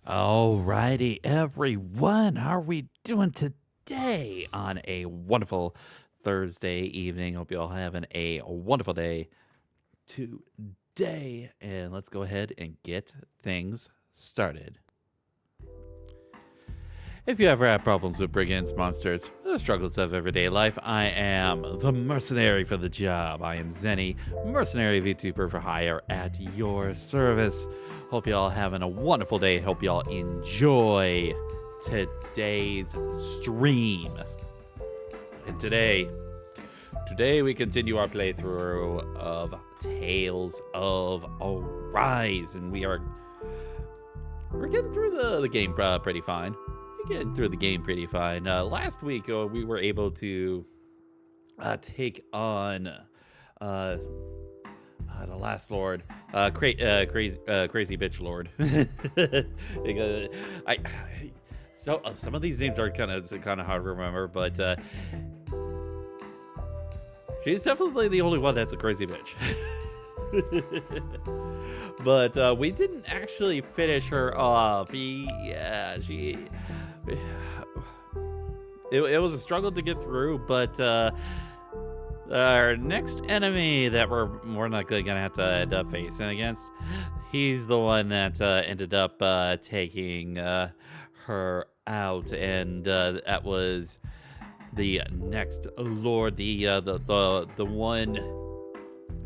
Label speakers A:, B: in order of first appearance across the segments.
A: Alrighty, everyone. How are we doing today on a wonderful Thursday evening? Hope you all having a wonderful day today. And let's go ahead and get things started. If you ever have problems with brigands, monsters, or the struggles of everyday life, I am the mercenary for the job. I am Zenny, mercenary VTuber for hire at your service. Hope y'all having a wonderful day. Hope y'all enjoy today's stream. And today we continue our playthrough of Tales of Arise, and we're getting through the game pretty fine. Getting through the game pretty fine. Last week, we were able to take on the last lord, crazy bitch lord. Some of these names are kind of hard to remember, but she's definitely the only one that's a crazy bitch. But we didn't actually finish her off. It was a struggle to get through, but our next enemy that we're more not gonna have to end up facing against, he's the one that ended up taking her out, and that was the next lord, the one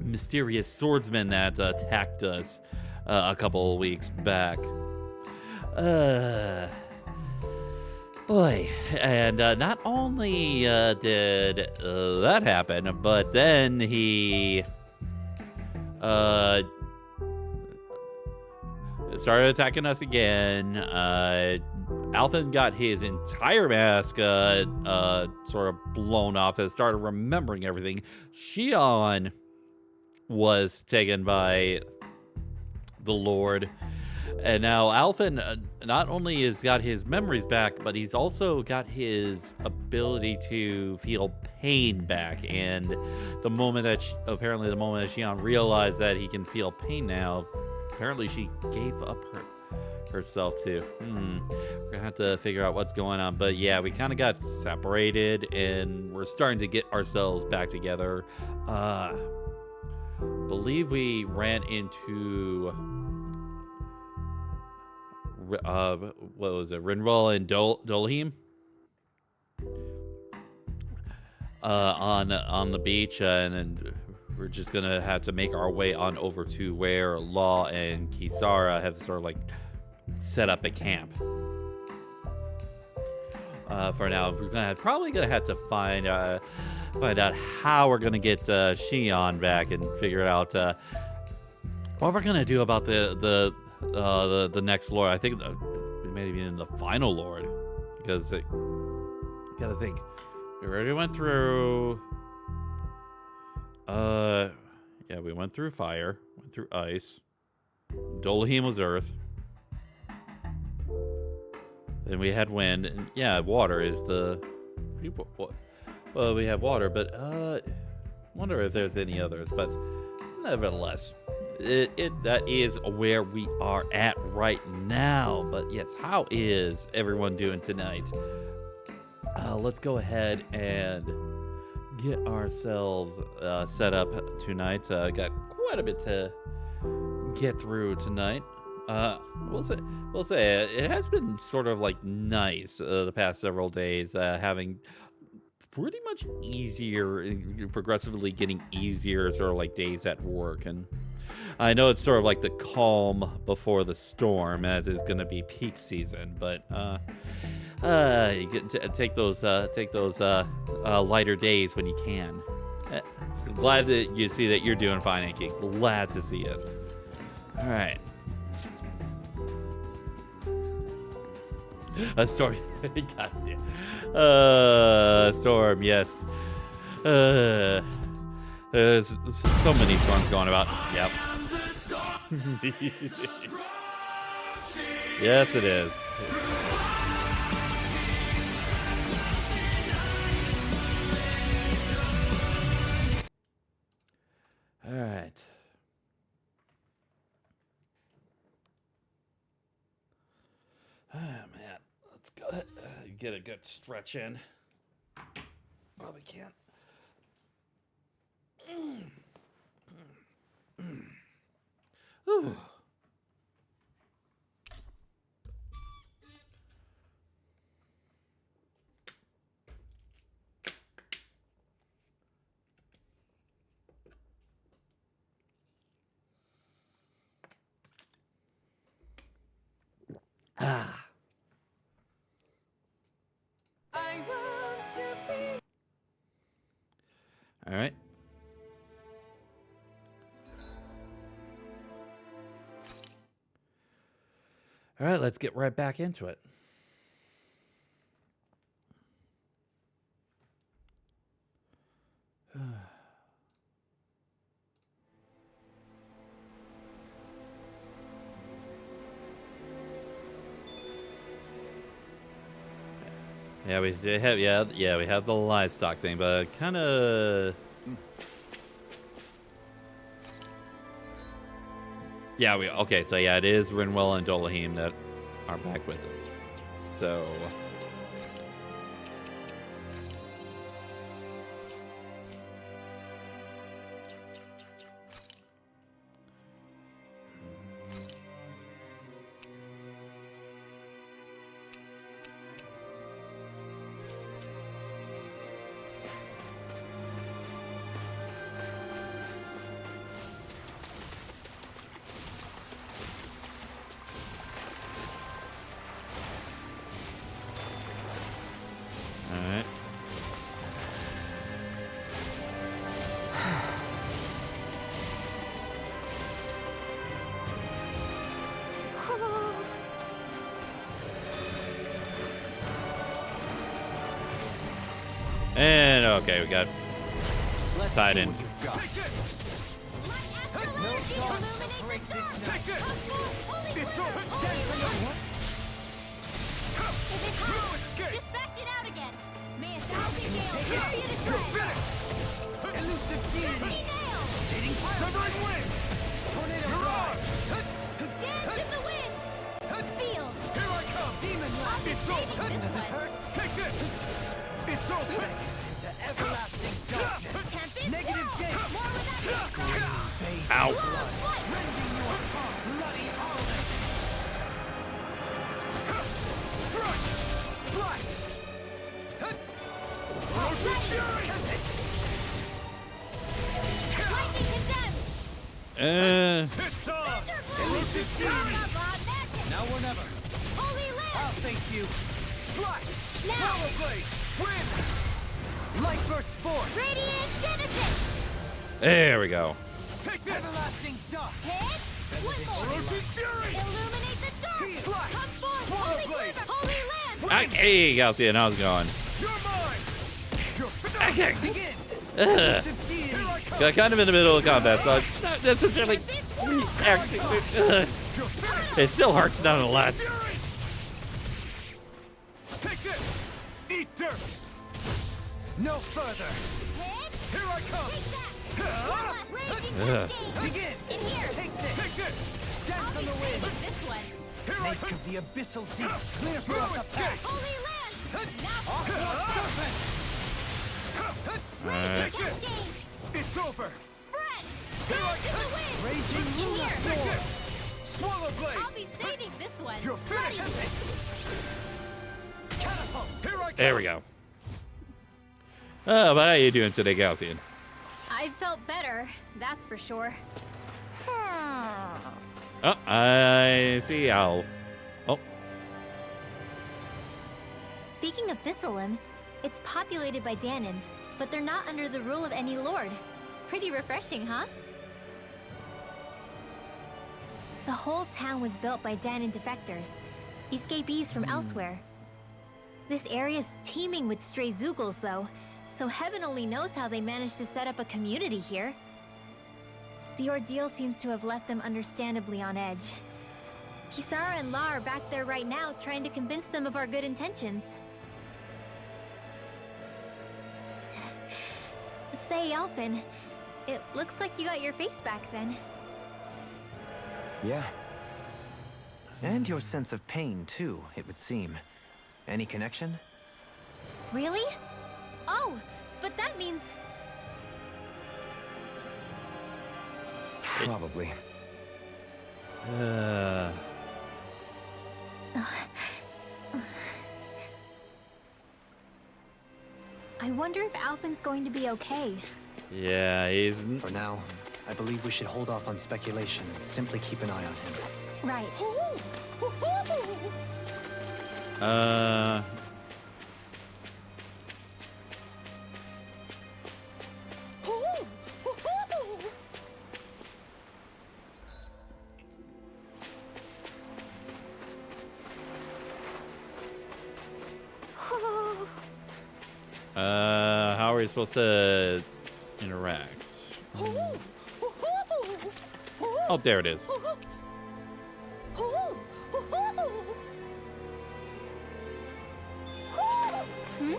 A: mysterious swordsman that attacked us a couple of weeks back. Boy, and not only did that happen, but then he started attacking us again. Alphen got his entire mask sort of blown off and started remembering everything. Shion was taken by the Lord. And now Alphen not only has got his memories back, but he's also got his ability to feel pain back. And the moment that Shion realized that he can feel pain now, apparently she gave up herself too. We're gonna have to figure out what's going on. But yeah, we kind of got separated, and we're starting to get ourselves back together. Believe we ran into what was it, Rinwell and Dolheim on the beach, and then we're just gonna have to make our way on over to where Law and Kisara have sort of like set up a camp. For now, we're probably gonna have to find out how we're gonna get Shion back and figure out what we're gonna do about the next lord. I think we may be in the final lord, because gotta think. We already went through. Yeah, we went through fire, went through ice. Dolheim was earth. Then we had wind, and yeah, water is the. Well, we have water, but wonder if there's any others. But nevertheless, that is where we are at right now. But yes, how is everyone doing tonight? Let's go ahead and get ourselves set up tonight. Got quite a bit to get through tonight. We'll say it has been sort of like nice the past several days, having pretty much easier, progressively getting easier sort of like days at work. And I know it's sort of like the calm before the storm, as it's going to be peak season, but you get to take those lighter days when you can. Glad that you see that you're doing fine, Inky. Glad to see it. All right. A storm. God damn. Storm, yes. There's so many storms going about. Yep. Yes, it is. All right. get a good stretch in. Probably can't. Ooh. Ah. All right. All right, let's get right back into it. Yeah, we have we have the livestock thing, but kind of okay. So yeah, it is Rinwell and Dolahim that are back with it. So and okay, we got tied in.
B: It's over! Into everlasting darkness! Negative gate!
A: Ow!
B: Rending you apart! Bloody holiday! Strike! Slice! Frozen fury!
C: Lightning condemned!
B: Hits on! Elusive fury! Now or never!
C: Holy land!
B: I'll face you! Slice!
C: Now!
B: Power blade! Win! Light burst forth!
C: Radiant Genesis!
A: There we go.
B: Take this! Everlasting dark!
C: Hit! One more!
B: Elusive fury!
C: Illuminate the dark!
B: Slice!
C: Come forth!
B: Swallow
C: Holy
B: blade!
C: quiver! Holy land!
A: Hey, Galcian, how's it going?
B: You're mine! You're
A: Okay.
B: Begin!
A: Ugh.
B: Here I come!
A: Got kind of in the middle of combat, so I'm not necessarily reacting. It still hurts nonetheless.
B: Fury! Take this! Eat dirt! No further!
C: Hit!
B: Here I come!
C: Take that! One last raging
A: Ugh.
C: cascade!
B: Begin!
C: In here!
B: Take this! Take this! Dance
C: I'll
B: on
C: be
B: the wind!
C: saving this one!
B: Here I come! of the abyssal deep! Clear for us a path!
C: Holy land! Now
B: Off-world serpent!
A: Alright.
B: Take this!
C: cascade!
B: It's over!
C: Spread!
B: Here I
C: Dance in
B: come!
C: the wind!
B: Raging
C: In
B: lunar
C: here!
B: Take this! Swallow blade!
C: I'll be saving this one!
B: You're
C: Bloody
B: finished! Catapult! Here I come!
A: There we go. Oh, but how you doing today, Galcian?
C: I felt better, that's for sure.
A: Oh, I see Owl. Oh,
C: Speaking of Thistleum, it's populated by Danons, but they're not under the rule of any lord. Pretty refreshing, huh? The whole town was built by Danon defectors, escapees from elsewhere. This area's teeming with stray Zeugles, though, so heaven only knows how they managed to set up a community here. The ordeal seems to have left them understandably on edge. Kisara and La are back there right now trying to convince them of our good intentions. Say, Alphen, it looks like you got your face back then.
D: Yeah. And your sense of pain, too, it would seem. Any connection?
C: Really? Oh, but that means...
D: Probably.
C: I wonder if Alphen's going to be okay.
A: Yeah, he's...
D: For now, I believe we should hold off on speculation and simply keep an eye on him.
C: Right.
A: How are we supposed to interact? Oh, there it is.
C: Hmm?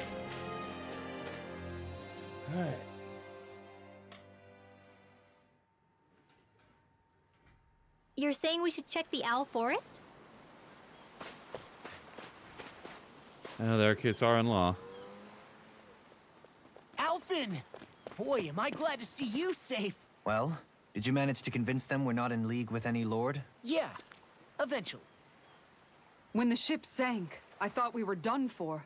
A: Alright.
C: You're saying we should check the Owl Forest?
A: Oh, there goes our in-law.
B: Alphen! Boy, am I glad to see you safe.
D: Well, did you manage to convince them we're not in league with any lord?
B: Yeah, eventually.
E: When the ship sank, I thought we were done for.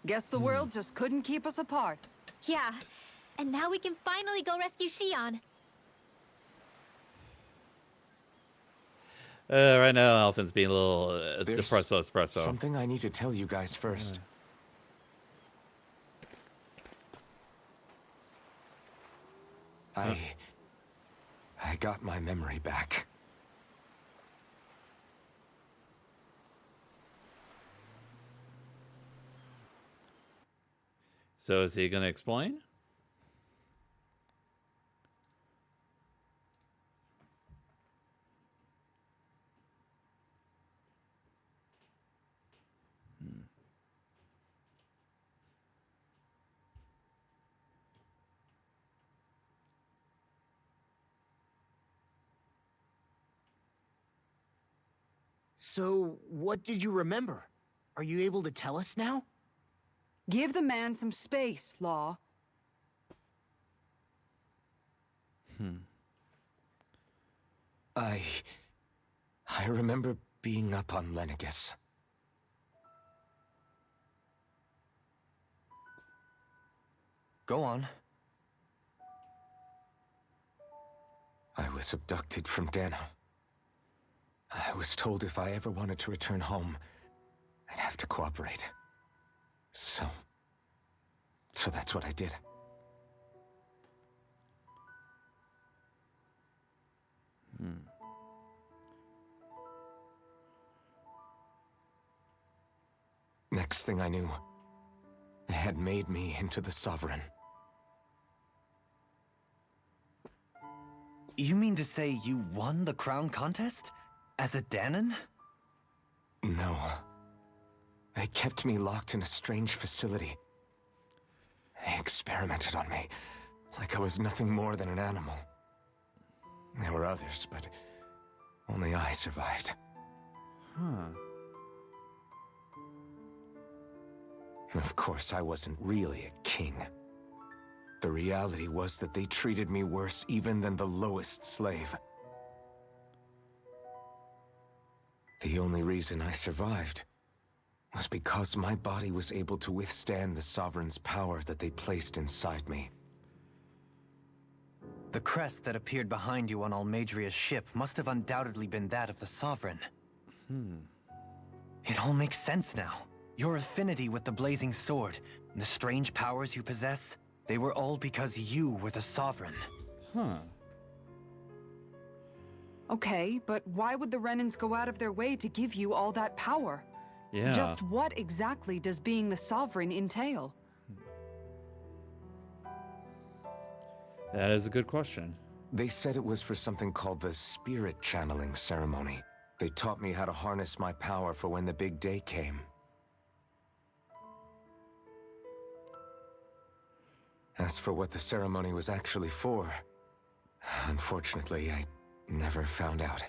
E: Guess the world just couldn't keep us apart.
C: Yeah. And now we can finally go rescue Shion.
A: Right now, Alphen's being a little
F: There's
A: depresso-espresso.
F: something I need to tell you guys first. I got my memory back.
A: So is he going to explain?
B: So, what did you remember? Are you able to tell us now?
E: Give the man some space, Law.
F: I remember being up on Lenegus.
D: Go on.
F: I was abducted from Dana. I was told if I ever wanted to return home, I'd have to cooperate. So that's what I did. Next thing I knew, they had made me into the Sovereign.
D: You mean to say you won the crown contest? As a Danon?
F: No. They kept me locked in a strange facility. They experimented on me, like I was nothing more than an animal. There were others, but only I survived.
A: Huh.
F: Of course, I wasn't really a king. The reality was that they treated me worse even than the lowest slave. The only reason I survived was because my body was able to withstand the Sovereign's power that they placed inside me.
D: The crest that appeared behind you on Almadria's ship must have undoubtedly been that of the Sovereign. It all makes sense now. Your affinity with the Blazing Sword, and the strange powers you possess, they were all because you were the Sovereign.
A: Huh.
E: Okay, but why would the Renans go out of their way to give you all that power?
A: Yeah.
E: Just what exactly does being the Sovereign entail?
A: That is a good question.
F: They said it was for something called the Spirit Channeling Ceremony. They taught me how to harness my power for when the big day came. As for what the ceremony was actually for, unfortunately, I never found out.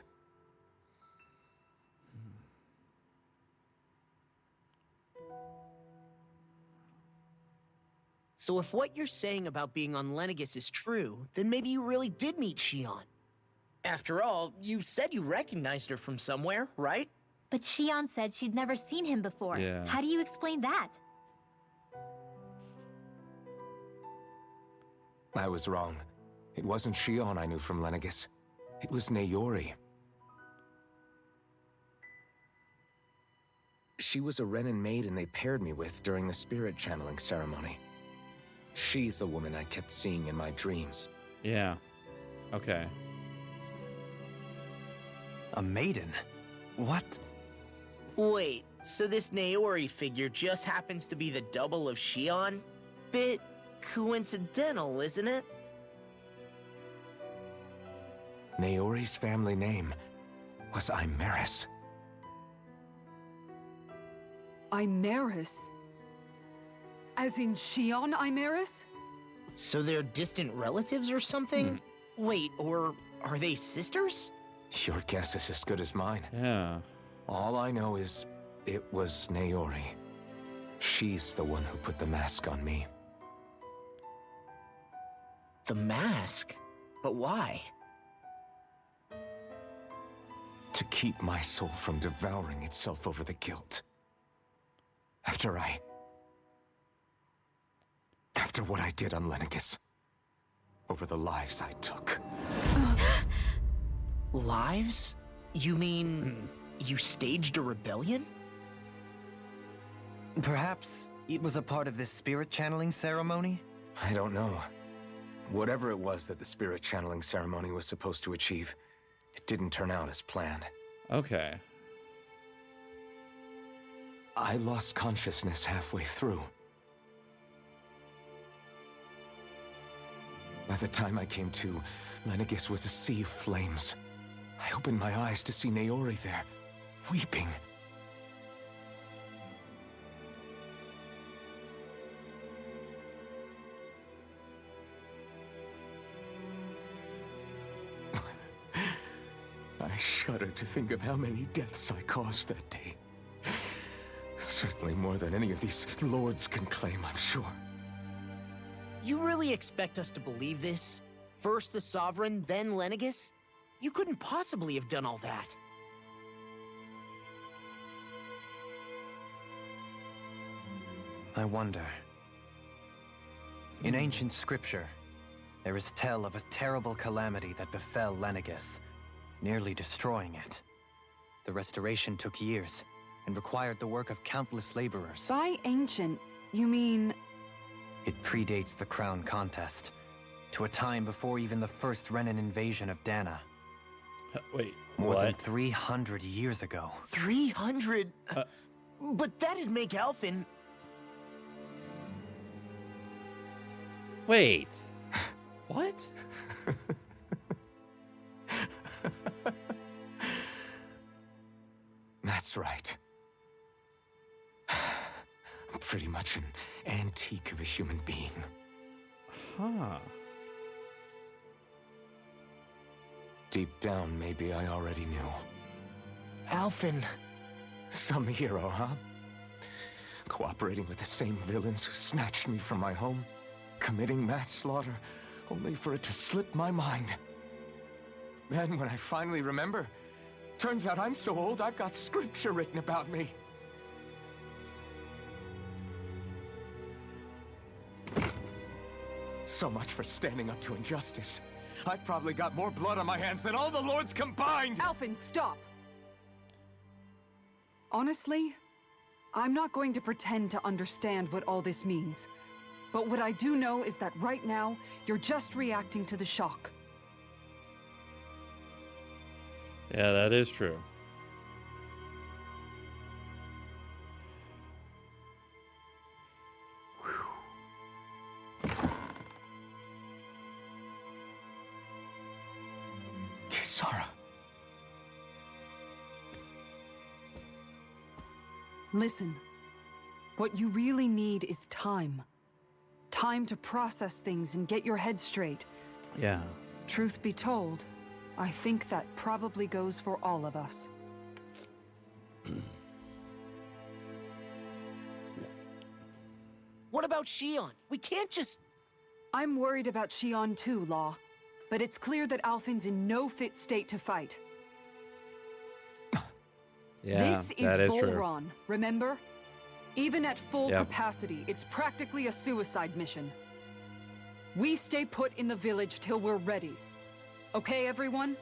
B: So if what you're saying about being on Lenegis is true, then maybe you really did meet Shion. After all, you said you recognized her from somewhere, right?
C: But Shion said she'd never seen him before.
A: Yeah.
C: How do you explain that?
F: I was wrong. It wasn't Shion I knew from Lenegis. It was Naori. She was a Renin maiden they paired me with during the spirit channeling ceremony. She's the woman I kept seeing in my dreams.
A: Yeah. Okay.
D: A maiden? What?
B: Wait, so this Naori figure just happens to be the double of Shion? Bit coincidental, isn't it?
F: Naori's family name was Imeris.
E: Imeris? As in Shion Imeris?
B: So they're distant relatives or something? Wait, or are they sisters?
F: Your guess is as good as mine.
A: Yeah.
F: All I know is it was Naori. She's the one who put the mask on me.
B: The mask? But why?
F: To keep my soul from devouring itself over the guilt. After what I did on Lenegis. Over the lives I took.
B: Lives? You mean you staged a rebellion?
D: Perhaps it was a part of this spirit channeling ceremony?
F: I don't know. Whatever it was that the spirit channeling ceremony was supposed to achieve, it didn't turn out as planned.
A: Okay.
F: I lost consciousness halfway through. By the time I came to, Lenegis was a sea of flames. I opened my eyes to see Naori there, weeping. I shudder to think of how many deaths I caused that day. Certainly more than any of these lords can claim, I'm sure.
B: You really expect us to believe this? First the Sovereign, then Lenegis? You couldn't possibly have done all that.
D: I wonder. In ancient scripture, there is tell of a terrible calamity that befell Lenegis, nearly destroying it. The restoration took years, and required the work of countless laborers.
E: By ancient, you mean...
D: It predates the crown contest, to a time before even the first Renin invasion of Dana.
A: Wait,
D: More than
A: what?
D: 300 years ago.
B: 300? But that'd make Alphen...
A: Wait. What?
F: That's right. I'm pretty much an antique of a human being.
A: Huh.
F: Deep down, maybe I already knew.
B: Alphen...
F: Some hero, huh? Cooperating with the same villains who snatched me from my home, committing mass slaughter, only for it to slip my mind. Then, when I finally remember, turns out I'm so old I've got scripture written about me. So much for standing up to injustice. I've probably got more blood on my hands than all the lords combined!
E: Alphen, stop! Honestly, I'm not going to pretend to understand what all this means. But what I do know is that right now, you're just reacting to the shock.
A: Yeah, that is true.
F: Kisara.
E: Listen, what you really need is time. Time to process things and get your head straight.
A: Yeah.
E: Truth be told, I think that probably goes for all of us.
B: What about Shion. We can't just...
E: I'm worried about Shion too, Law. But it's clear that Alphen's in no fit state to fight.
A: Yeah,
E: This is
A: that is
E: Bull
A: true.
E: Run, remember? Even at full
A: Yep.
E: capacity, it's practically a suicide mission. We stay put in the village till we're ready. Okay, everyone?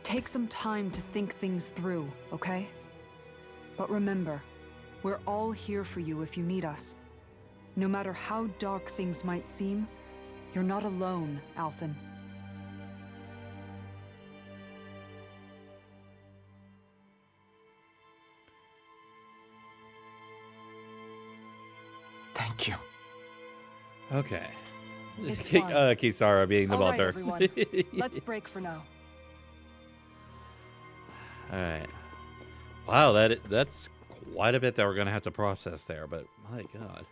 E: Take some time to think things through, okay? But remember, we're all here for you if you need us. No matter how dark things might seem, you're not alone, Alphen.
F: Thank you.
A: Okay.
E: It's fine.
A: Kisara being the
E: All right,
A: mother.
E: everyone. Let's break for now.
A: All right. Wow, that's quite a bit that we're gonna have to process there. But my God.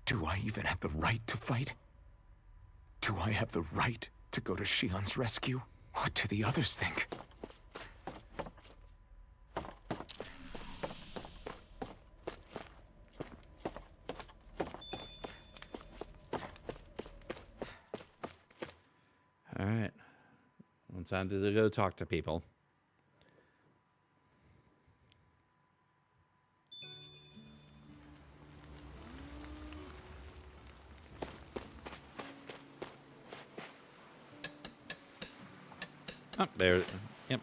F: Do I even have the right to fight? Do I have the right to go to Shion's rescue? What do the others think?
A: All right. Well, time to go talk to people. Oh, there. Yep.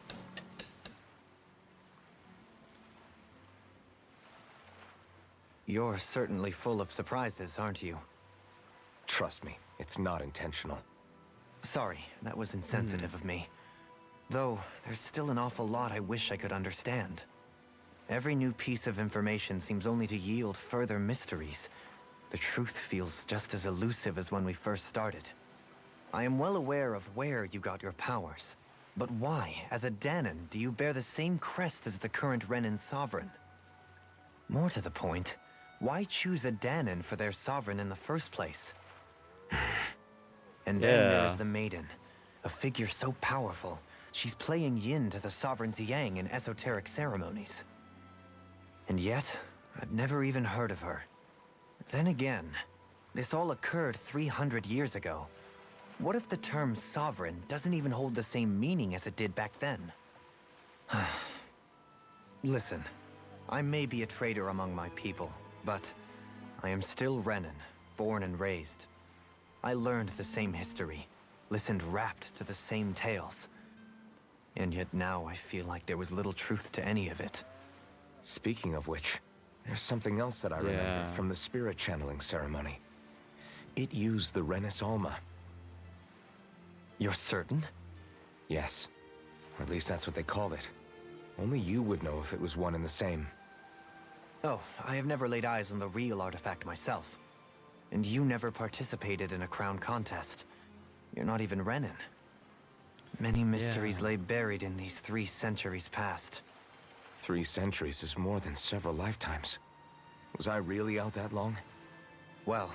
D: You're certainly full of surprises, aren't you?
F: Trust me, it's not intentional.
D: Sorry, that was insensitive of me. Though, there's still an awful lot I wish I could understand. Every new piece of information seems only to yield further mysteries. The truth feels just as elusive as when we first started. I am well aware of where you got your powers. But why, as a Danon, do you bear the same crest as the current Renin sovereign? More to the point, why choose a Danon for their sovereign in the first place? And then there
A: Yeah.
D: is the Maiden, a figure so powerful, she's playing yin to the sovereign's yang in esoteric ceremonies. And yet, I've never even heard of her. Then again, this all occurred 300 years ago. What if the term sovereign doesn't even hold the same meaning as it did back then? Listen, I may be a traitor among my people, but I am still Renin, born and raised. I learned the same history, listened rapt to the same tales. And yet now I feel like there was little truth to any of it.
F: Speaking of which, there's something else that I remember
A: Yeah.
F: from the spirit channeling ceremony. It used the Renis Alma.
D: You're certain?
F: Yes. Or at least that's what they called it. Only you would know if it was one and the same.
D: Oh, I have never laid eyes on the real artifact myself. And you never participated in a crown contest. You're not even Renin. Many mysteries lay buried in these 3 centuries past.
F: 3 centuries is more than several lifetimes. Was I really out that long?
D: Well,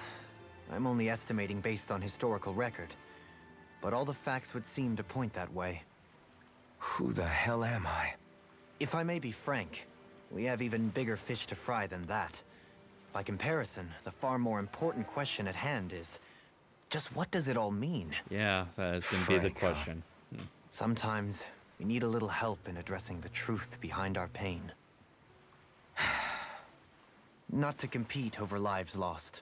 D: I'm only estimating based on historical record. But all the facts would seem to point that way.
F: Who the hell am I?
D: If I may be frank, we have even bigger fish to fry than that. By comparison, the far more important question at hand is, just what does it all mean?
A: Yeah, that is going to be the
F: Frank, huh?
A: question.
D: Sometimes, we need a little help in addressing the truth behind our pain. Not to compete over lives lost,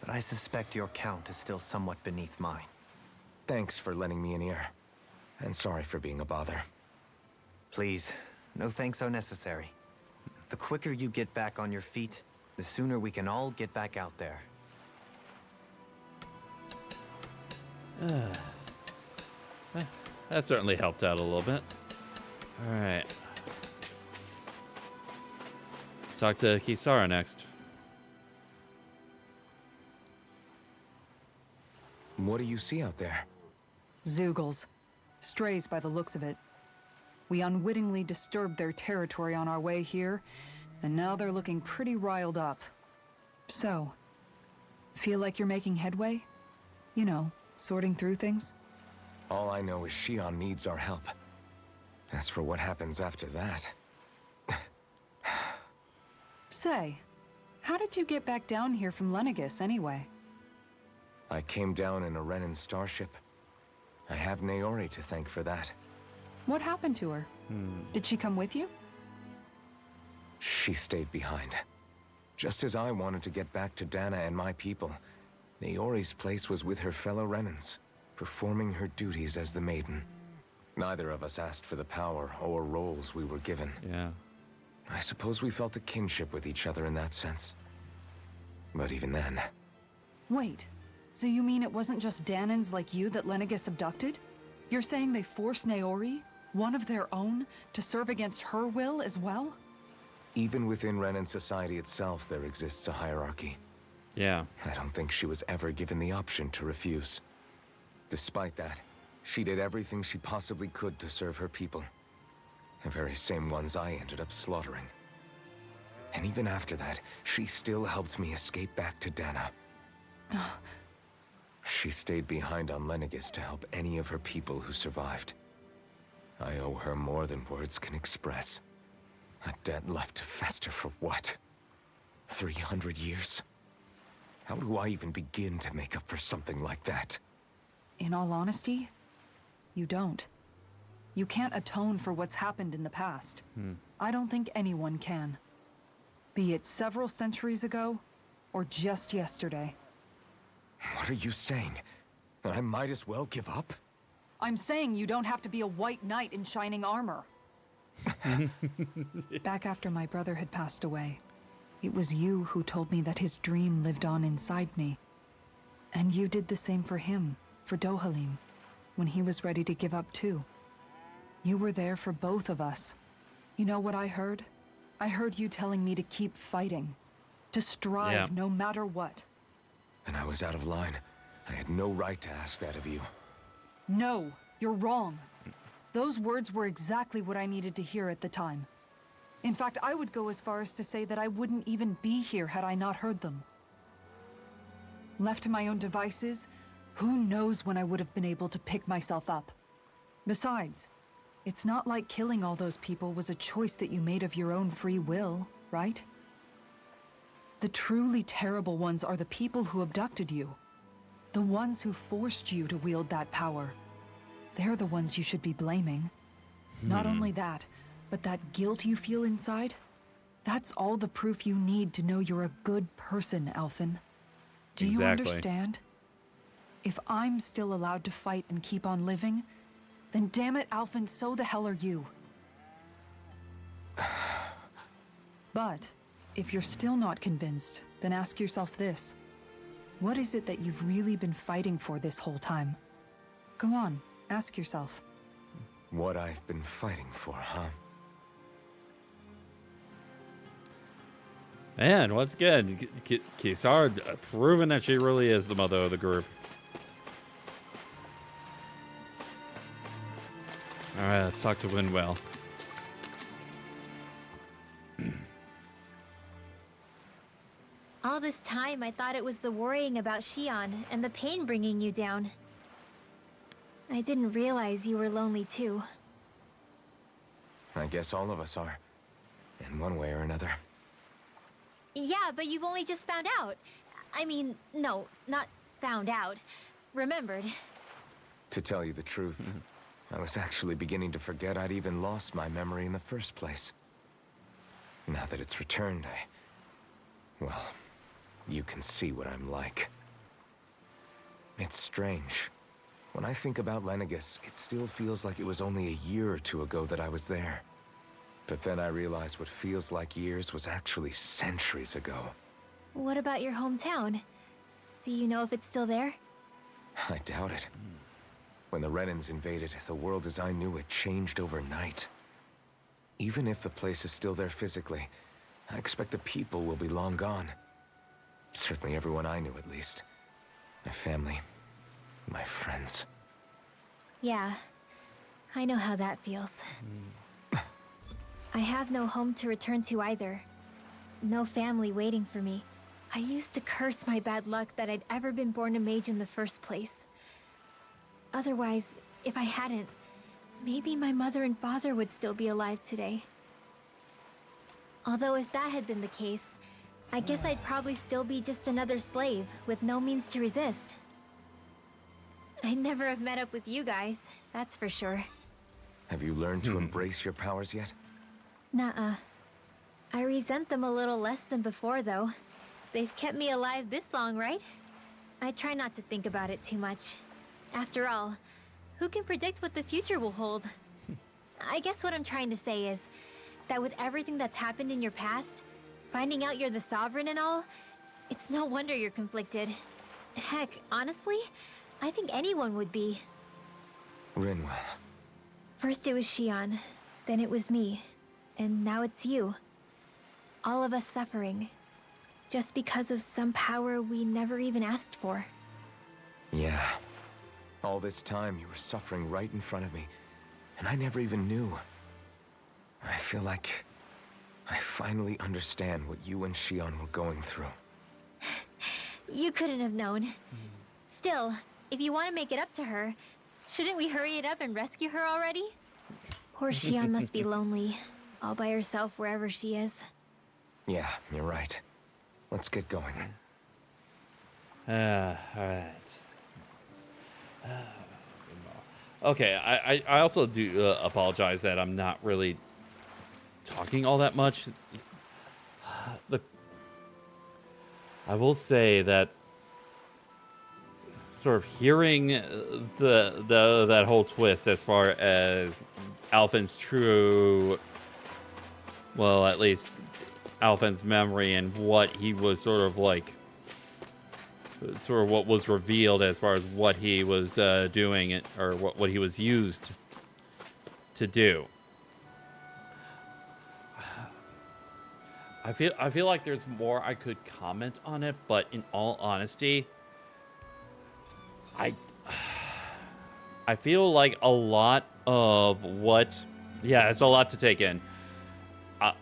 D: but I suspect your count is still somewhat beneath mine.
F: Thanks for lending me an ear. And sorry for being a bother.
D: Please, no thanks are necessary. The quicker you get back on your feet, the sooner we can all get back out there.
A: That certainly helped out a little bit. All right. Let's talk to Kisara next.
F: What do you see out there?
E: Zeugles. Strays by the looks of it. We unwittingly disturbed their territory on our way here, and now they're looking pretty riled up. So, Feel like you're making headway? You know, sorting through things?
F: All I know is Shion needs our help. As for what happens after that...
E: Say, how did you get back down here from Lenegis anyway?
F: I came down in a Renan starship. I have Naori to thank for that.
E: What happened to her? Did she come with you?
F: She stayed behind. Just as I wanted to get back to Dana and my people, Naori's place was with her fellow Renans, performing her duties as the Maiden. Neither of us asked for the power or roles we were given.
A: Yeah.
F: I suppose we felt a kinship with each other in that sense. But even then...
E: Wait, so you mean it wasn't just Danans like you that Lenegis abducted? You're saying they forced Naori, one of their own, to serve against her will as well?
F: Even within Renan society itself, there exists a hierarchy.
A: Yeah.
F: I don't think she was ever given the option to refuse. Despite that, she did everything she possibly could to serve her people. The very same ones I ended up slaughtering. And even after that, she still helped me escape back to Dana. She stayed behind on Lenegis to help any of her people who survived. I owe her more than words can express. A debt left to fester for what? 300 years? How do I even begin to make up for something like that?
E: In all honesty, you don't. You can't atone for what's happened in the past. I don't think anyone can. Be it several centuries ago, or just yesterday.
F: What are you saying? That I might as well give up?
E: I'm saying you don't have to be a white knight in shining armor. Back after my brother had passed away, it was you who told me that his dream lived on inside me. And you did the same for him, for Dohalim, when he was ready to give up too. You were there for both of us. You know what I heard? I heard you telling me to keep fighting. To strive no matter what.
F: And I was out of line. I had no right to ask that of you.
E: No, you're wrong. Those words were exactly what I needed to hear at the time. In fact, I would go as far as to say that I wouldn't even be here had I not heard them. Left to my own devices, who knows when I would have been able to pick myself up. Besides, it's not like killing all those people was a choice that you made of your own free will, right? The truly terrible ones are the people who abducted you. The ones who forced you to wield that power. They're the ones you should be blaming. Not only that, but that guilt you feel inside, that's all the proof you need to know you're a good person, Alphen. Do you understand? If I'm still allowed to fight and keep on living, then damn it, Alphen, so the hell are you. But if you're still not convinced, then ask yourself this. What is it that you've really been fighting for this whole time? Go on, ask yourself.
F: What I've been fighting for, huh?
A: Man, once again, Kisara proving that she really is the mother of the group. Alright, let's talk to Winwell.
C: All this time, I thought it was the worrying about Shion and the pain bringing you down. I didn't realize you were lonely too.
F: I guess all of us are. In one way or another.
C: Yeah, but you've only just found out. I mean, no, not found out. Remembered.
F: To tell you the truth, I was actually beginning to forget I'd even lost my memory in the first place. Now that it's returned, well, you can see what I'm like. It's strange. When I think about Lenegis, it still feels like it was only a year or two ago that I was there. But then I realized what feels like years was actually centuries ago.
C: What about your hometown? Do you know if it's still there?
F: I doubt it. When the Renans invaded, the world as I knew it changed overnight. Even if the place is still there physically, I expect the people will be long gone. Certainly everyone I knew, at least. My family, my friends.
C: Yeah, I know how that feels. I have no home to return to either. No family waiting for me. I used to curse my bad luck that I'd ever been born a mage in the first place. Otherwise, if I hadn't, maybe my mother and father would still be alive today. Although if that had been the case, I guess I'd probably still be just another slave with no means to resist. I'd never have met up with you guys, that's for sure.
F: Have you learned to embrace your powers yet?
C: Nuh-uh. I resent them a little less than before, though. They've kept me alive this long, right? I try not to think about it too much. After all, who can predict what the future will hold? I guess what I'm trying to say is that with everything that's happened in your past, finding out you're the Sovereign and all, it's no wonder you're conflicted. Heck, honestly, I think anyone would be.
F: Rinwell.
C: First it was Xion, then it was me, and now it's you. All of us suffering, just because of some power we never even asked for.
F: Yeah. All this time you were suffering right in front of me, and I never even knew. I feel like I finally understand what you and Xion were going through.
C: You couldn't have known. Still, if you want to make it up to her, shouldn't we hurry it up and rescue her already? Poor Xion must be lonely, all by herself wherever she is.
F: Yeah, you're right. Let's get going.
A: Alright. Okay, I also do apologize that I'm not really talking all that much. I will say that sort of hearing that whole twist as far as Alphen's true, well, at least Alphen's memory and what he was sort of like, sort of what was revealed as far as what he was doing, or what he was used to do. I feel like there's more I could comment on it, but in all honesty, I feel like a lot of what, yeah, it's a lot to take in.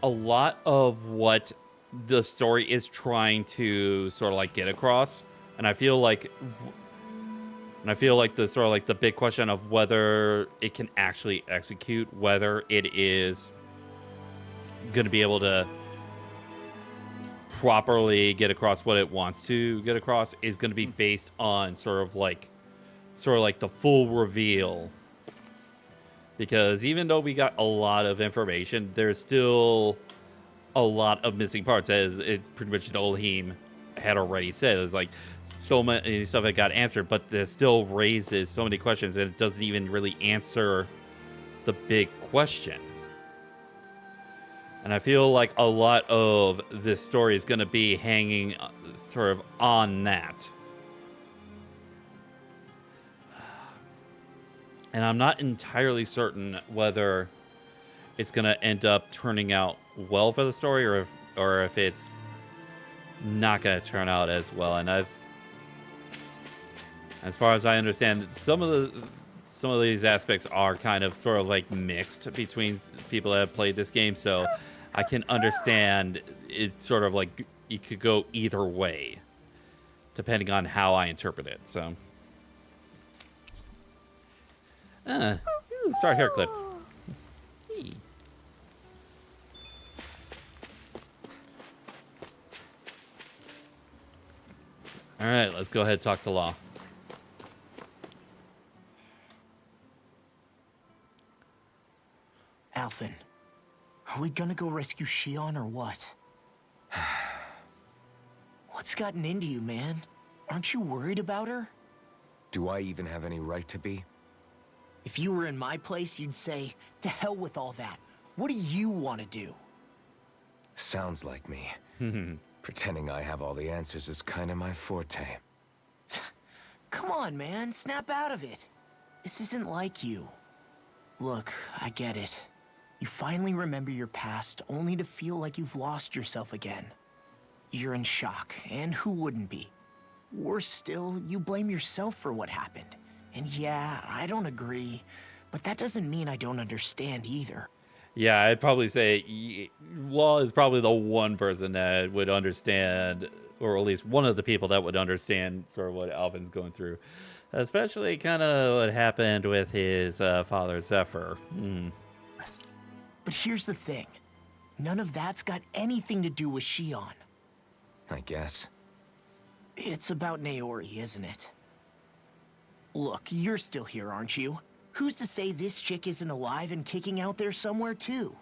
A: A lot of what the story is trying to sort of like get across, and I feel like the sort of like the big question of whether it can actually execute, whether it is going to be able to properly get across what it wants to get across, is going to be based on sort of like the full reveal. Because even though we got a lot of information, there's still a lot of missing parts, as it's pretty much Dolheim had already said. It's like so many stuff that got answered, but it still raises so many questions, and it doesn't even really answer the big question. And I feel like a lot of this story is going to be hanging sort of on that. And I'm not entirely certain whether it's going to end up turning out well for the story, or if it's not going to turn out as well. And as far as I understand, some of these aspects are kind of sort of like mixed between people that have played this game. So I can understand it sort of like it could go either way, depending on how I interpret it. So, sorry, hair clip. Hey. All right, let's go ahead and talk to Law.
B: Alphen, are we gonna go rescue Xion or what? What's gotten into you, man? Aren't you worried about her?
F: Do I even have any right to be?
B: If you were in my place, you'd say, to hell with all that. What do you want to do?
F: Sounds like me. Pretending I have all the answers is kind of my forte.
B: Come on, man. Snap out of it. This isn't like you. Look, I get it. You finally remember your past, only to feel like you've lost yourself again. You're in shock, and who wouldn't be? Worse still, you blame yourself for what happened. And yeah, I don't agree, but that doesn't mean I don't understand either.
A: Yeah, I'd probably say Law is probably the one person that would understand or at least one of the people that would understand sort of what Alphen's going through, especially kind of what happened with his father Zephyr.
B: But here's the thing. None of that's got anything to do with Shion.
F: I guess.
B: It's about Naori, isn't it? Look, you're still here, aren't you? Who's to say this chick isn't alive and kicking out there somewhere, too?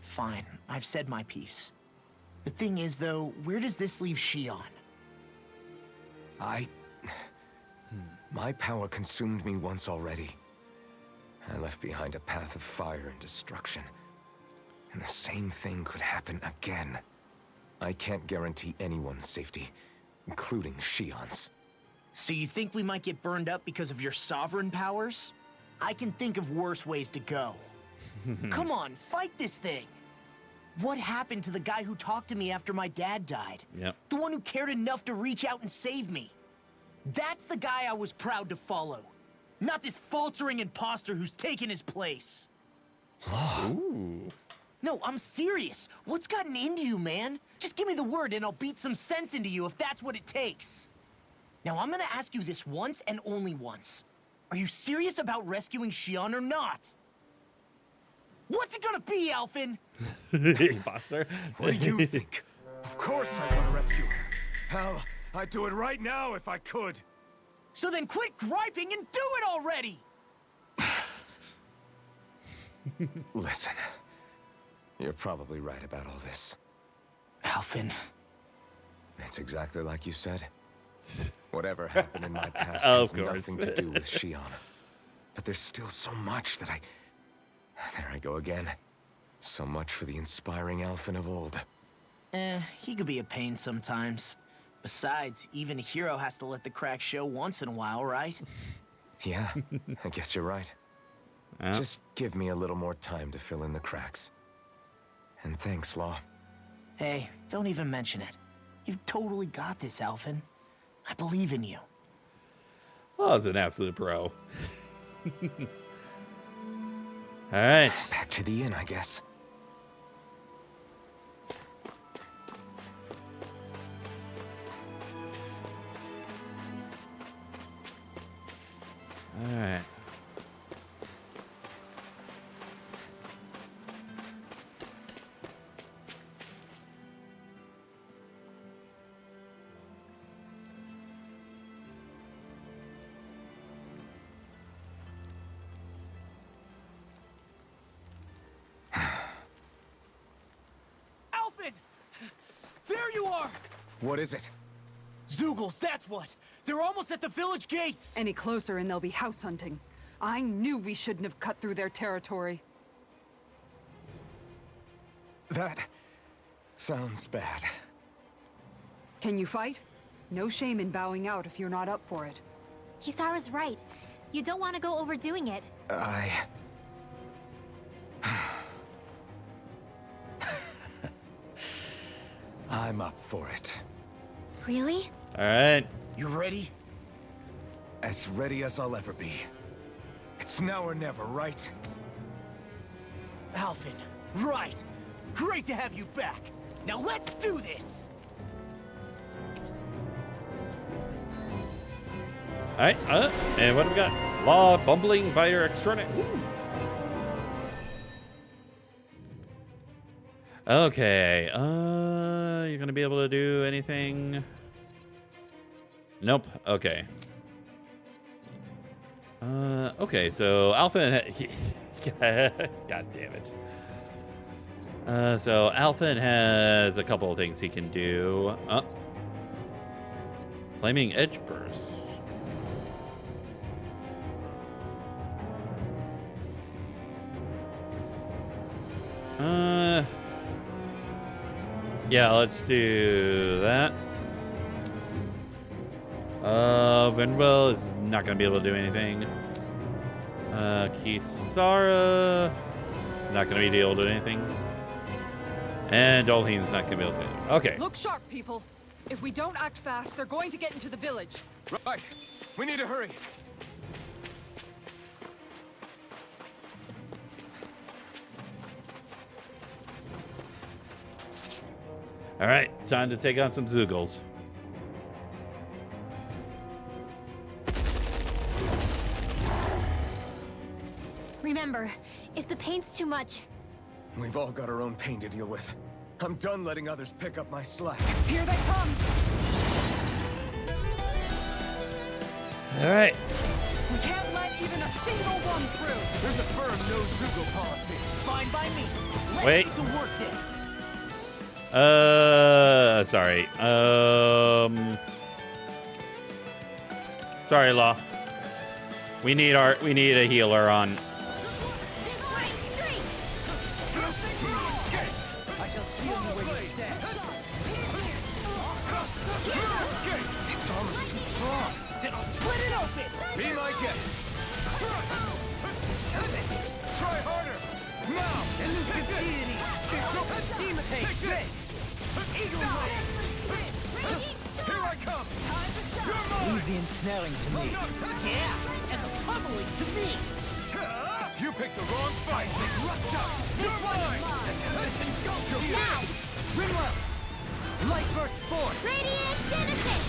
B: Fine, I've said my piece. The thing is, though, where does this leave Shion?
F: My power consumed me once already. I left behind a path of fire and destruction. And the same thing could happen again. I can't guarantee anyone's safety, including Shion's.
B: So you think we might get burned up because of your sovereign powers? I can think of worse ways to go. Come on, fight this thing! What happened to the guy who talked to me after my dad died?
A: Yep.
B: The one who cared enough to reach out and save me. That's the guy I was proud to follow. Not this faltering imposter who's taken his place.
A: Ooh.
B: No, I'm serious. What's gotten into you, man? Just give me the word and I'll beat some sense into you if that's what it takes. Now, I'm gonna ask you this once and only once. Are you serious about rescuing Shion or not? What's it gonna be, Alphen?
A: Imposter.
F: What do you think? Of course I want to rescue her. Hell, I'd do it right now if I could.
B: So then quit griping and do it already!
F: Listen, you're probably right about all this.
B: Alphen.
F: It's exactly like you said. Whatever happened in my past
A: Of
F: has
A: course.
F: nothing to do with Shion. But there's still so much that There I go again. So much for the inspiring Alphen of old.
B: He could be a pain sometimes. Besides, even a hero has to let the cracks show once in a while, right?
F: Yeah, I guess you're right.
A: Yeah.
F: Just give me a little more time to fill in the cracks. And thanks, Law.
B: Hey, don't even mention it. You've totally got this, Alphen. I believe in you.
A: Oh, it's an absolute pro. All right.
F: Back to the inn, I guess.
A: All right.
B: Alphen! There you are!
F: What is it?
B: Zeugles, that's what! They're almost at the village gates!
E: Any closer and they'll be house hunting. I knew we shouldn't have cut through their territory.
F: That sounds bad.
E: Can you fight? No shame in bowing out if you're not up for it.
C: Kisara's right. You don't want to go overdoing it.
F: I'm up for it.
C: Really?
A: All right.
B: You ready?
F: As ready as I'll ever be. It's now or never, right?
B: Alphen, right! Great to have you back! Now let's do this!
A: All right. And what do we got? Law, bumbling, fighter, extraordinary. Okay. You're gonna be able to do anything? Nope. Okay. Okay. So Alphen. God damn it. So Alphen has a couple of things he can do. Flaming Edge Burst. Yeah, let's do that. Windwell is not going to be able to do anything. Kisara is not going to be able to do anything. And Dolheen's not going to be able to do anything. Okay.
E: Look sharp, people. If we don't act fast, they're going to get into the village.
F: Right. We need to hurry.
A: All right, time to take on some Zoogles.
C: Remember, if the pain's too much,
F: We've all got our own pain to deal with. I'm done letting others pick up my slack.
E: Here they come!
A: All right.
E: We can't let even a single one through!
F: There's a firm no Zoogle policy.
B: Fine by me. Let's
A: Wait.
B: get to work then.
A: Sorry. Sorry, Law. We need a healer on.
B: I shall seal you where you stand.
F: Its armor's too strong.
B: Then I'll split it open.
F: Be my guest. Try harder. Now.
B: Elusive deity. Demon take this. Eagle ray.
F: Here I come.
B: Leave the ensnaring to me. Yeah, and the pummeling to me.
F: You picked the wrong fight. You're mine.
C: now!
B: Ringwell. Light burst forth.
C: Radiant Genesis!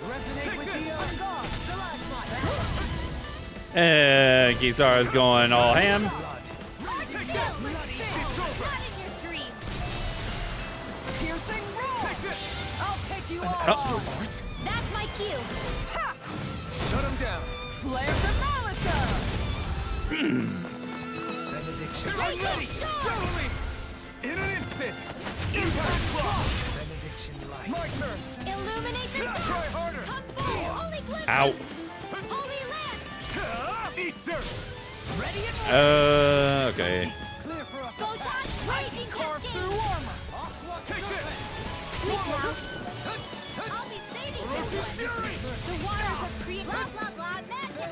B: Resonate with the God.
A: And Kisara's going all ham.
E: Piercing roar! I'll pick you off!
C: That's my cue.
E: Ha!
F: Shut him down.
E: Flare the Malachor!
B: Benediction.
F: I'm ready. Double me. In an instant. Impact block.
B: Benediction light.
F: My turn.
C: Illuminate the
F: Try harder.
C: Come forward! Holy glimpse!
A: Ow.
C: Holy lamp!
F: Eat dirt.
B: Ready and
A: Okay.
B: clear for us.
C: Photon raging
B: Carve
C: cascade!
B: through armor.
F: Take this.
C: Sleep now. I'll be saving this one.
F: Fury.
C: The waters of creation. Blah, blah, blah. Magic.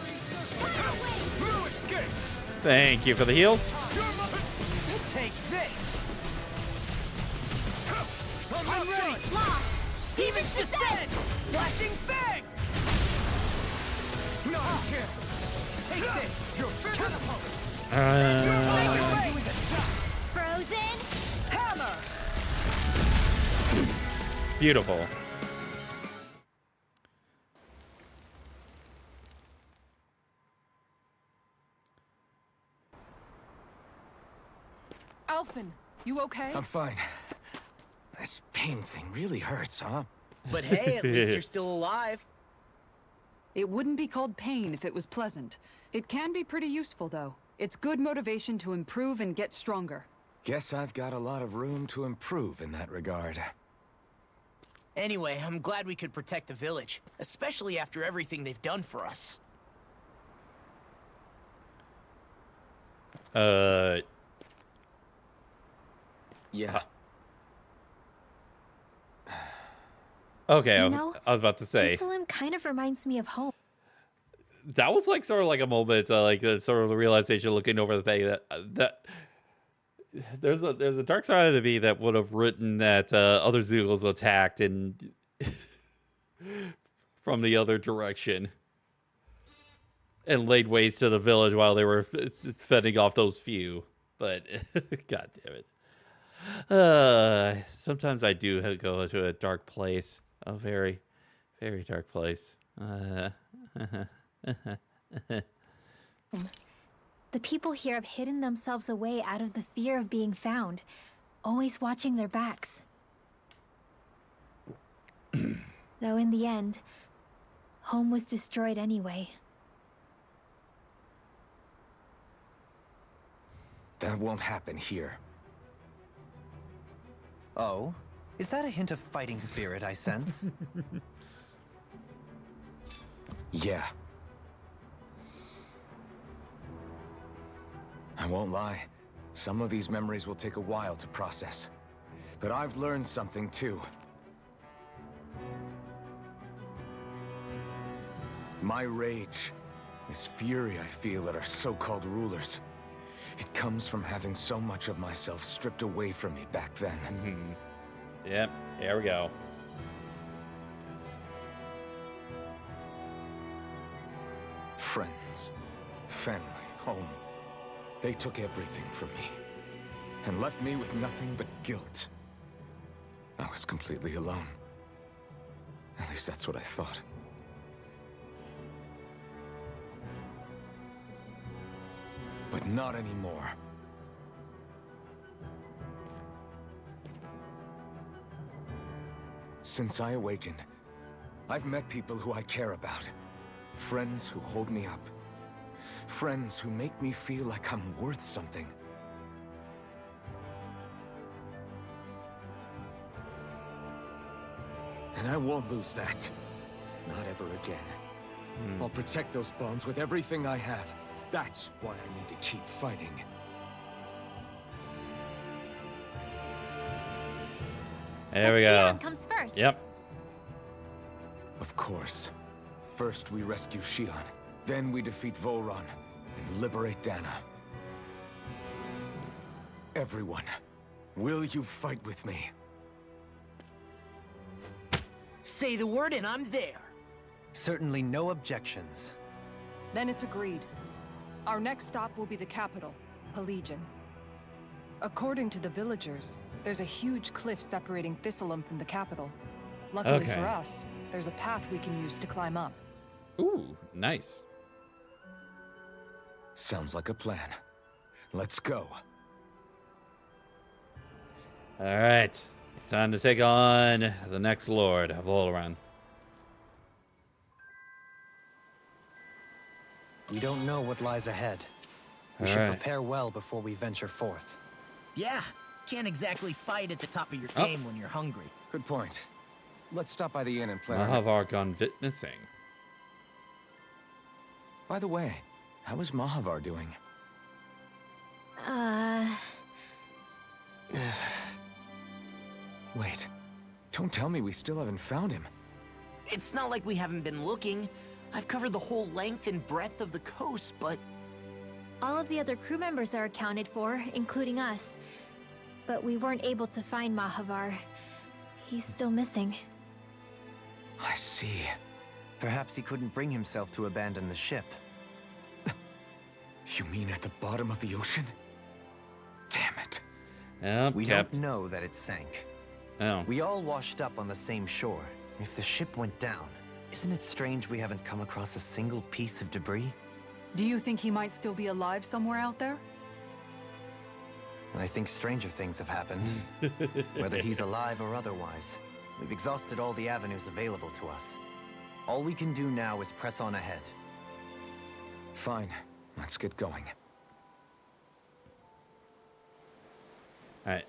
C: Tidal wave.
F: No escape.
A: Thank you for the heals.
B: Take this.
F: I'm
B: ready.
C: Lost. Demon's descent!
B: Flashing fang.
F: No chance.
B: Take this.
F: You're catapult.
C: Frozen.
B: Hammer.
A: Beautiful.
E: Alphen, you okay?
F: I'm fine. This pain thing really hurts, huh?
B: But hey, at least you're still alive.
E: It wouldn't be called pain if it was pleasant. It can be pretty useful, though. It's good motivation to improve and get stronger.
F: Guess I've got a lot of room to improve in that regard.
B: Anyway, I'm glad we could protect the village, especially after everything they've done for us.
F: Yeah.
A: Okay,
C: You know,
A: I was about to say
C: Jerusalem kind of reminds me of home.
A: that was like sort of like a moment, like sort of the realization looking over the thing that there's a dark side of me that would have written that other Zoogles attacked and from the other direction and laid waste to the village while they were fending off those few. But God damn it. Sometimes I do go to a dark place. A very, very dark place.
C: The people here have hidden themselves away out of the fear of being found, always watching their backs. Though in the end, home was destroyed anyway.
F: That won't happen here.
D: Oh? Is that a hint of fighting spirit I sense?
F: Yeah. I won't lie. Some of these memories will take a while to process. But I've learned something too. My rage, this fury I feel at our so-called rulers, it comes from having so much of myself stripped away from me back then.
A: Yep, here we go.
F: Friends, family, home. They took everything from me and left me with nothing but guilt. I was completely alone. At least that's what I thought. But not anymore. Since I awakened, I've met people who I care about. Friends who hold me up. Friends who make me feel like I'm worth something. And I won't lose that. Not ever again. I'll protect those bonds with everything I have. That's why I need to keep fighting.
A: There we
C: Shion
A: go.
C: comes first.
A: Yep.
F: Of course. First we rescue Shion, then we defeat Volron and liberate Dana. Everyone, will you fight with me?
B: Say the word and I'm there.
D: Certainly no objections.
E: Then it's agreed. Our next stop will be the capital, Pelegion. According to the villagers, there's a huge cliff separating Thistleum from the capital. Luckily
A: Okay.
E: for us, there's a path we can use to climb up.
A: Ooh, nice.
F: Sounds like a plan. Let's go.
A: All right. Time to take on the next Lord of Volron.
D: We don't know what lies ahead. We should
A: Alright.
D: prepare well before we venture forth.
B: Yeah, can't exactly fight at the top of your
A: Oh.
B: game when you're hungry.
F: Good point. Let's stop by the inn and plan. our-
A: Mahavar gone missing.
F: By the way, how is Mahavar doing? Wait, don't tell me we still haven't found him.
B: It's not like we haven't been looking. I've covered the whole length and breadth of the coast, but
C: All of the other crew members are accounted for, including us. But we weren't able to find Mahavar. He's still missing.
F: I see.
D: Perhaps he couldn't bring himself to abandon the ship.
F: You mean at the bottom of the ocean? Damn it.
A: Yep,
D: We
A: kept.
D: don't know that it sank.
A: Oh.
D: We all washed up on the same shore. If the ship went down, isn't it strange we haven't come across a single piece of debris?
E: Do you think he might still be alive somewhere out there?
D: I think stranger things have happened. Whether he's alive or otherwise, we've exhausted all the avenues available to us. All we can do now is press on ahead.
F: Fine, let's get going.
A: All right.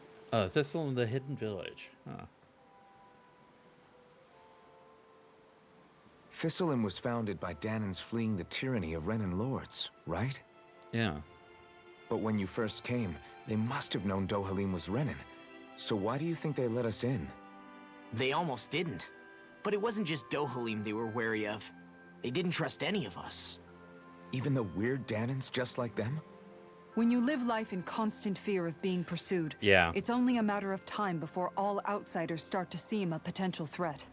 A: Thistle in the Hidden Village. Huh.
F: Thistleum was founded by Danan's fleeing the tyranny of Renan lords, right?
A: Yeah.
F: But when you first came, they must have known Dohalim was Renan. So why do you think they let us in?
B: they almost didn't. But it wasn't just Dohalim they were wary of. They didn't trust any of us.
F: Even the weird Danans just like them?
E: When you live life in constant fear of being pursued,
A: Yeah.
E: it's only a matter of time before all outsiders start to seem a potential threat.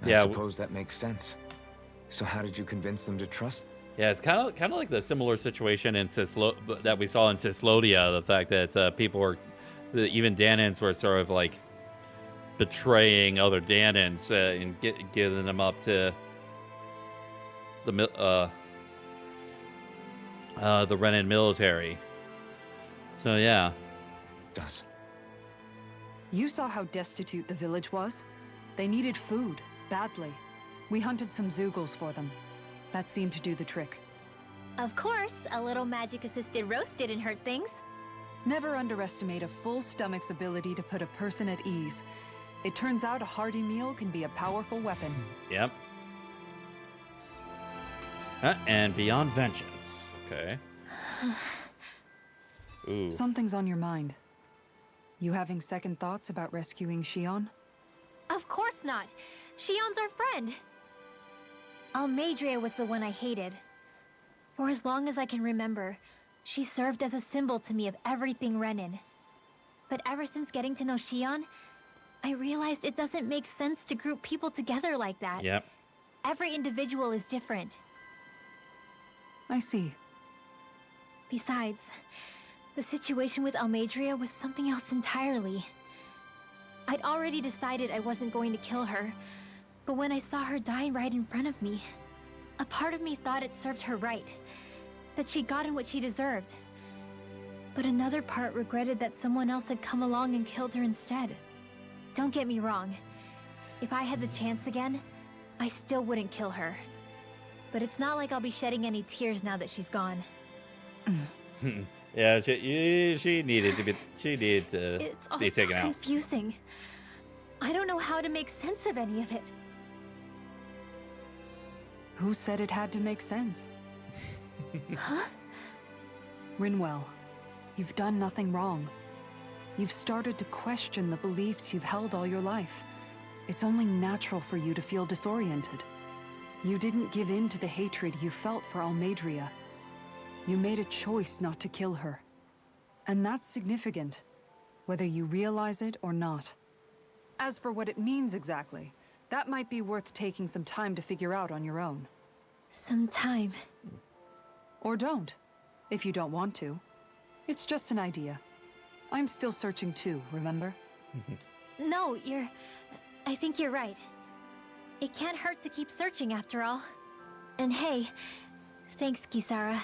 A: Yeah,
F: I suppose that makes sense. So how did you convince them to trust?
A: Yeah, it's kind of like the similar situation in that we saw in Cislodia. The fact that people were, even Danans were sort of like betraying other Danans and giving them up to the Renan military. So yeah.
F: Does.
E: You saw how destitute the village was. They needed food, badly. We hunted some Zeugles for them. That seemed to do the trick.
C: Of course, a little magic-assisted roast didn't hurt things.
E: Never underestimate a full stomach's ability to put a person at ease. It turns out a hearty meal can be a powerful weapon.
A: Yep. And Beyond Vengeance. Okay. Ooh.
E: Something's on your mind. You having second thoughts about rescuing Shion?
C: Of course not. Shion's our friend. Almadria was the one I hated. For as long as I can remember, she served as a symbol to me of everything Renan. But ever since getting to know Shion, I realized it doesn't make sense to group people together like that.
A: Yep.
C: Every individual is different.
E: I see.
C: Besides, the situation with Almadria was something else entirely. I'd already decided I wasn't going to kill her. But when I saw her die right in front of me, a part of me thought it served her right. That she'd gotten what she deserved. But another part regretted that someone else had come along and killed her instead. Don't get me wrong. If I had the chance again, I still wouldn't kill her. But it's not like I'll be shedding any tears now that she's gone.
A: Yeah, she needed to be. She needed to
C: It's all
A: be
C: so
A: taken out.
C: confusing. I don't know how to make sense of any of it.
E: Who said it had to make sense?
C: Huh?
E: Rinwell, you've done nothing wrong. You've started to question the beliefs you've held all your life. It's only natural for you to feel disoriented. You didn't give in to the hatred you felt for Almeidrea. You made a choice not to kill her. And that's significant, whether you realize it or not. As for what it means exactly, that might be worth taking some time to figure out on your own.
C: Some time.
E: Or don't, if you don't want to. It's just an idea. I'm still searching too, remember?
C: No, I think you're right. It can't hurt to keep searching after all. And hey, thanks, Kisara.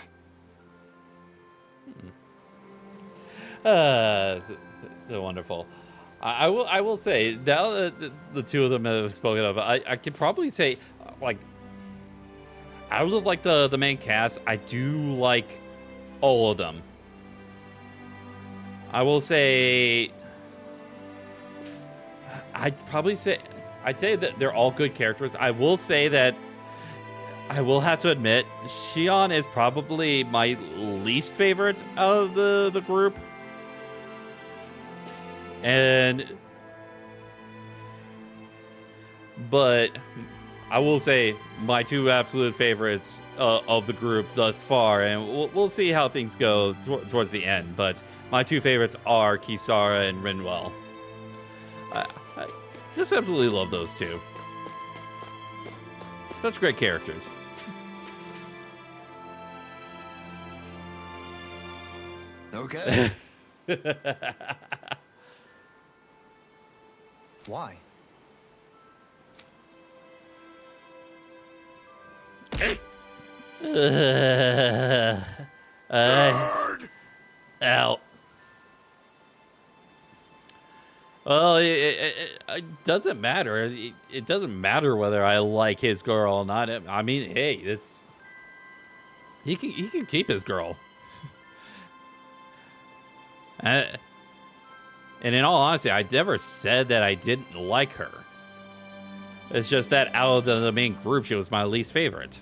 A: So wonderful. I will say now that the two of them have spoken of, I could probably say like out of like the main cast, I do like all of them. I will say I'd say that they're all good characters. I will say that I will have to admit Shion is probably my least favorite of the group. But I will say my two absolute favorites of the group thus far, and we'll see how things go towards the end. But my two favorites are Kisara and Rinwell. I just absolutely love those two. Such great characters.
D: Okay. Why?
A: Out. Well, it doesn't matter. It doesn't matter whether I like his girl or not. I mean, hey, he can keep his girl. And in all honesty, I never said that I didn't like her. It's just that out of the main group, she was my least favorite.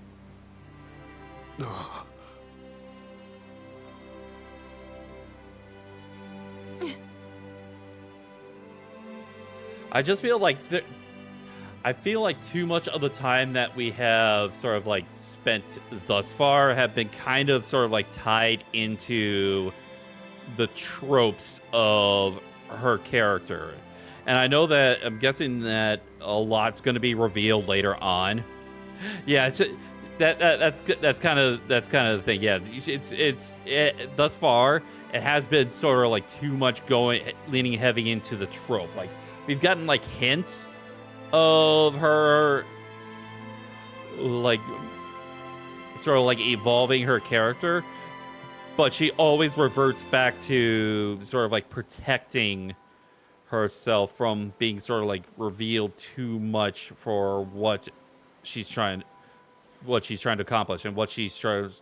A: I just feel like I feel like too much of the time that we have sort of like spent thus far have been kind of sort of like tied into the tropes of her character. And I know that I'm guessing that a lot's going to be revealed later on. Yeah, that's kind of the thing. Yeah, it thus far it has been sort of like too much leaning heavy into the trope. Like we've gotten like hints of her like sort of like evolving her character, but she always reverts back to sort of like protecting herself from being sort of like revealed too much for what she's trying to accomplish and what she's sort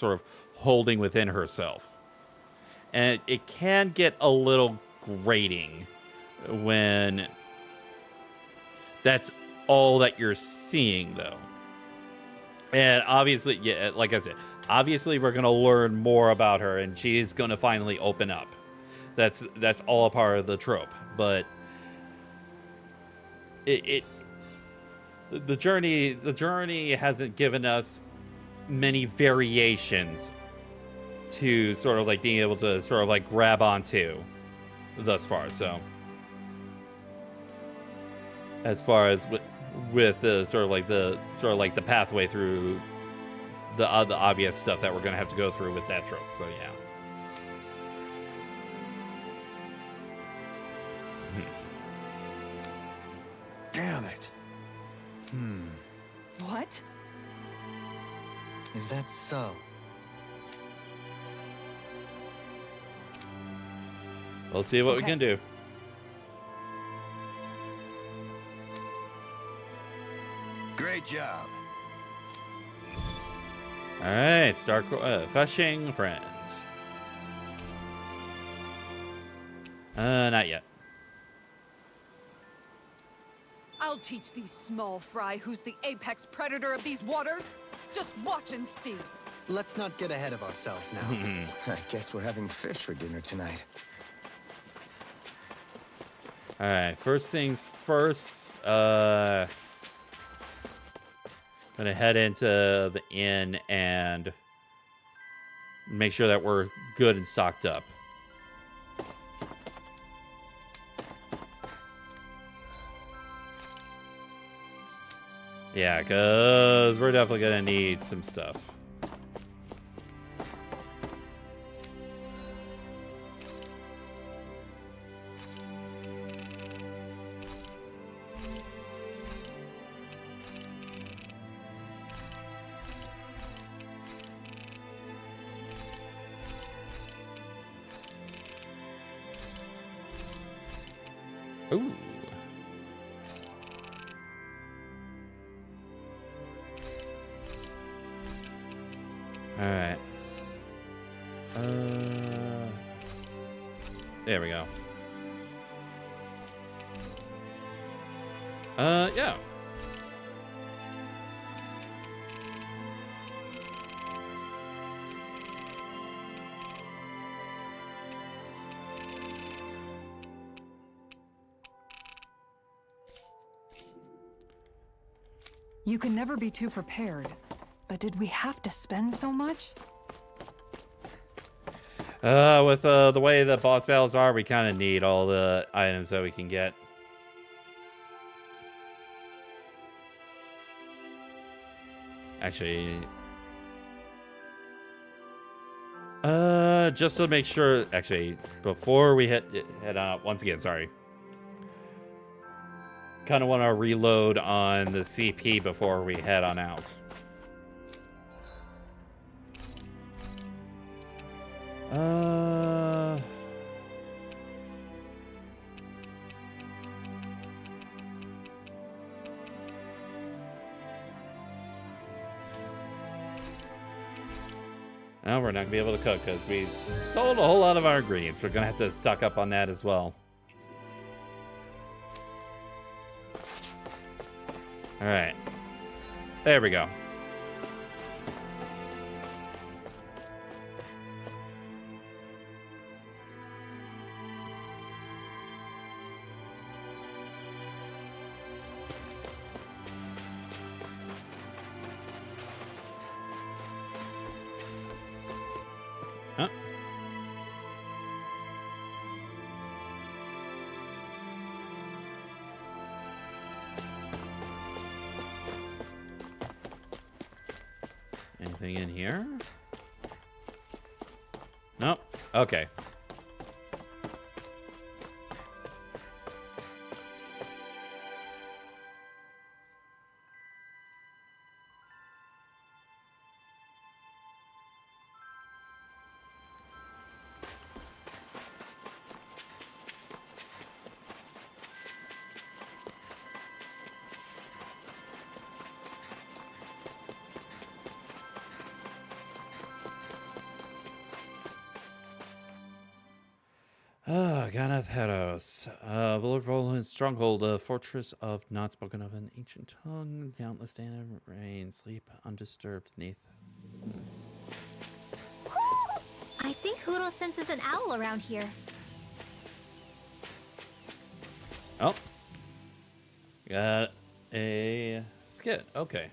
A: of holding within herself. And it can get a little grating when that's all that you're seeing, though. And obviously, yeah, like I said, obviously we're going to learn more about her and she's going to finally open up. That's all a part of the trope. But the journey hasn't given us many variations to sort of like being able to sort of like grab onto thus far. So as far as with the sort of like the pathway through the obvious stuff that we're gonna have to go through with that trope. So yeah.
F: Damn it.
E: What?
D: Is that so?
A: We'll see what we
E: Okay.
A: can do.
F: Great job.
A: All right, start fetching friends. Not yet.
E: I'll teach these small fry who's the apex predator of these waters. Just watch and see.
D: Let's not get ahead of ourselves now.
F: I guess we're having fish for dinner tonight.
A: All right, first things first. Gonna head into the inn and make sure that we're good and stocked up. Yeah, because we're definitely gonna need some stuff. Ooh. All right. There we go. Yeah.
E: You can never be too prepared. But did we have to spend so much?
A: With the way the boss battles are, we kind of need all the items that we can get. Actually, just to make sure. Actually, before we head out, once again, sorry. Kind of want to reload on the CP before we head on out. Now we're not gonna be able to cook because we sold a whole lot of our ingredients. We're gonna have to stock up on that as well. All right, there we go. Huh? Anything in here? Nope. Okay. Ganatheros. Village Roland stronghold, a fortress of not spoken of an ancient tongue. Countless stand rain, sleep undisturbed beneath.
C: I think Hoodle senses an owl around here.
A: Oh. Got a skit. Okay.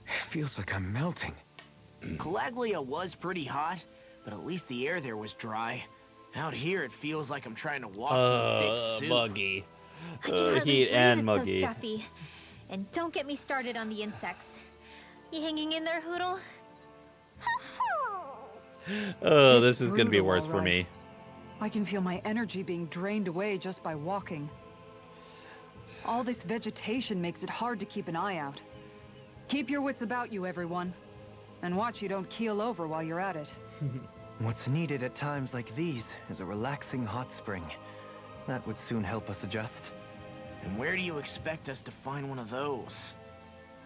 F: It feels like I'm melting.
B: Calaglia was pretty hot, but at least the air there was dry. Out here, it feels like I'm trying to walk through thick soup.
A: Muggy.
C: I can hardly
A: Heat
C: breathe,
A: and
C: it's
A: muggy.
C: so stuffy. And don't get me started on the insects. You hanging in there, Hoodle?
A: Oh,
E: It's
A: this is gonna be
E: brutal,
A: worse for
E: alright.
A: me.
E: I can feel my energy being drained away just by walking. All this vegetation makes it hard to keep an eye out. Keep your wits about you, everyone. And watch you don't keel over while you're at it.
D: What's needed at times like these is a relaxing hot spring. That would soon help us adjust.
B: And where do you expect us to find one of those?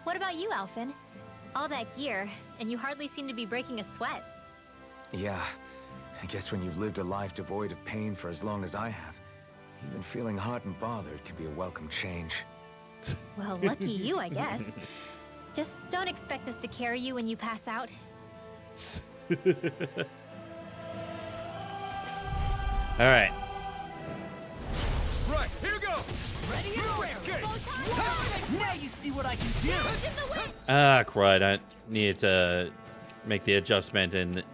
C: What about you, Alphen? All that gear, and you hardly seem to be breaking a sweat.
F: Yeah, I guess when you've lived a life devoid of pain for as long as I have, even feeling hot and bothered can be a welcome change.
C: Well, lucky you, I guess. Just don't expect us to carry you when you pass out.
A: All right.
G: Right, here goes!
B: Ready and
G: Okay.
B: now you see what I can do!
A: Ah, crud. I need to make the adjustment and...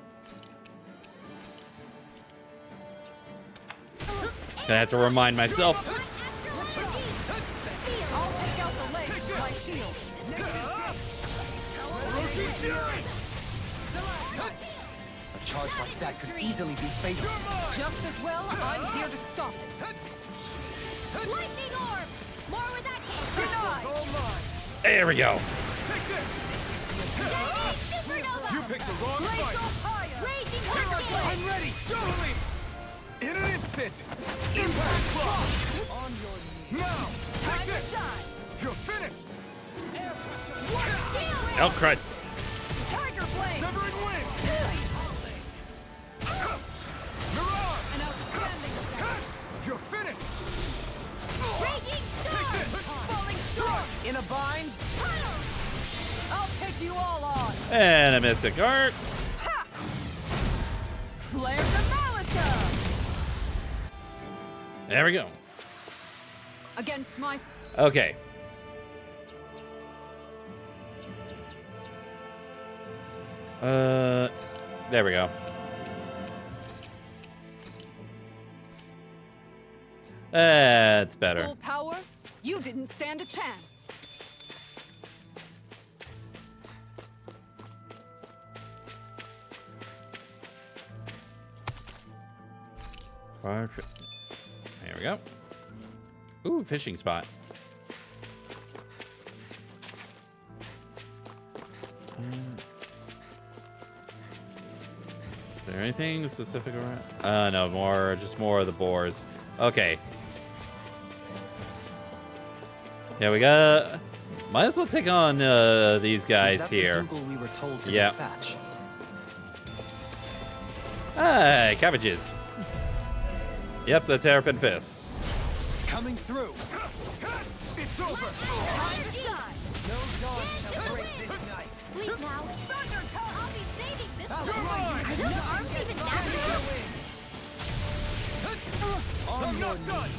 A: Gonna have to remind myself.
E: I'll take out the legs with my shield.
D: A charge like that could easily be fatal.
E: Just as well, I'm here to stop it.
C: Lightning orb! More where that hit!
A: There we go.
C: Supernova!
G: You picked the wrong fight!
C: Raging hurricane!
G: I'm ready! Totally! In an instant! Impact block! On your knees! Now! Take this! You're finished!
A: Oh, crud.
E: Tiger blade!
G: Severing wind! Mirage!
E: An outstanding step.
G: You're finished!
C: Raging
G: Take
C: storm!
G: this!
E: Falling storm!
B: In a bind?
E: I'll take you all on!
A: And a Mystic Art.
E: Ha! Flare the Malika!
A: There we go.
E: Against my...
A: Okay. There we go. That's better.
E: Full power? You didn't stand a chance.
A: There we go. Ooh, fishing spot. Is there anything specific around? No, just more of the boars. Okay. Yeah, we got. Might as well take on these guys
D: Is that
A: here.
D: the Zoogle we were told to
A: Yep.
D: dispatch?
A: Hey, cabbages. Yep, the Terrapin Fists.
D: Coming through.
G: It's over!
E: Time to shine!
B: No dawn shall break this night.
C: Sleep now. I'll be saving this one.
G: You're mine!
C: Are those arms even natural?
G: I'm not done!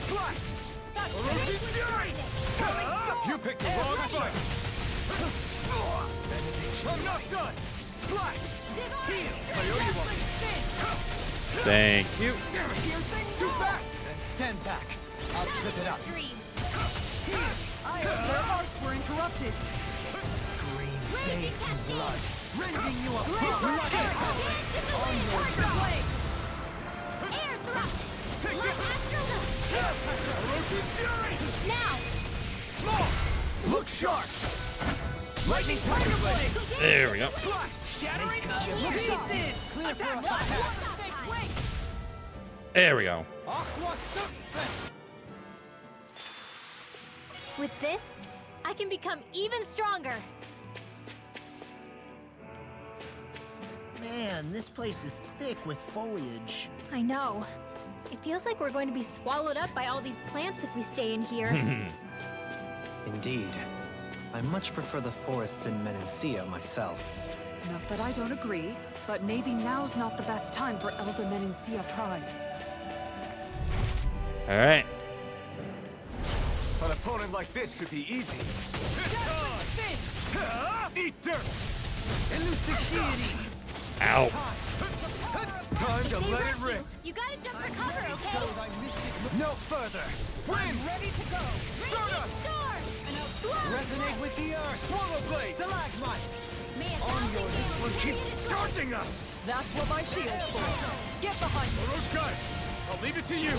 G: Slash! Orochi's Fury! You picked the wrong fight! I'm not done! Slash! Heal! I owe you one!
A: Thank you.
G: It's too fast!
D: Stand back. I'll trip it up.
E: Their hearts were interrupted.
B: Scream faith and blood.
G: Rending you apart!
E: Tiger blade!
C: Air thrust.
G: Take this! Orochi's Fury!
C: Now.
G: Small! Look sharp! Lightning Tiger Blade!
A: There we go.
G: Slash! Shattering!
B: Clear for a fight.
A: There we go.
G: Aqua Substance!
C: With this, I can become even stronger.
B: Man, this place is thick with foliage.
C: I know. It feels like we're going to be swallowed up by all these plants if we stay in here.
D: Indeed. I much prefer the forests in Menancia myself.
E: Not that I don't agree, but maybe now's not the best time for Elder Menancia Pride.
A: All right.
G: An opponent like this should be easy. Eat dirt!
A: Ow.
G: Time to
C: They
G: let
C: rush
G: it rip!
C: You gotta jump for cover, okay?
G: No further! Wind!
E: Ready to go!
G: Stardust!
C: Storm!
G: Resonate with the earth! Swallow blade! Stalagmite! This one keeps charging us!
E: That's what my shield's for. Get behind me.
G: Okay, I'll leave it to you.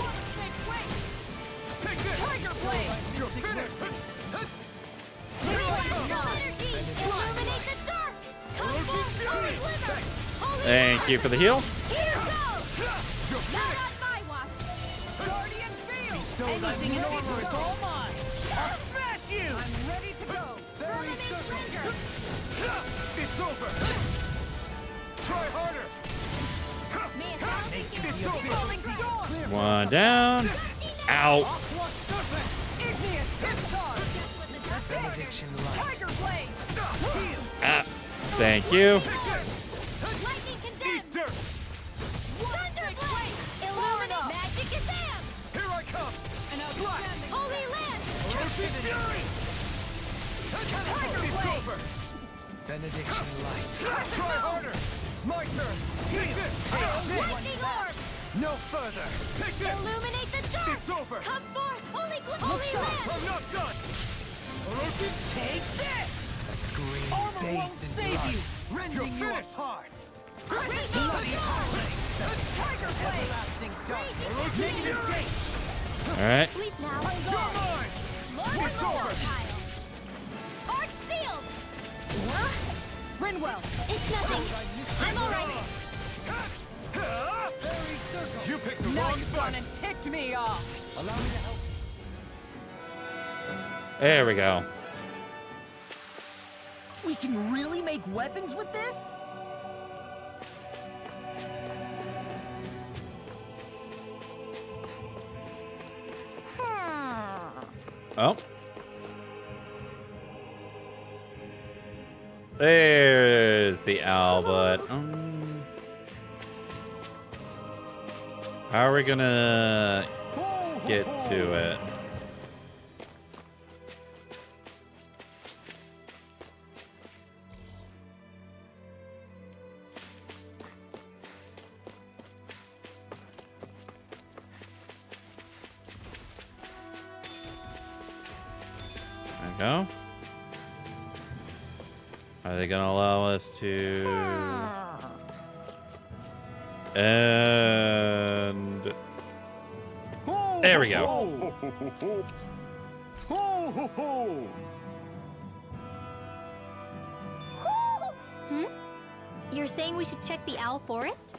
G: Take this!
E: Tiger Blade!
G: You're finished!
C: Illuminate the dark! Come
G: Orochi
C: forth,
G: Fury!
C: holy glimmer! Holy
A: Thank you for the heal.
C: Here goes!
G: You're
C: Not
G: finished!
C: on my watch!
E: Guardian Field!
G: Anything is over, it's all mine! I'll smash you!
E: I'm ready to go.
C: Firmament trigger!
G: It's over! Try harder!
C: Man, how did you
G: It's over!
E: Falling storm!
A: One down. Ow.
E: Igneous discharge! Tiger Blade!
A: Ah. Thank you.
C: lightning condemned!
G: Eat dirt!
C: Thunderblade! Illuminate magic Kazam!
G: Here I come!
E: An outstanding
C: Holy Land!
G: Orochi Fury!
E: Tiger
G: It's
E: Blade!
G: over!
D: Benediction light.
G: Try harder! My turn! Take this!
C: Lightning orb!
G: No further! Take this!
C: Illuminate the dark!
G: It's over!
C: Come forth, holy land!
G: I'm not done! Orochi, take this!
D: A scream
G: Armor
D: bathed
G: won't
D: in
G: save
D: blood.
G: you! Rending you apart!
E: Tiger Blade!
G: Orochi Fury!
A: All right.
C: Sleep now.
G: You're mine!
C: Lord
G: It's over.
C: Pile. Arc sealed!
E: Rinwell!
C: It's nothing. I'm alright.
G: You picked the
E: Now
G: wrong
E: you've gone
G: fight!
E: and ticked me off!
D: Allow me to help.
A: There we go.
B: We can really make weapons with this?
A: Oh. There's the owl, but how are we gonna get to it? There we go. Are they gonna allow us to? And there we go.
C: You're saying we should check the owl forest?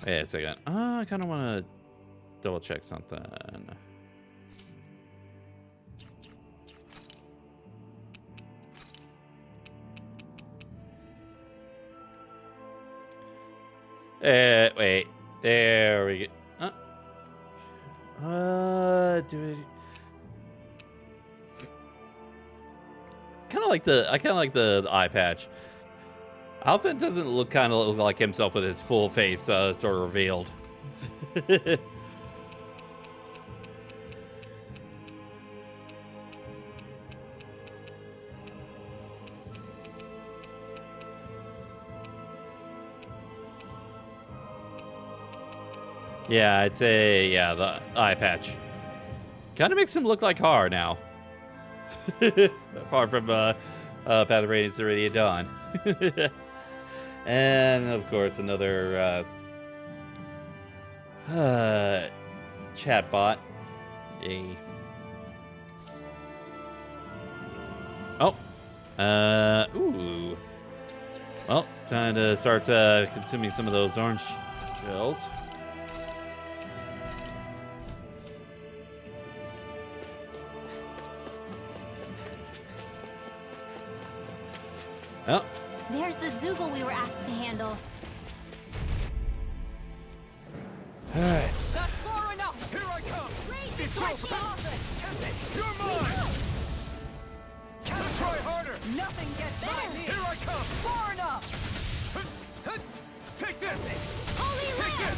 A: Wait a second. I kind of want to double check something. Wait. There we go. Do it. I kind of like the eye patch. Alphen doesn't look like himself with his full face sort of revealed. Yeah, I'd say, yeah, the eye patch. Kind of makes him look like Har now. Apart from Path of Radiance already done. And, of course, another chatbot. Oh. Ooh. Well, time to start consuming some of those orange shells. Oh.
C: There's the Zoogle we were asked to handle.
A: Alright.
E: That's far enough!
G: Here I come!
C: Raise
G: It's
C: the
G: over!
C: torch!
G: You're mine! Try harder!
E: Nothing gets by me!
G: Here I come!
E: Far enough!
G: Take this!
C: Holy Land!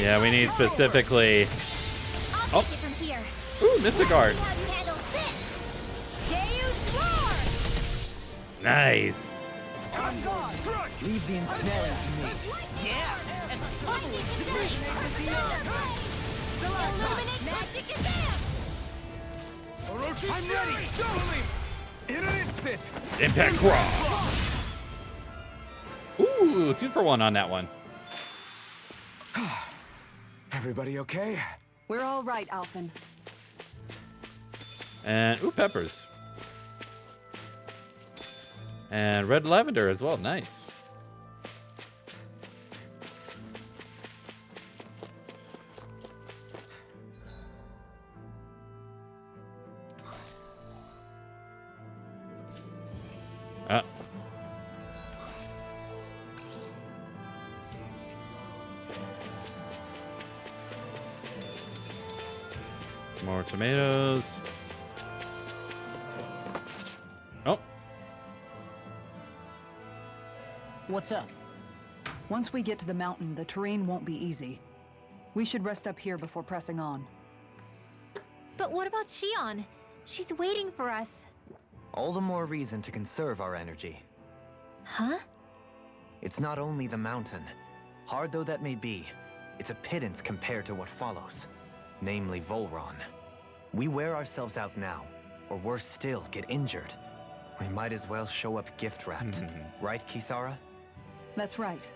A: Yeah, we need specifically.
C: I'll take it from here.
A: Ooh, Mystic Art.
C: See how you handle this. Deus Roar!
A: Nice.
E: I'm gone!
G: Strike!
D: Leave the ensnaring to me.
C: Lightning Ignite! Illuminate magic Kazam!
G: I'm ready! Totally! In an instant!
A: Impact Cross! Ooh, 2 for 1 on that one.
F: Everybody okay?
E: We're all right, Alphen.
A: And, ooh, peppers. And red lavender as well, nice. Ah. More tomatoes. Oh,
B: What's up?
E: Once we get to the mountain, the terrain won't be easy. We should rest up here before pressing on.
C: But what about Shion? She's waiting for us.
D: All the more reason to conserve our energy.
C: Huh?
D: It's not only the mountain. Hard though that may be, it's a pittance compared to what follows. Namely Volron. We wear ourselves out now, or worse still, get injured. We might as well show up gift-wrapped. Right, Kisara?
E: That's right.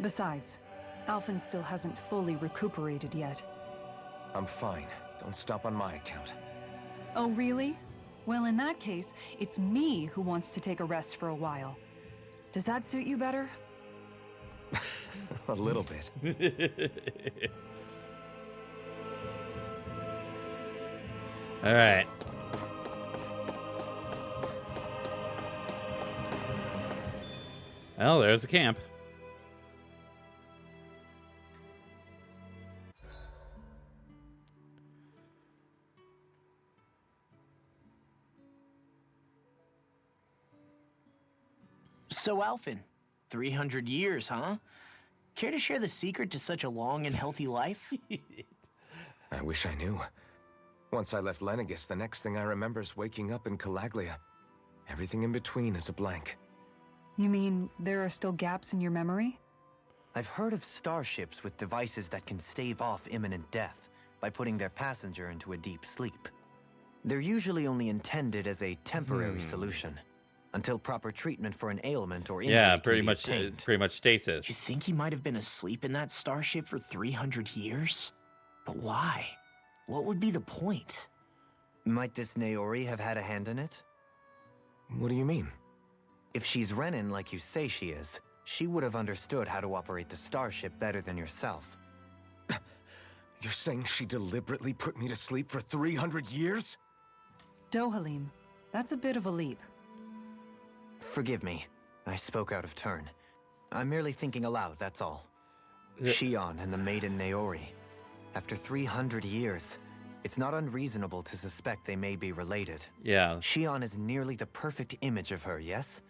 E: Besides, Alphen still hasn't fully recuperated yet.
F: I'm fine. Don't stop on my account.
E: Oh, really? Well, in that case, it's me who wants to take a rest for a while. Does that suit you better?
F: A little bit.
A: all right. Well, there's the camp.
B: So, Alphen, 300 years, huh? Care to share the secret to such a long and healthy life?
F: I wish I knew. Once I left Lenegis, the next thing I remember is waking up in Calaglia. Everything in between is a blank.
E: You mean there are still gaps in your memory?
D: I've heard of starships with devices that can stave off imminent death by putting their passenger into a deep sleep. They're usually only intended as a temporary solution, until proper treatment for an ailment or injury
A: Yeah,
D: can
A: pretty
D: be
A: much,
D: obtained.
A: pretty much stasis.
B: You think he might have been asleep in that starship for 300 years? But why? What would be the point?
D: Might this Naori have had a hand in it?
F: What do you mean?
D: If she's Renin like you say she is, she would have understood how to operate the starship better than yourself.
F: You're saying she deliberately put me to sleep for 300 years?
E: Dohalim, that's a bit of a leap.
D: Forgive me, I spoke out of turn. I'm merely thinking aloud, that's all. Shion and the maiden Naori. After 300 years, it's not unreasonable to suspect they may be related.
A: Yeah.
D: Shion is nearly the perfect image of her, yes?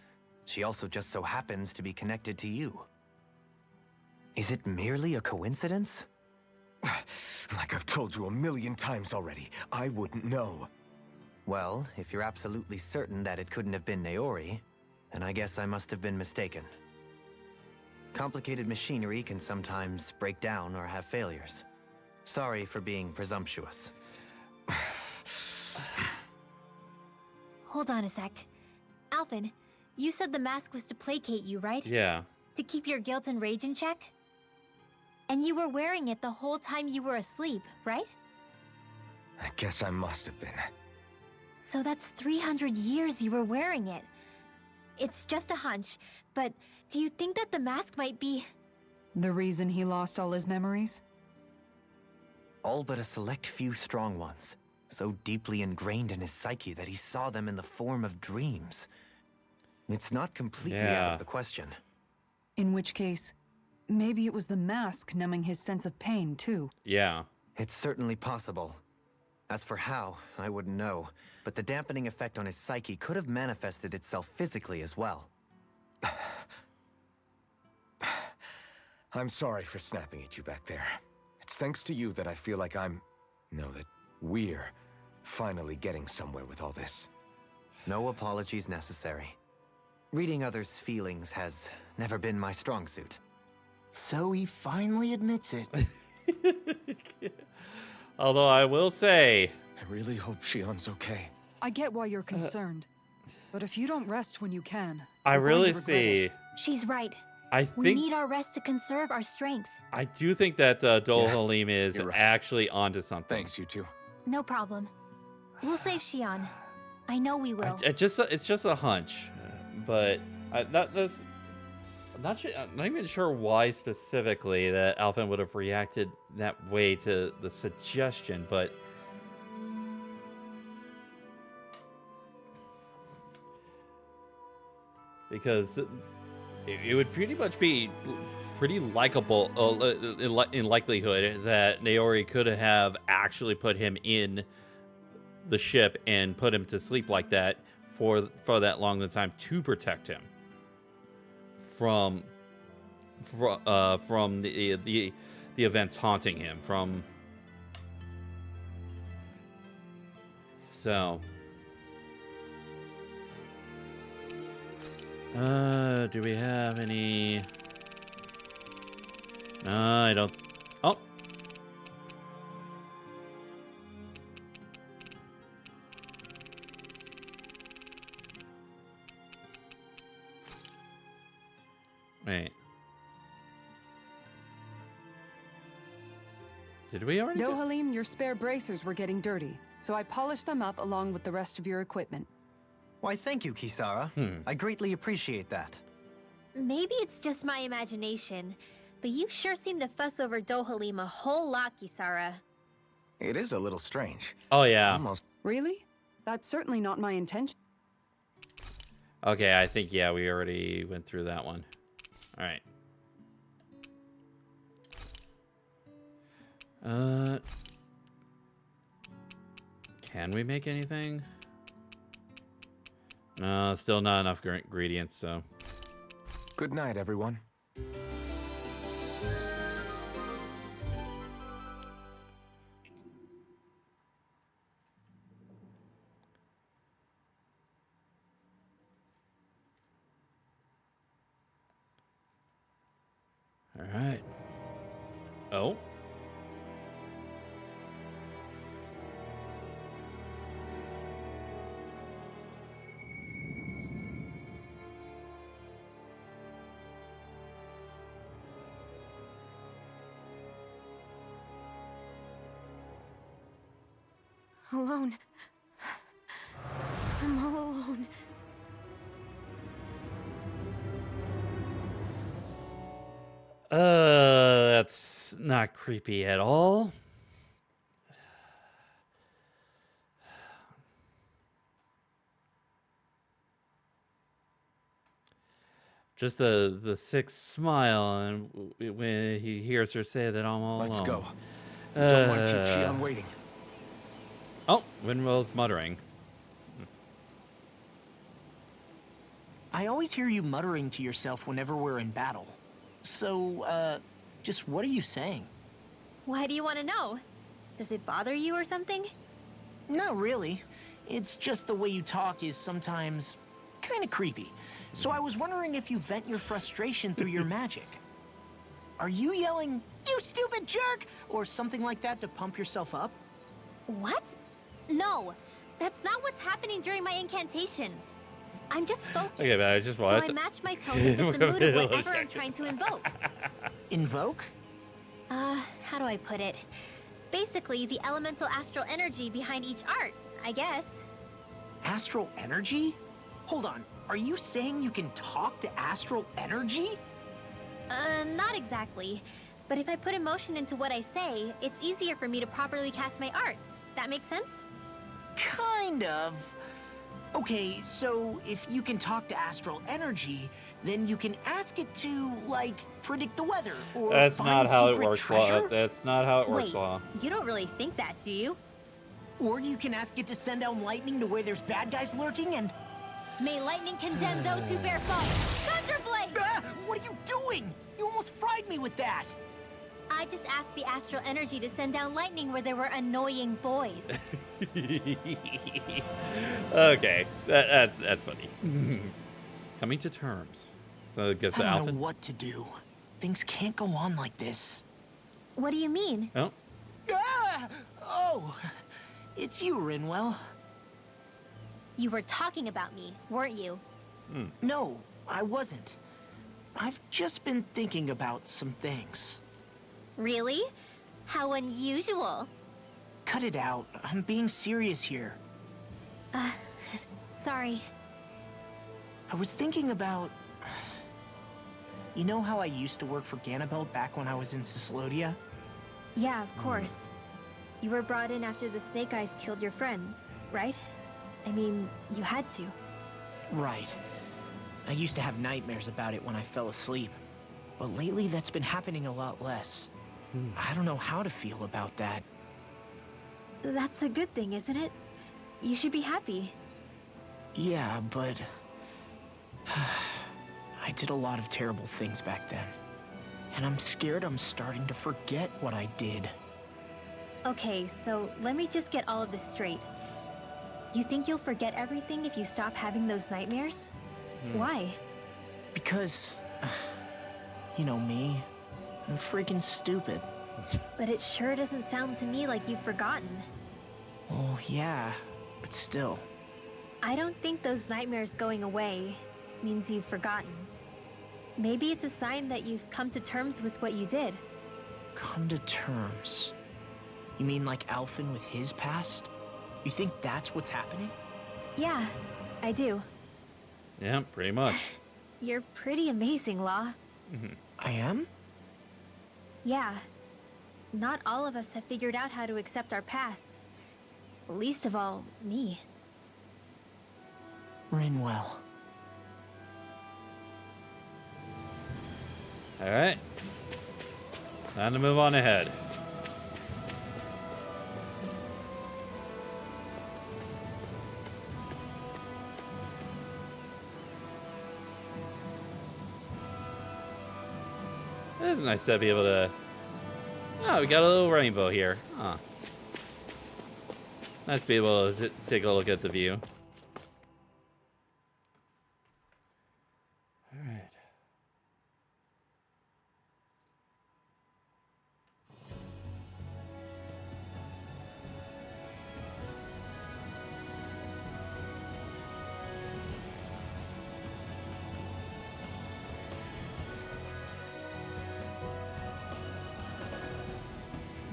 D: She also just so happens to be connected to you. Is it merely a coincidence?
F: Like I've told you 1,000,000 times already, I wouldn't know.
D: Well, if you're absolutely certain that it couldn't have been Naori, then I guess I must have been mistaken. Complicated machinery can sometimes break down or have failures. Sorry for being presumptuous.
C: Hold on a sec. Alphen, you said the mask was to placate you, right?
A: Yeah.
C: To keep your guilt and rage in check? And you were wearing it the whole time you were asleep, right?
F: I guess I must have been.
C: So that's 300 years you were wearing it. It's just a hunch, but do you think that the mask might be...
E: The reason he lost all his memories?
D: All but a select few strong ones, so deeply ingrained in his psyche that he saw them in the form of dreams. It's not completely out
A: Yeah.
D: of the question.
E: In which case, maybe it was the mask numbing his sense of pain, too.
A: Yeah.
D: It's certainly possible. As for how, I wouldn't know, but the dampening effect on his psyche could have manifested itself physically as well.
F: I'm sorry for snapping at you back there. It's thanks to you that I feel like that we're finally getting somewhere with all this.
D: No apologies necessary. Reading others' feelings has never been my strong suit.
B: So he finally admits it.
A: Although I will say,
F: I really hope Shion's okay.
E: I get why you're concerned. But if you don't rest when you can,
A: I
E: you're going
A: really
E: to regret it.
A: see.
C: She's right.
A: I
C: We
A: think
C: need our rest to conserve our strength.
A: I do think that Dol
F: Yeah,
A: Halim is
F: you're right.
A: actually onto something.
F: Thanks, you two.
C: No problem. We'll save Xion. I know we will.
A: It's just a hunch, but I'm not even sure why specifically that Alphen would have reacted that way to the suggestion, but because it would pretty much be pretty likable in likelihood that Naori could have actually put him in the ship and put him to sleep like that for that long of time to protect him from the events haunting him do we have any? No, I don't. Oh. Wait. Did we already?
E: No, Halim, your spare bracers were getting dirty, so I polished them up along with the rest of your equipment.
D: Why, thank you, Kisara. I greatly appreciate that.
C: Maybe it's just my imagination, but you sure seem to fuss over Dohalim a whole lot, Kisara.
F: It is a little strange.
A: Oh yeah.
F: Almost.
E: Really? That's certainly not my intention.
A: Okay, I think yeah, we already went through that one. All right. Can we make anything? No, still not enough ingredients, so.
F: Good night, everyone.
A: All right. Oh.
C: Alone. I'm all alone.
A: That's not creepy at all. Just the sick smile, and when he hears her say that I'm all
F: Let's
A: alone.
F: go. Don't want to keep
A: Uh,
F: Shion waiting.
A: Oh, Windmill's muttering.
B: I always hear you muttering to yourself whenever we're in battle. So, just what are you saying?
C: Why do you want to know? Does it bother you or something?
B: Not really. It's just the way you talk is sometimes kind of creepy. So I was wondering if you vent your frustration through your magic. Are you yelling, "You stupid jerk," or something like that to pump yourself up?
C: What? No, that's not what's happening during my incantations. I'm just focused.
A: Okay, but I just
C: So
A: wanted
C: I
A: to...
C: match my tone with the mood of whatever I'm trying to invoke.
B: Invoke?
C: How do I put it? Basically, the elemental astral energy behind each art, I guess.
B: Astral energy? Hold on, are you saying you can talk to astral energy?
C: Not exactly. But if I put emotion into what I say, it's easier for me to properly cast my arts. That makes sense?
B: Kind of. Okay, so if you can talk to astral energy, then you can ask it to, like, predict the weather or
A: That's
B: find
A: not how it
B: secret
A: works,
B: treasure.
A: Law. That's not how it works,
C: Wait,
A: Law.
C: you don't really think that, do you?
B: Or you can ask it to send down lightning to where there's bad guys lurking and...
C: May lightning condemn those who bear false. Thunderblade!
B: Ah, what are you doing? You almost fried me with that.
C: I just asked the astral energy to send down lightning where there were annoying boys.
A: Okay, that's funny. Coming to terms. So it gets
B: I
A: to
B: don't know
A: Alphen.
B: what to do. Things can't go on like this.
C: What do you mean?
A: Oh,
B: Ah! Oh! it's you, Rinwell.
C: You were talking about me, weren't you?
B: No, I wasn't. I've just been thinking about some things.
C: Really? How unusual.
B: Cut it out. I'm being serious here.
C: Sorry.
B: I was thinking about... You know how I used to work for Ganabel back when I was in Cyslodia?
C: Yeah, of course. You were brought in after the Snake Eyes killed your friends, right? I mean, you had to.
B: Right. I used to have nightmares about it when I fell asleep. But lately that's been happening a lot less. I don't know how to feel about that.
C: That's a good thing, isn't it? You should be happy.
B: Yeah, but... I did a lot of terrible things back then. And I'm scared I'm starting to forget what I did.
C: Okay, so let me just get all of this straight. You think you'll forget everything if you stop having those nightmares? Why?
B: Because... You know me. I'm freaking stupid.
C: But it sure doesn't sound to me like you've forgotten.
B: Oh, yeah. But still.
C: I don't think those nightmares going away means you've forgotten. Maybe it's a sign that you've come to terms with what you did.
B: Come to terms? You mean like Alphen with his past? You think that's what's happening?
C: Yeah, I do.
A: Yeah, pretty much.
C: You're pretty amazing, Law.
B: I am?
C: Yeah. Not all of us have figured out how to accept our pasts. Least of all, me.
B: Rinwell.
A: Alright. Time to move on ahead. It is nice to be able to... Oh, we got a little rainbow here. Huh. Nice to be able to take a look at the view. Alright.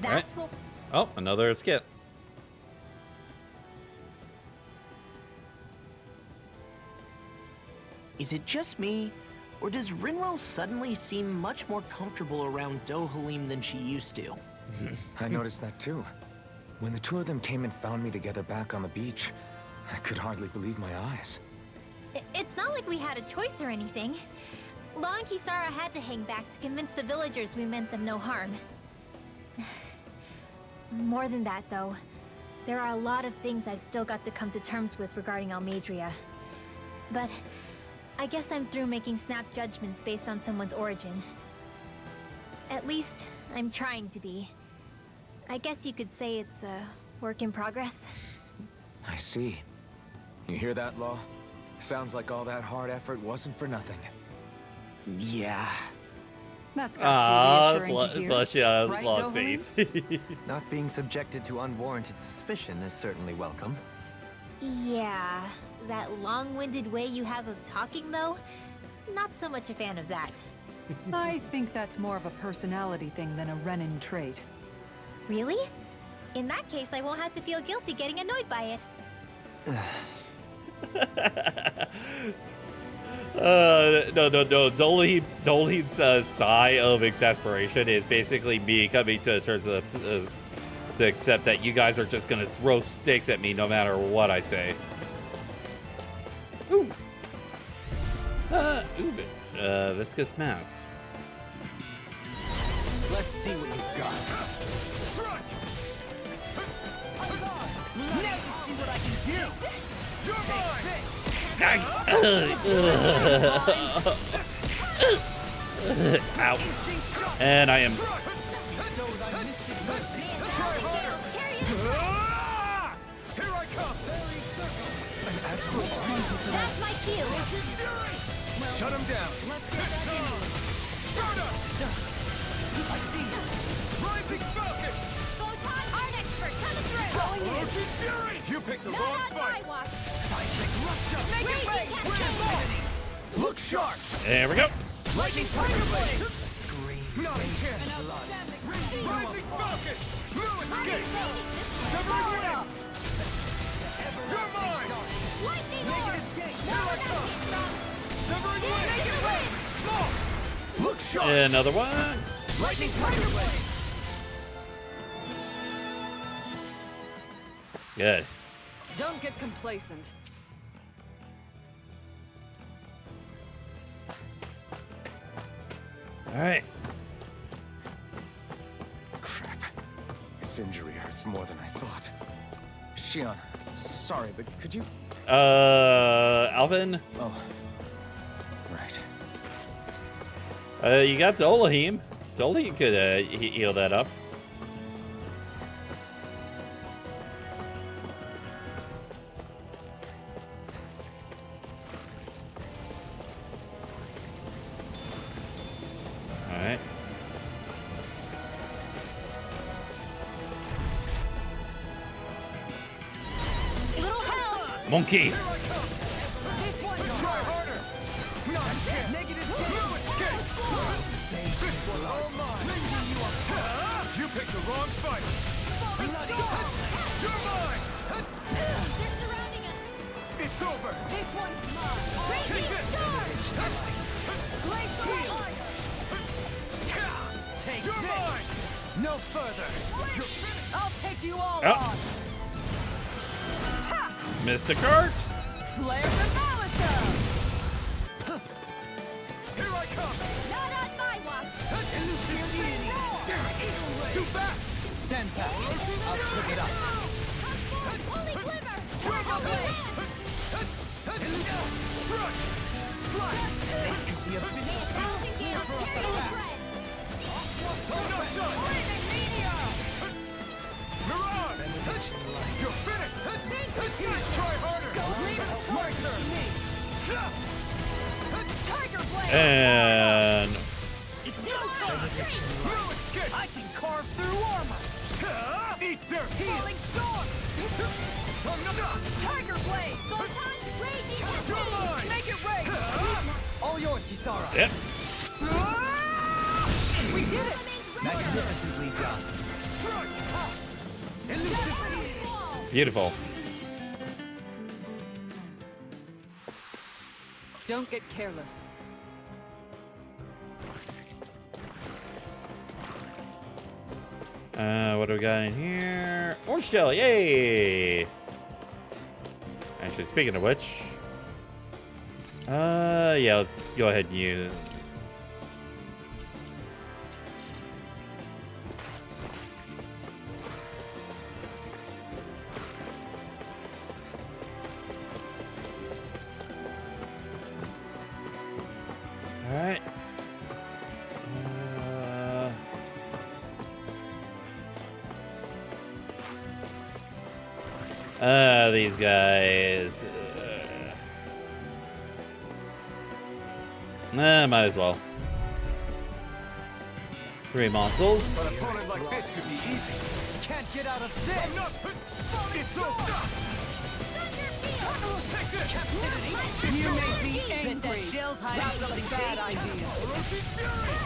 C: That's what...
A: Oh, another skit.
B: Is it just me? Or does Rinwell suddenly seem much more comfortable around Dohalim than she used to?
F: I noticed that too. When the two of them came and found me together back on the beach, I could hardly believe my eyes.
C: It's not like we had a choice or anything. Law and Kisara had to hang back to convince the villagers we meant them no harm. More than that, though. There are a lot of things I've still got to come to terms with regarding Almeidrea. But I guess I'm through making snap judgments based on someone's origin. At least, I'm trying to be. I guess you could say it's a work in progress.
F: I see. You hear that, Law? Sounds like all that hard effort wasn't for nothing.
B: Yeah.
E: That's got to be reassuring to hear.
A: Blush on
E: Right,
A: Law's
E: Dohalim?
A: face.
D: Not being subjected to unwarranted suspicion is certainly welcome.
C: Yeah, that long-winded way you have of talking, though? Not so much a fan of that.
E: I think that's more of a personality thing than a Renin trait.
C: Really? In that case, I won't have to feel guilty getting annoyed by it.
A: No. Doleem's sigh of exasperation is basically me coming to terms of to accept that you guys are just gonna throw sticks at me no matter what I say. Ooh. Viscous mass.
G: Let's see what you've got. Now you see what I can do. You're mine.
A: Ow. And I am...
G: Here I come.
C: That's my cue.
G: Shut him down. I see you. Rising Falcon.
C: Photon art expert coming through.
G: Roach's Fury! You picked the wrong fight!
H: Make it rain!
G: Look sharp!
A: There we go.
G: Lightning Tiger Blade! Nothing can blood! Rising Falcon! Blue Escape! Severing Wing! You're mine!
H: Lightning Orb!
G: Severing Wing!
H: Make it rain!
G: Look sharp!
A: Another one.
G: Lightning Tiger Blade!
A: Good.
E: Don't get complacent.
A: All right.
F: Crap. This injury hurts more than I thought. Shion, sorry, but could you...
A: Alphen,
F: Oh. Right.
A: you got Dolahim. Dolahim could heal that up. All right.
H: Little help!
A: Monkey.
H: This one!
G: Try harder! None! Negative Blue Escape! This one's all mine! You picked the wrong fight!
H: Falling storm!
G: You're mine!
H: They're surrounding us!
G: It's over!
H: This one's mine!
G: Take
H: Raging
G: this!
H: storm! Glacial Arc!
G: Take You're mine! No further!
E: I'll take you all
A: Oh.
E: on. Ha!
A: Mystic Art.
E: Flare the Malisa!
G: Here I come!
H: Not on my watch!
G: Too fast!
D: Stand back. I'll trip it up.
H: Holy Glimmer!
G: You're
H: Turbo
G: mine!
H: Blade!
G: Strike! Slide!
H: Thousand Gale! Carry the thread!
G: Enough done! Mirage! You're finished! Try harder! My turn!
H: Tiger Blade!
A: And
G: Blue Escape!
H: I can carve through armor!
G: Eat dirt!
H: Falling Storm! Tiger Blade! Sultan, Raging
G: You're mine!
H: Make it rain!
D: All yours, Kisara.
A: yep.
E: We did it!
D: Magnificently done.
G: Strike!
A: Beautiful.
E: Don't get careless.
A: What do we got in here? Orange shell, yay! Actually, speaking of which, yeah, let's go ahead and use. All right. These guys. Might as well. 3 monsters.
G: An opponent like this should be easy. Can't get out of this! I'm not... It's so... Take this!
E: You may be angry. That's a bad idea.
G: Roach's Fury!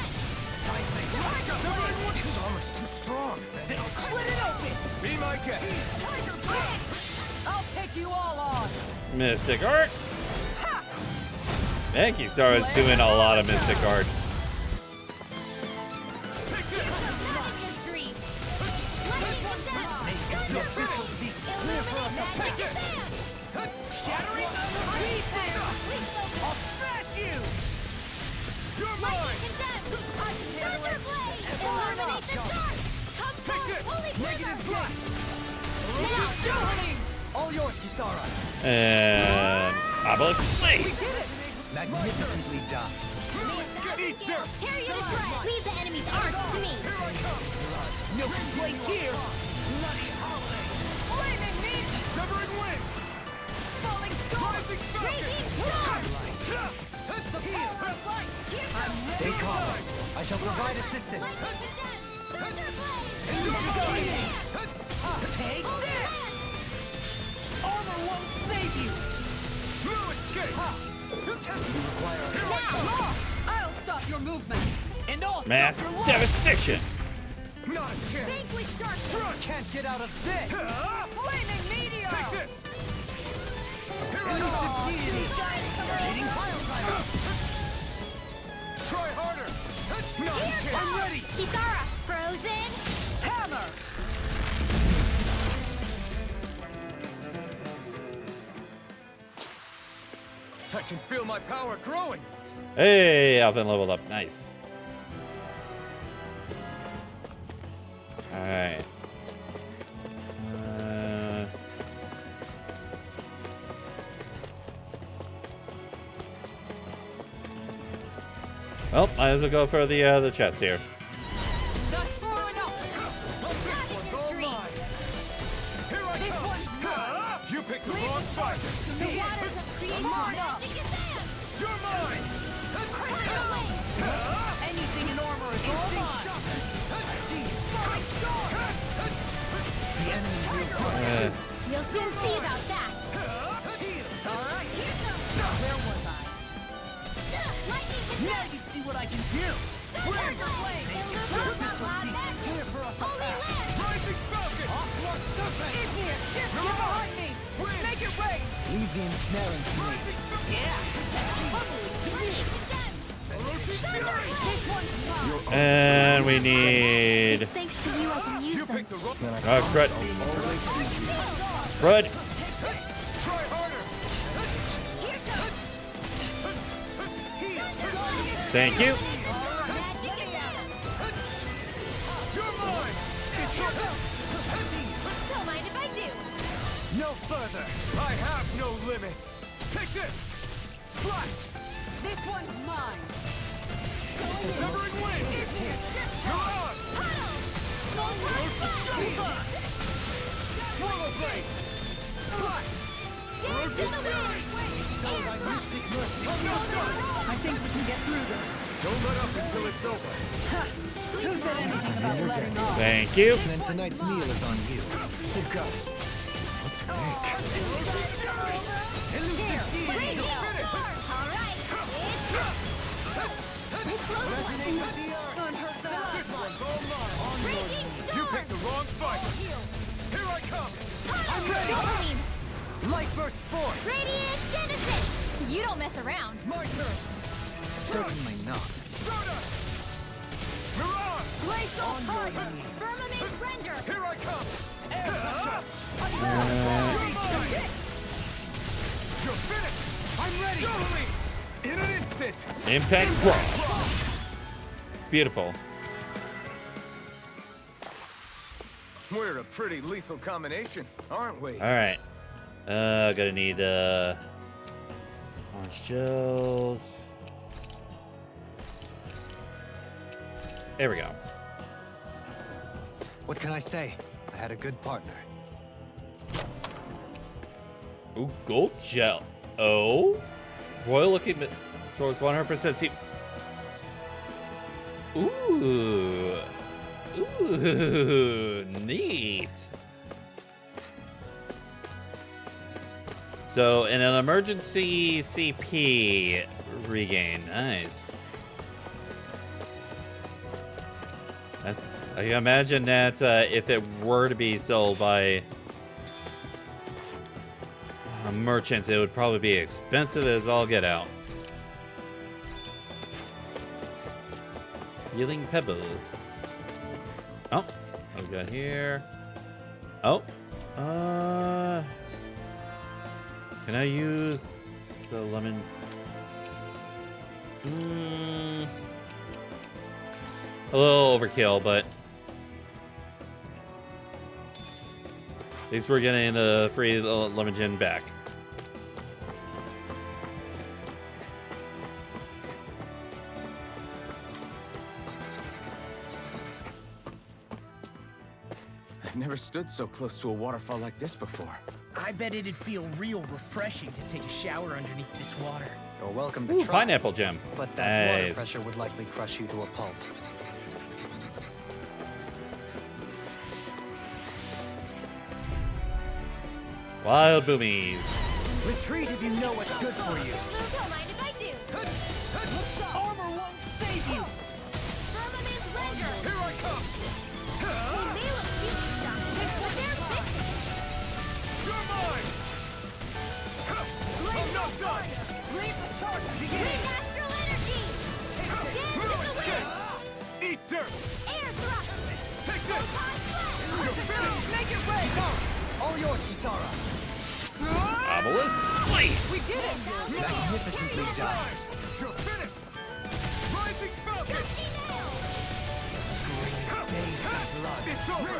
G: His armor's too strong.
H: Split it open!
G: Be my guest.
H: Tiger Blade!
E: I'll take you all on.
A: Mystic Art. Man, Kisara's doing a lot of Mystic Arts.
G: Take this!
H: Shattering I'll smash you!
G: You're mine!
H: Thunder Blade! Eliminate the dark! Come
G: Take
H: forth,
G: this!
H: Holy
G: Negative
H: Glimmer!
G: blood!
H: Now, Doheny!
D: All yours, Kisara.
A: And Obelisk.
E: We did it.
D: Magnificently done.
G: Eat dirt!
H: Tear you to shreds! Leave the enemy's arms to me!
G: No complaints here!
H: Flaming Meat!
G: Severing Wing!
H: Falling Storm!
G: Rising Falcon!
H: Raging Storm!
G: The
H: Power of light!
D: Stay calm. I shall provide assistance.
H: Lightning condemned! Thunder Blade!
G: Take
H: Hold
G: this!
H: your hand!
A: Mass devastation.
G: Not a chance.
H: Vanquish darkness.
G: Can't get out of this.
H: Flaming meteor.
G: Take this. Here I go.
H: Eating
G: Try harder. Not a chance. I'm ready.
H: Kitara. Frozen.
G: Hammer. I can feel my power growing.
A: Hey, Alphen leveled up. Nice. Alright. Well, might as well go for the chest here.
H: That's far enough.
G: One's all mine. Here I come. You picked the wrong fight.
H: The waters of creation.
G: You're mine.
H: Anything in armor is all mine. Falling storm.
G: The enemy will
C: You'll soon see about that.
H: All right. Where was I? Now you see what I can do. Turn the blade.
G: Clear for us. Rising Falcon.
H: In here. Get behind me. Make it rain.
G: Leave the ensnaring to me.
H: This one's mine.
A: And we need
C: Thanks to you, I can use them.
G: Pick the wrong.
A: crud. Crud.
G: Try harder.
A: Thank you.
G: You're mine.
C: Don't mind if I do.
G: No further. I have no limits. Take this. Slash.
H: This one's mine.
G: Severing wind. You're on. Swallow blade. Slash.
H: I think we can get through this.
G: Don't let up until it's over.
H: Who said anything about letting off?
A: Thank you.
D: Then tonight's meal is on you.
G: You got it. What to make?
H: Here, radio. All right.
G: Resonate with the earth.
H: Unheard that.
G: This one's all mine. You picked the wrong fight. Here I come.
C: I'm ready.
G: Light burst forth.
C: Radiant Genesis. You don't mess around.
G: My turn.
D: Certainly not.
G: Stardust. Mirage.
H: Glacial Target. Firmament Render.
G: Here I come. You're finished. I'm ready. Show me. In an instant.
A: Impact Cross. Beautiful.
G: We're a pretty lethal combination, aren't we?
A: Alright. Gonna need orange gels. There we go.
D: What can I say? I had a good partner.
A: Ooh, gold gel. Oh? Royal looking source 100% see. Ooh. Ooh, neat. So, in an emergency CP regain. Nice. That's, I can imagine that if it were to be sold by merchants, it would probably be expensive as all get out. Healing Pebble. Oh, what we got here? Oh, can I use the lemon? A little overkill, but at least we're getting the free lemon gin back.
G: I've never stood so close to a waterfall like this before.
B: I bet it'd feel real refreshing to take a shower underneath this water.
D: You're welcome to
A: Ooh,
D: try.
A: pineapple gem.
D: But that water
A: Nice.
D: pressure would likely crush you to a pulp.
A: Wild boomies.
B: Retreat if you know what's good for you.
C: Don't mind if I do.
H: Armor won't save you. They may look weak, but they're vicious.
G: You're mine! I'm not done!
E: Leave the charge and begin!
H: Green astral energy! Dance in the wind!
G: Eat dirt!
H: Air thrust!
G: Take this!
H: Photon blast!
G: You're finished!
E: Make it rain!
D: All yours, Kisara.
A: Obelisk blade.
E: We did it!
D: Magnificently done.
G: You're finished! Rising Falcon!
H: Dusty nails!
G: It's over!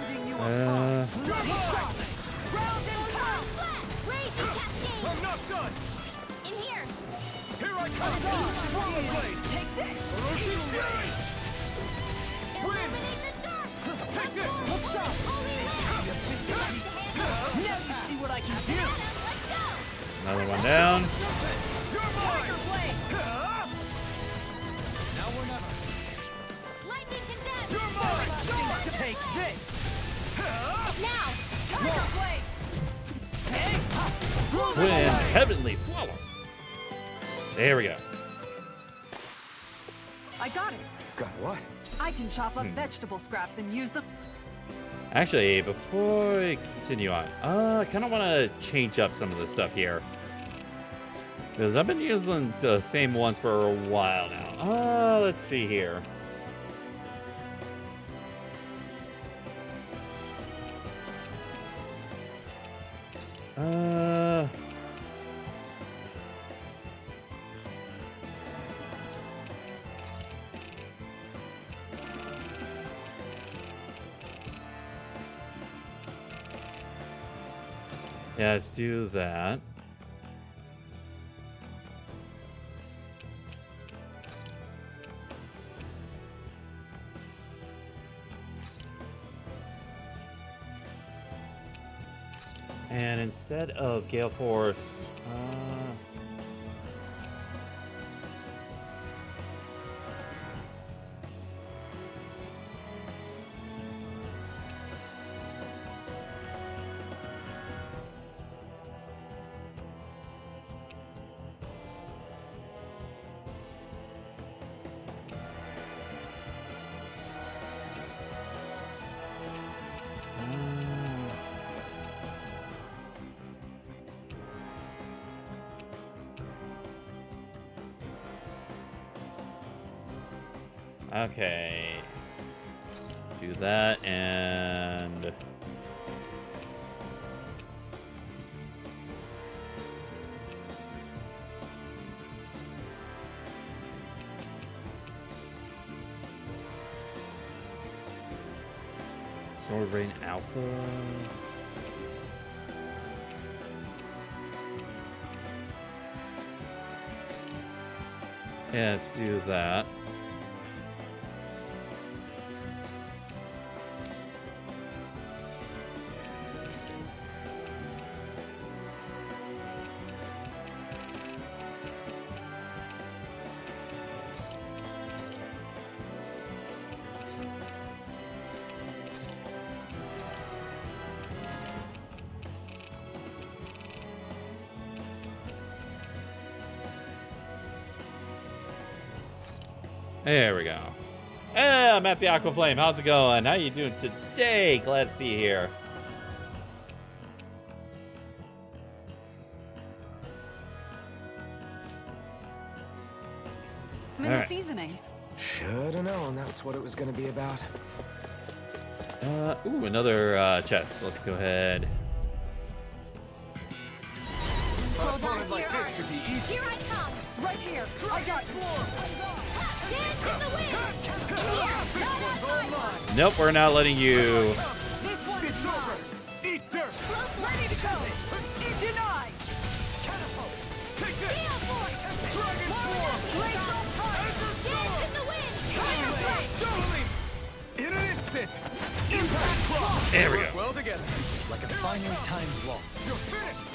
E: Round and pound!
H: Blast! Raging cascade!
G: I'm not done!
H: In here!
G: Here I come! Swallow blade!
E: Take this!
G: Orochi Fury!
H: Illuminate the dark!
G: Take this!
E: Look sharp!
H: Holy land!
B: Now you see what I can do.
H: Let's go!
A: Another one down.
G: You're mine!
E: Blade!
G: Now or never!
H: Lightning condemned!
G: You're mine!
B: Take this.
H: Now!
E: Tiger Blade!
A: Twin heavenly swallow. There we go.
E: I got it!
F: Got what?
E: I can chop up vegetable scraps and use them.
A: Actually, before we continue on, I kind of want to change up some of the stuff here. Because I've been using the same ones for a while now. Let's see here. Yeah, let's do that. And instead of Gale Force, okay. Do that and Sword Rain Alpha. Yeah, let's do that. There we go. Hey, I'm at the Aqua Flame. How's it going? How you doing today? Glad to see you here.
E: I'm in
A: All
E: the
A: right.
E: seasonings.
F: Should've known that's what it was gonna be about.
A: Ooh, another chest. Let's go ahead.
H: Hold on to
G: like
H: your
G: this
H: art.
G: should be easy.
H: Here I come!
E: Right here! I got you!
H: Dance in the wind! In here! Not on my watch!
A: Nope, we're not letting you.
E: This one is
G: It's
E: mine!
G: over! Eat dirt!
E: Ready to go! Denied!
G: Take this!
H: Gale Force!
G: Dragon Swarm!
E: Glacial Punch!
H: Dance in the wind! Fire blast!
G: Totally! In an instant! Impact Claw!
A: There we go.
G: Well together.
D: Like a finely timed waltz.
G: You're finished!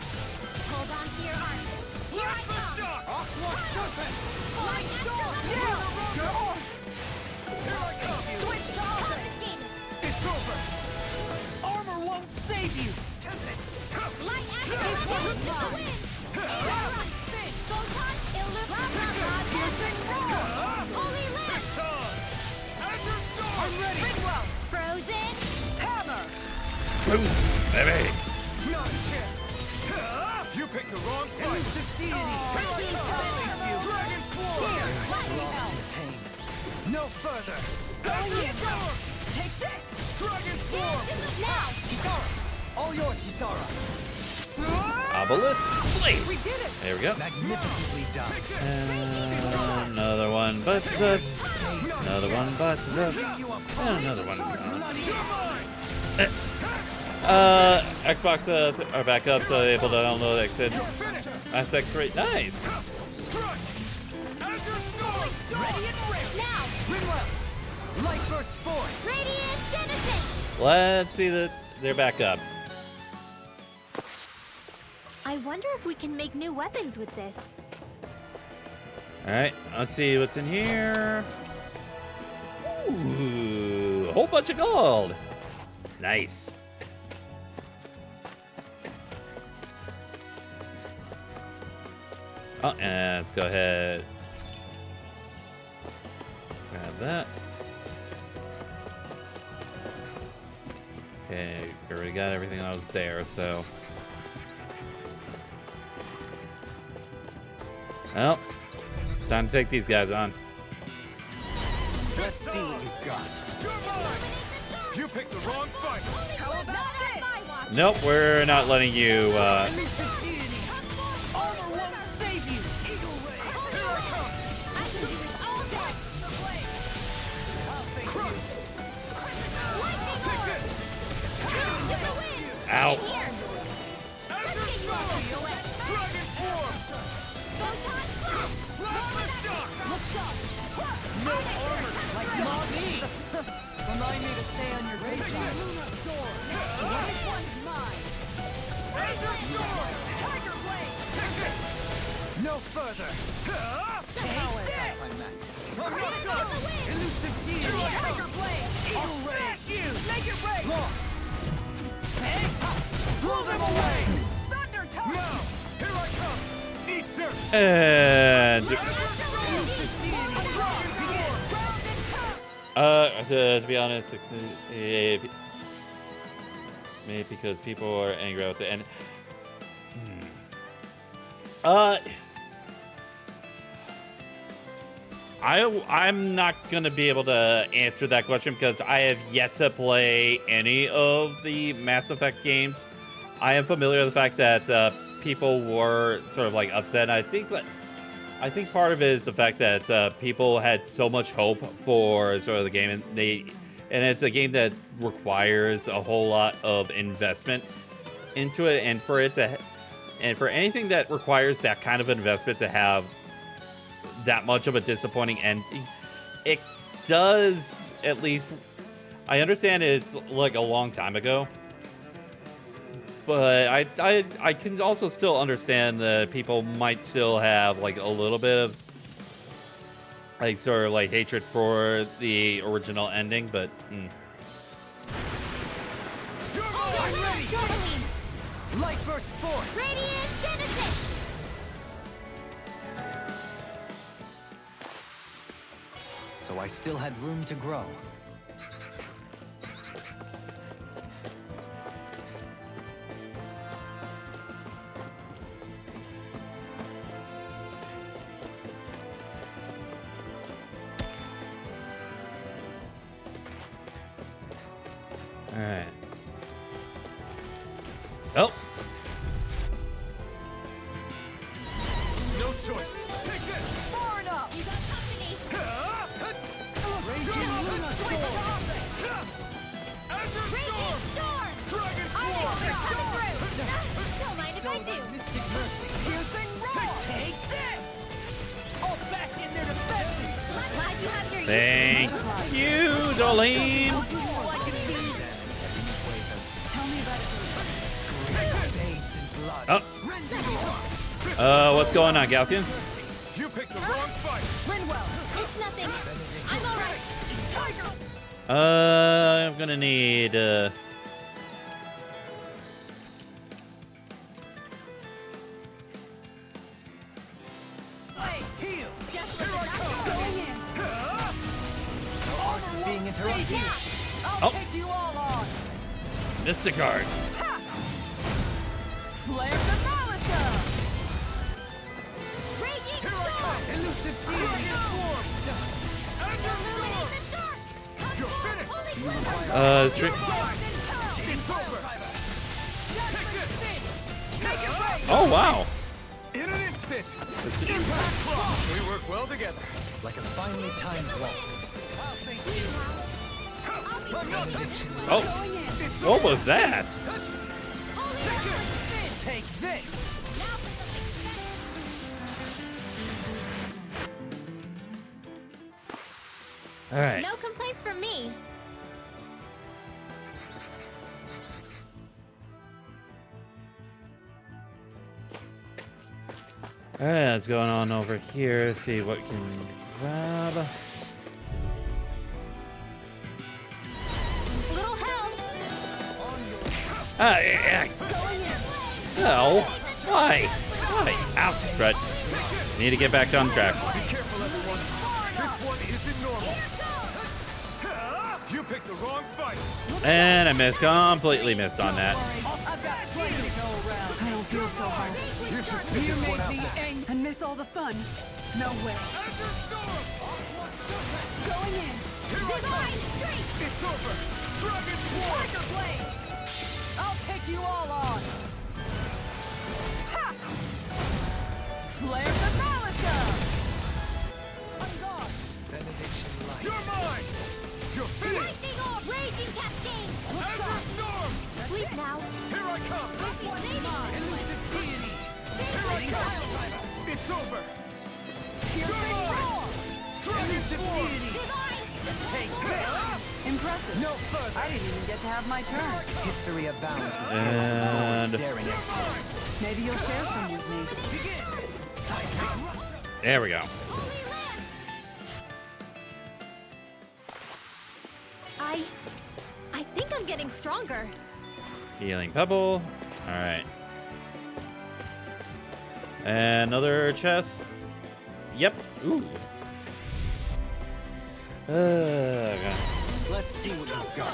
H: Hold on to your art. Here I come!
G: Shock! Aqua Serpent!
H: Flying astral energy!
G: Here I come!
E: Switch to offense!
H: Confiscated!
G: It's over!
B: Armor won't save you.
H: Light astral energy! In the wind! Air spin! Photon illuminate! Piercing roar! Holy land!
G: It's on! Azure Storm! I'm ready!
E: Bridwell!
H: Frozen
A: Boom, baby.
G: Not a chance. You picked the wrong fight. Dragon Swarm.
D: Pain.
G: No further.
H: Take this!
G: Dragon Swarm.
H: Now!
D: Kisara! All yours, Kisara!
A: Obelisk blade.
H: We did it!
A: There we go.
D: Magnificently done.
A: And another one bites the dust. Another one bites the dust. And another one. Xbox are back up, so able to download extended Aspect 3. Nice.
G: Strike. Azure Storm.
H: Ready and ready! Now!
D: Rinwell! Light Burst Force!
H: Radiant Citizen!
A: Let's see that they're back up.
C: I wonder if we can make new weapons with this.
A: All right, let's see what's in here. Ooh, a whole bunch of gold. Nice. Oh, and let's go ahead. Grab that. Okay, we already got everything that was there, so. Well, time to take these guys on.
D: Let's see what you've got.
G: You're mine. You picked the wrong fight.
H: How about this?
A: Nope, we're not letting you.
H: Armor won't save you! Eagle Ray!
G: Here I come.
H: I can do this all day!
G: Crush.
H: Lightning
G: Take
H: orb!
G: this.
H: Get the win!
A: Ow.
H: Here!
G: Azure Storm. Dragon Swarm.
H: Photon blast!
G: Plasma Shock.
H: Look sharp!
I: No armor like Mommy! Remind me to stay on your great side.
H: This one's mine!
G: Azure Storm.
H: Tiger Blade!
G: Take this.
D: No further!
H: Take this!
G: I'm not done.
D: Elusive deity!
H: Tiger Blade!
D: Eagle Ray!
H: Smash you! Make it rain!
G: Blow them away.
H: Thunder Touch!
G: Now, here I come. Eat dirt.
A: And to be honest, maybe because people are angry at the end. I'm not gonna be able to answer that question because I have yet to play any of the Mass Effect games. I am familiar with the fact that people were sort of like upset. I think part of it is the fact that people had so much hope for sort of the game, and it's a game that requires a whole lot of investment into it, and for anything that requires that kind of investment to have that much of a disappointing ending, it does. At least I understand it's like a long time ago, but I can also still understand that people might still have like a little bit of like sort of like hatred for the original ending, but
D: Light Burst Force!
H: Radiant Citizen!
D: So I still had room to grow.
A: all right. Oh,
G: No choice. Take this.
H: Far enough! You got company!
G: Raging Luna Storm. Azure
H: Radiant
G: Storm.
H: Storm!
G: Dragon
H: I know
G: Swarm.
H: they're coming through! Don't mind if I do!
D: Mystic Mercy!
H: Piercing roar! Take this!
G: I'll bash in their defenses.
H: Glad you have your
A: thank you, Darlene.
I: Tell me about it.
D: Bathed in blood.
A: Oh, what's going on, Galcian?
G: You picked the wrong fight.
H: Rinwell! It's nothing! I'm alright! Tiger!
A: I'm gonna need
H: Wait!
D: Heal!
H: Just let the doctor going in!
D: Being interrupted.
H: I'll
A: Oh.
H: take you all on!
A: Mysticard.
I: Flare the Malisa!
H: Raging
G: Here I
H: storm!
G: come! Elusive Dragon Form!
H: Illuminate
G: Thunderstorm!
H: the dark!
G: You're finished!
H: Holy flame!
A: Street.
G: It's over! Take this!
I: Make it break!
A: Oh, wow.
G: In an instant!
A: That's-
G: Impact Claw! We work well together.
D: Like a finely timed waltz.
G: I'm not
A: Oh,
I: Going in!
G: It's
A: what was that?
G: Take it! Take this!
A: All right.
C: No complaints from me.
A: All right, what's going on over here? See what can grab.
C: Little help.
A: Yeah. No. Why? Why? Ow. Right. Need to get back on track.
G: Be careful, everyone. This one isn't normal. You picked the wrong fight.
A: And I missed. Completely missed on that.
I: I've got plenty to go around. I don't feel so hard.
G: You should sit
I: You
G: this one
I: make
G: out.
I: me angry and miss all the fun. No way.
G: Azure Storm!
I: Going in.
G: Here I come! It's over! Dragon Swarm!
I: Tiger Blade! I'll take you all on. Ha! Flare the Malisa! I'm gone.
G: You're mine! You're finished!
H: Lightning orb! Raging cascade!
G: Azure Storm!
C: Sleep now.
G: Here I come!
I: This one's mine.
G: Elusive Deity! Here I come! It's over!
I: Piercing roar!
G: Dragon Swarm!
H: Divine!
G: Take this!
I: Impressive.
D: No further!
I: I didn't even get to have my turn.
D: History abounds with
A: And
D: daring exploits.
I: Maybe you'll share some with me.
A: there we go.
H: Holy land!
C: I think I'm getting stronger.
A: Healing pebble. All right. Another chest. Yep. Ooh. Okay.
D: Let's see what you've got.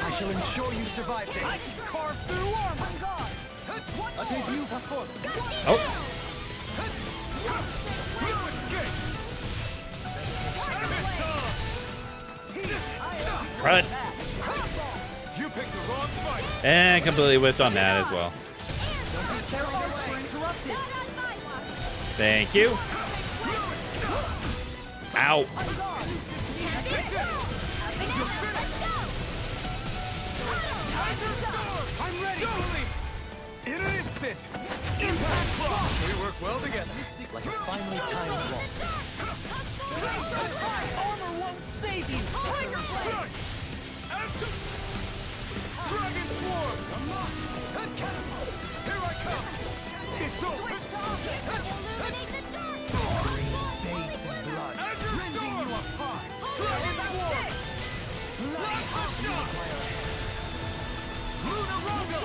D: I shall ensure you survive this.
I: I can carve through armor. I'm gone.
D: I'll take you before.
A: Oh. Right.
G: You picked the wrong fight!
A: And completely whiffed on that as well.
I: Their arts were interrupted.
A: Thank you. Ow.
I: I'm gone.
G: I'm ready! In an instant! Impact Claw! We work well together.
D: Like a finely timed waltz.
I: Armor won't save you. Tiger Blade.
G: Dragon Swarm! Here I come! It's over!
D: Bathed in blood.
G: Azure Storm! Dragon Swarm! Blast Shot! Lunar Rondo!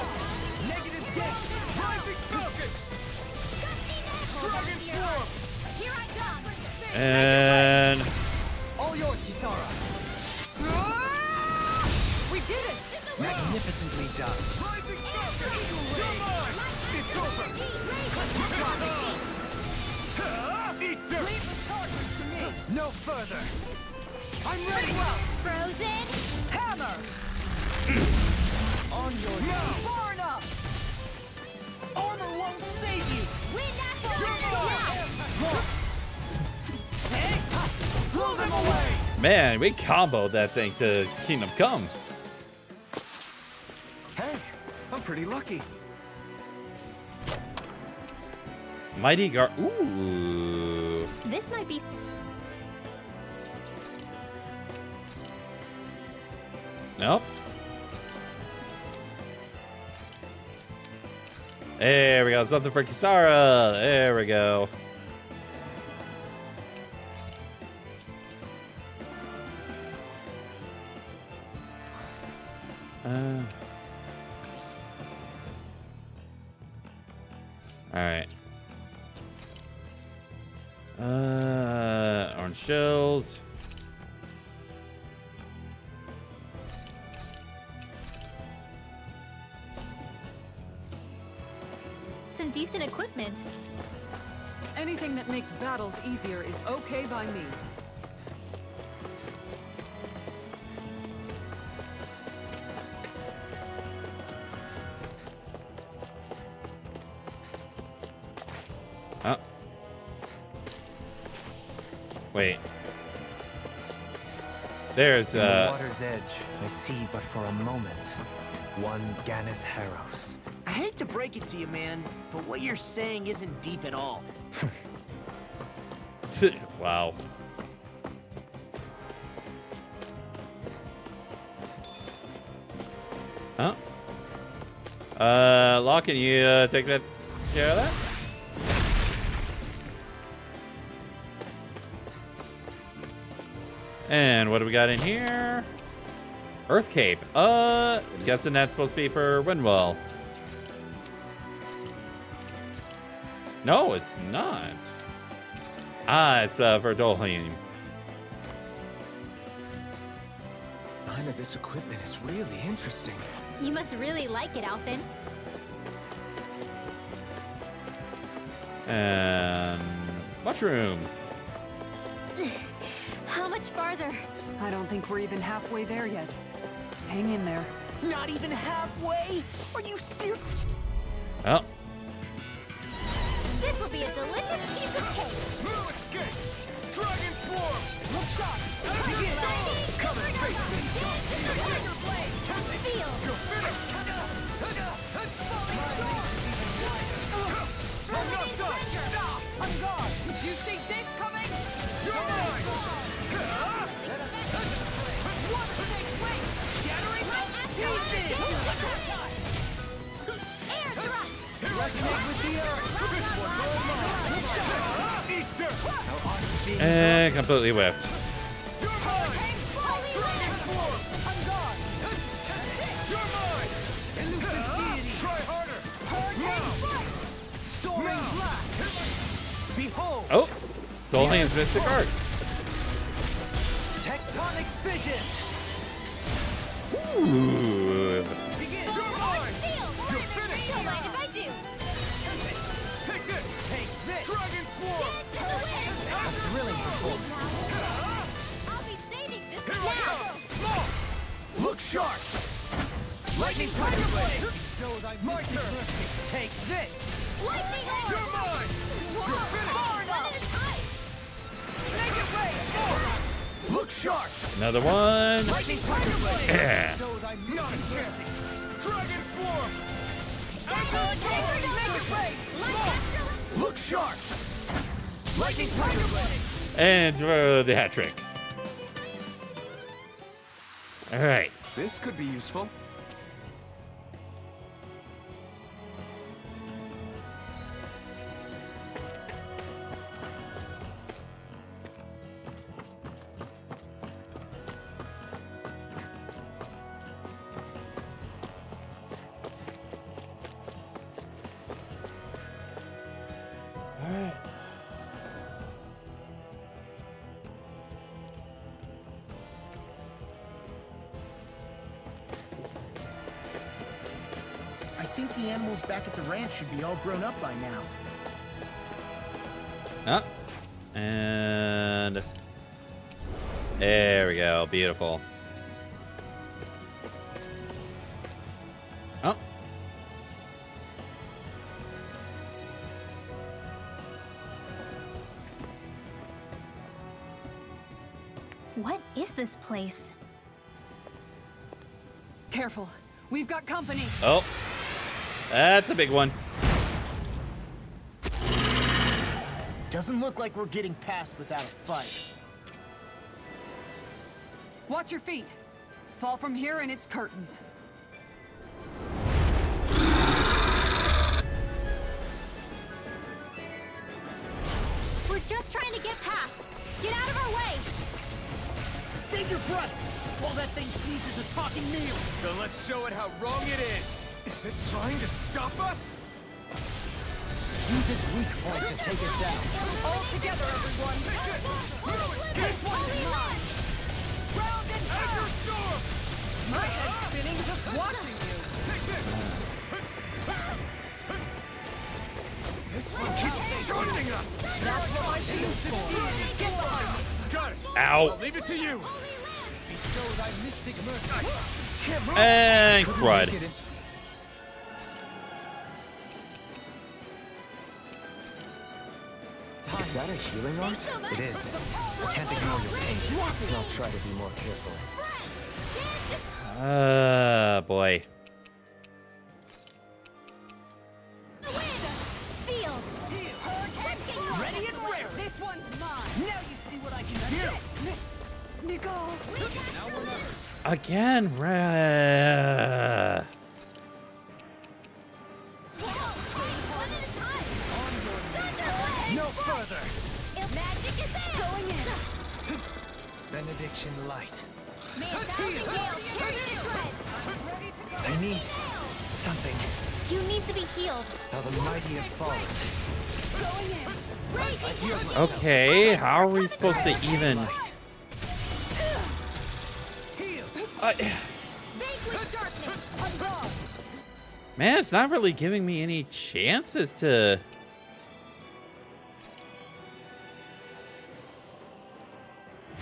G: Negative Gate! Rising Falcon! Dragon Swarm!
H: Here I come!
A: And
D: All yours, Kisara.
I: We did it.
D: Magnificently done.
G: Rising Falcon! You're mine! It's over! Eat dirt!
I: Leave the charges to me.
D: No further.
G: I'm ready!
H: Frozen!
I: Hammer.
D: On your
G: Now!
I: Far enough. Armor won't save you.
H: Wind after
G: Blow them away!
A: man, we comboed that thing to Kingdom Come.
F: Hey, I'm pretty lucky.
A: Mighty Gar. Ooh.
C: This might be.
A: Nope. There we go. Something for Kisara. There we go. All right. Orange shells.
C: some decent equipment.
E: Anything that makes battles easier is okay by me.
A: Oh. Wait. There's
D: In the water's edge, I see but for a moment one Ganeth Harrows.
B: I hate to break it to you, man, but what you're saying isn't deep at all.
A: wow. Huh? Law, can you take that care of that? And what do we got in here? Earth Cape. Guessing that's supposed to be for Windwell. No, it's not. Ah, it's for Dolheim.
F: None of this equipment is really interesting.
C: You must really like it, Alphen.
A: And mushroom.
C: How much farther?
E: I don't think we're even halfway there yet. Hang in there.
B: Not even halfway? Are you serious?
A: Oh.
C: This will be a delicious piece of cake.
G: No escape! Dragon Swarm!
B: Look shot!
G: Begin! Come and face me!
C: Tiger blade. Feel.
G: You're finished! I'm not done! Stop!
I: On guard! Did you see this coming?
G: You're mine!
I: One big wing!
B: Shattering
C: Air thrust.
B: Resonate with the earth!
G: This one's all mine! Eat dirt!
A: And completely whiffed.
G: You're mine! Dragon Swarm!
I: On guard!
G: You're mine! Try harder!
I: Hurricane strike!
B: Soaring black! Behold!
A: Oh. Dolheim's Mystic Arts.
B: Tectonic fission!
A: Ooh.
B: Begin!
G: You're mine!
C: You're finished. Don't mind if I do.
G: Take this!
B: Take this!
G: Dragon Swarm!
B: Thrilling performance!
C: I'll be saving this
G: Here I
C: now.
G: come! Look sharp! Lightning Tiger Blade! My turn!
B: Take this!
C: Lightning orb.
G: You're mine! You're finished!
I: Make it rain!
G: Look sharp!
A: Another one.
B: Lightning Tiger Blade!
A: Yeah.
G: Not a chance! Dragon Swarm!
I: Make it rain!
G: Look sharp! Lightning Tiger Blade!
A: And the hat trick. All right.
F: This could be useful.
A: All right.
B: I think the animals back at the ranch should be all grown up by now.
A: Up. And there we go. Beautiful. Oh.
C: What is this place?
E: Careful. We've got company.
A: Oh. That's a big one.
B: Doesn't look like we're getting past without a fight.
E: Watch your feet. Fall from here and it's curtains.
C: We're just trying to get past. Get out of our way.
B: Save your breath while that thing sneezes a talking meal.
G: Then let's show it how wrong it is! Is it trying to stop us?
B: Use its weak point to take it down.
I: All together, everyone! Round and
G: Azure
I: pound!
G: Storm!
I: My head's spinning just watching you!
G: Take this! This one keeps charging us!
I: That's what my shield's for. Get behind me.
G: Got it!
A: Ow.
G: I'll leave it to you! Bestow thy mystic mercy! Can't move!
A: And crud.
F: Is that a healing art?
D: It is. You can't ignore your pain.
F: I'll try to be more careful.
A: Boy.
I: Ready and rare. This one's mine. Now you see what I can do. Nico.
G: Now we're lovers.
A: Again,
G: No further!
H: Magic is there! Going in!
D: Benediction light.
H: May a thousand gales carry you to shreds!
D: I need something.
C: You need to be healed.
D: Now the mighty have fallen.
H: Going in! Raging
A: Okay, how are we supposed to even...
H: Vanquish darkness! On guard!
A: Man, it's not really giving me any chances to...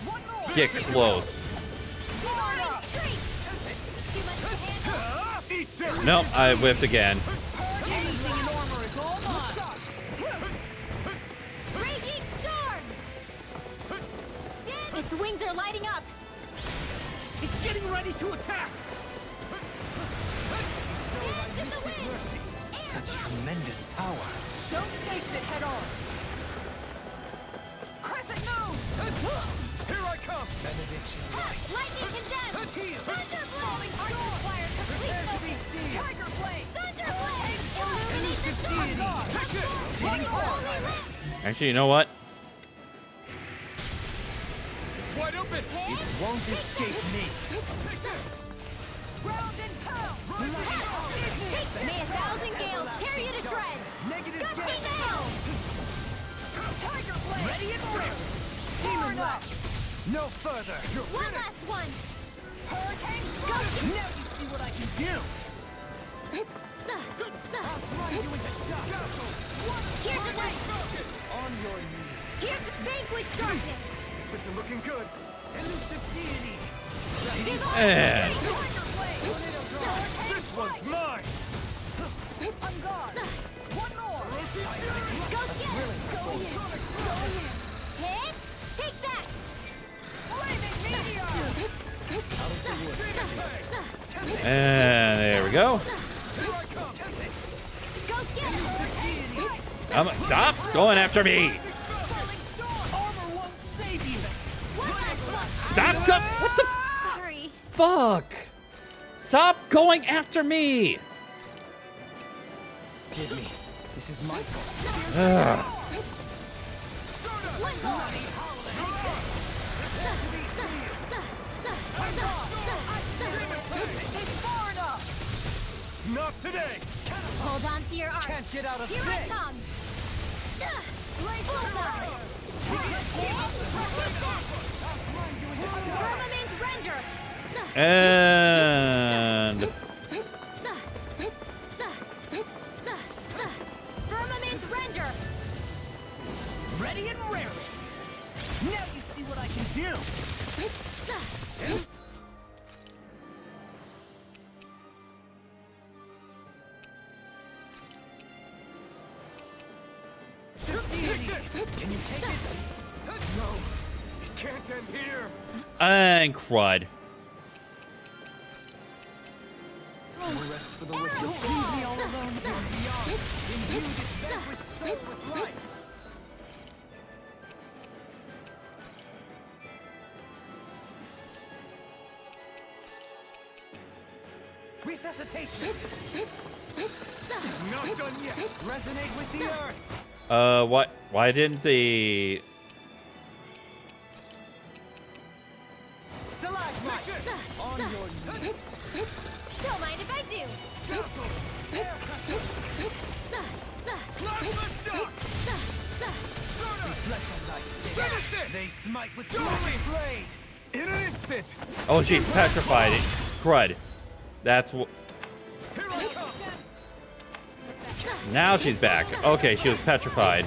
I: One more.
A: get close.
G: Eat dirt!
A: Nope, I whiffed again.
I: Anything in armor is all mine.
H: Raging storm!
C: Its wings are lighting up.
G: It's getting ready to attack!
D: Such tremendous power.
I: Don't face it head on. Crescent moon.
G: Here I come!
D: Benediction
H: Lightning condemned! Thunder blowing!
I: Arch required complete focus. Tiger blade.
H: Thunder blade! Illuminate the
I: On guard.
G: Take it!
A: Actually, you know what?
G: It's wide open!
D: won't escape me.
I: Ground and pound.
H: May a thousand gales carry you to shreds!
D: Negative
H: Gusty nail!
I: Tiger blade.
G: Ready and rare!
I: Demon blast.
D: No further.
H: One last one!
I: Hurricane
H: Go
I: thrust.
H: get-
G: Now you see what I can do!
H: Here's the night!
G: On your knees!
H: Here's the vanquish darkness!
G: This isn't looking good! Elusive deity!
A: And
I: Tiger blade.
G: This one's mine!
I: On guard. One more.
H: Go get it! Hit! Take that!
I: Flaming meteor.
A: and there we go.
H: Go get it!
A: Stop going after me.
I: Armor won't save you.
H: One last one!
A: Stop what the
C: Sorry.
A: fuck? Stop going after me.
D: Give me. This is my fault.
A: Ugh.
H: One more!
I: It's far enough.
G: Not today!
H: Hold on to your arm!
D: Can't get out of
H: Here I
D: this.
H: come! Firmament render!
A: And
H: Firmament render!
G: Ready and raring! Now you see what I can do! Can you take it? No, it can't end here!
A: and crud.
D: No rest for the wicked.
I: Don't leave me all alone here.
G: Imbued its vanquished soul with life! Resuscitation! Not done yet! Resonate with the earth!
A: What? Why didn't the...
G: Stalagmite! On your knees!
H: Don't mind if I do!
G: Finish it! They smite with glory blade! In an instant!
A: Oh, she's petrified. Crud. That's what...
G: Here I come!
A: Now she's back. Okay, she was petrified.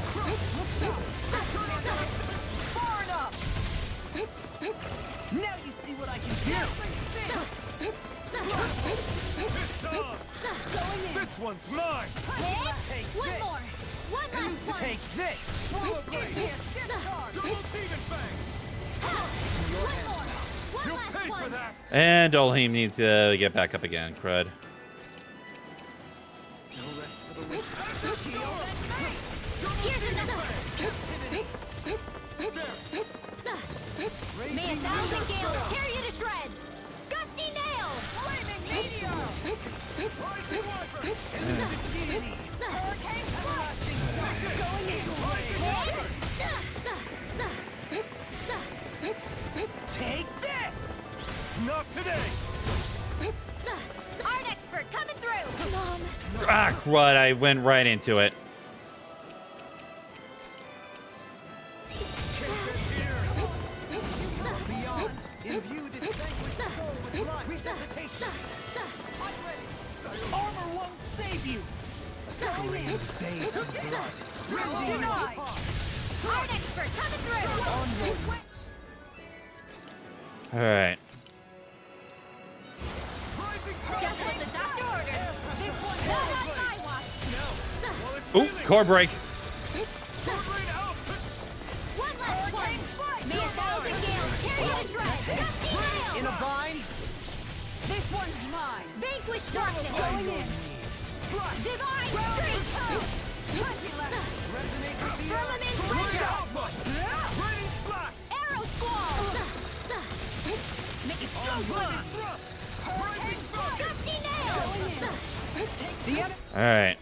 I: Far enough.
B: Now you see what I can do.
G: This one's mine!
B: Take
C: One
B: this.
C: more. One last one.
B: Take this.
I: Give me a stiff charge.
G: Double demon fang!
C: One more. One
G: You'll
C: last
G: pay
C: one.
G: for that!
A: And Dolheim needs to get back up again. Crud.
C: Here's another. May a thousand gales tear you to shreds. Gusty nail.
I: Flaming meteor. Hurricane blasting. Going in.
B: Take this.
G: Not today!
C: Art expert coming through. Mom.
A: Ah, crud. I went right into it.
B: Beyond. Imbue this vanquished soul with life. Resuscitation.
I: I'm ready.
B: Armor won't save you. A scream bathed in blood.
I: Denied.
C: Art expert coming through.
A: All right.
C: Just what the doctor ordered. This one's not on my watch.
A: Ooh, core break.
C: One last one. May a thousand gales tear you to shreds. Gusty nail.
B: In a bind.
I: This one's mine.
C: Vanquish darkness.
I: Going in.
C: Divine strength.
B: Resonate with the
C: Firmament
G: Ready
C: pressure.
G: output! Ready splash!
C: Arrow squall. Make it so good. Gusty nail.
I: The enemy.
A: All right.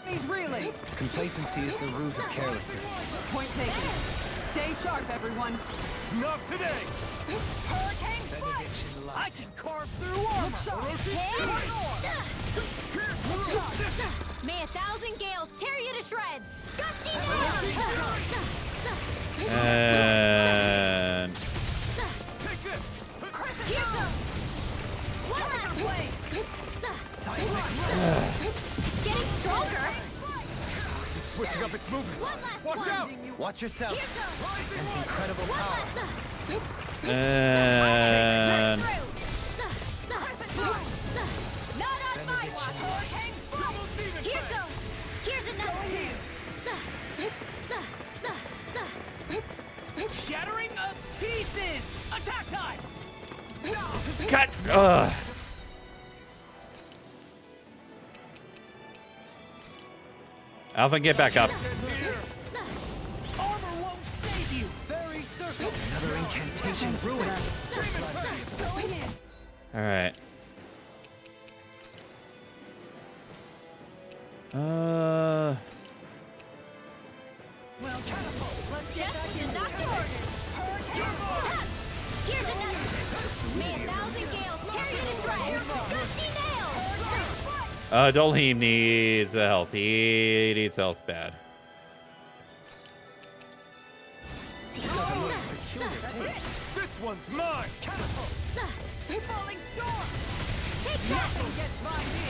I: He's reeling.
D: Complacency is the root of carelessness.
I: Point taken. Stay sharp, everyone.
G: Not today!
I: Hurricane strike.
B: I can carve through armor.
C: May a thousand gales tear you to shreds. Gusty nail.
A: And
G: Take this!
C: Here's some. One last
I: Blade.
C: Getting stronger.
G: It's switching up its movements!
C: One last
G: Watch
C: one.
G: out!
D: Watch yourself.
C: Here's some.
D: Sense incredible
C: One
D: power.
C: last.
A: and
C: Not on my watch. Hurricane
G: Double demon
C: Here's
G: fang!
C: some. Here's another.
B: Shattering of pieces. Attack time.
A: cut. Ugh. Alphen, get back up.
B: Armor won't save you. Fairy circle. Another incantation ruined.
I: Going in.
A: All right.
I: Well, catapult. Let's get
C: Just
I: back
C: what the
I: into
C: doctor
I: it.
C: ordered. Here's another. May a thousand gales tear you to shreds. Gusty nail.
A: Dolheim needs health. He needs health bad.
G: This one's mine!
I: Falling storm.
C: Take that.
I: Nothing gets by me.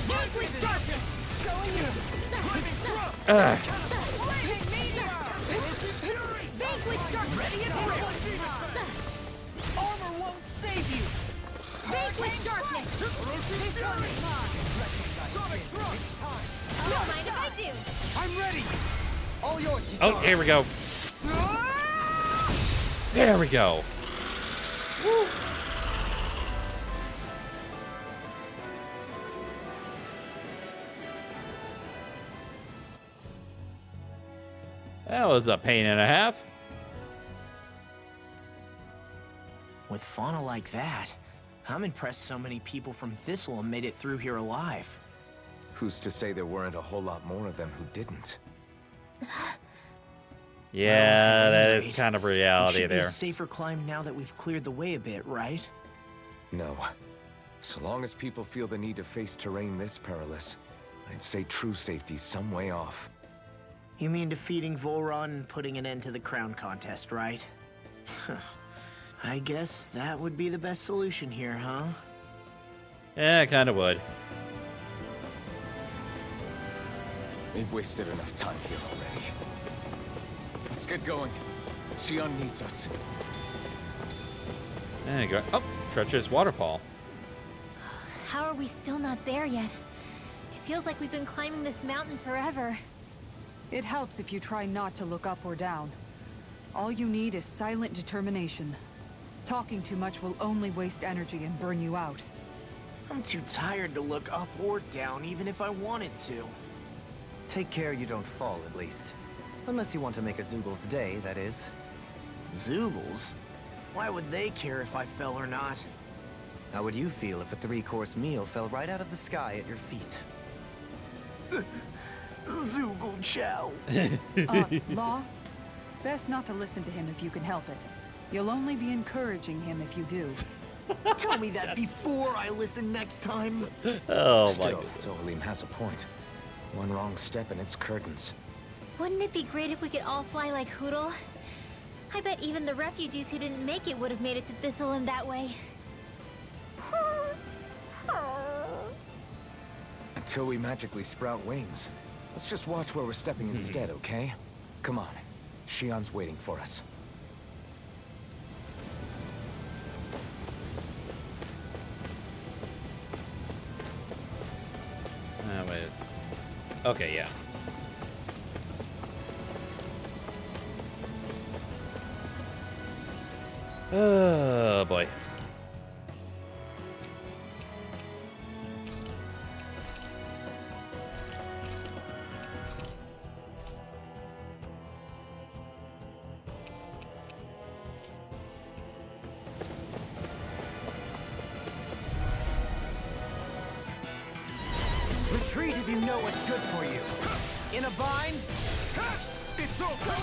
C: Vanquish darkness.
I: Going in.
A: Ugh.
I: Flaming meteor.
C: Vanquish darkness.
B: Ready and
I: This
B: ready.
I: one's mine.
B: Armor won't save you.
C: Vanquish darkness.
I: This one's mine.
G: Sonic thrust!
C: Don't mind if I do.
B: I'm ready.
D: All yours.
A: Oh, here we go. There we go. That was a pain and a half.
B: With fauna like that, I'm impressed so many people from Thistle made it through here alive.
F: Who's to say there weren't a whole lot more of them who didn't?
A: Yeah, that is
B: Right.
A: kind of
B: It
A: reality
B: should be a
A: there.
B: safer climb now that we've cleared the way a bit, right?
F: No. So long as people feel the need to face terrain this perilous, I'd say true safety's some way off.
B: You mean defeating Volron and putting an end to the crown contest, right? I guess that would be the best solution here, huh?
A: Yeah, kind of would.
F: We've wasted enough time here already. Let's get going. Xion needs us.
A: There you go. Oh, treacherous waterfall.
C: How are we still not there yet? It feels like we've been climbing this mountain forever.
E: It helps if you try not to look up or down. All you need is silent determination. Talking too much will only waste energy and burn you out.
B: I'm too tired to look up or down, even if I wanted to.
D: Take care you don't fall, at least. Unless you want to make a Zoogel's day, that is.
B: Zoogles? Why would they care if I fell or not?
D: How would you feel if a 3-course meal fell right out of the sky at your feet?
B: Zoogle chow.
E: Law? Best not to listen to him if you can help it. You'll only be encouraging him if you do.
B: Tell me that before I listen next time.
A: Oh my
F: Still,
A: god.
F: Dohalim has a point. One wrong step and it's curtains.
C: Wouldn't it be great if we could all fly like Hootle? I bet even the refugees who didn't make it would have made it to Thistleland that way.
F: Until we magically sprout wings. Let's just watch where we're stepping instead, okay? Come on. Xion's waiting for us.
A: Wait. Okay, yeah. Oh boy.
B: Retreat if you know what's good for you. In a bind?
G: It's over!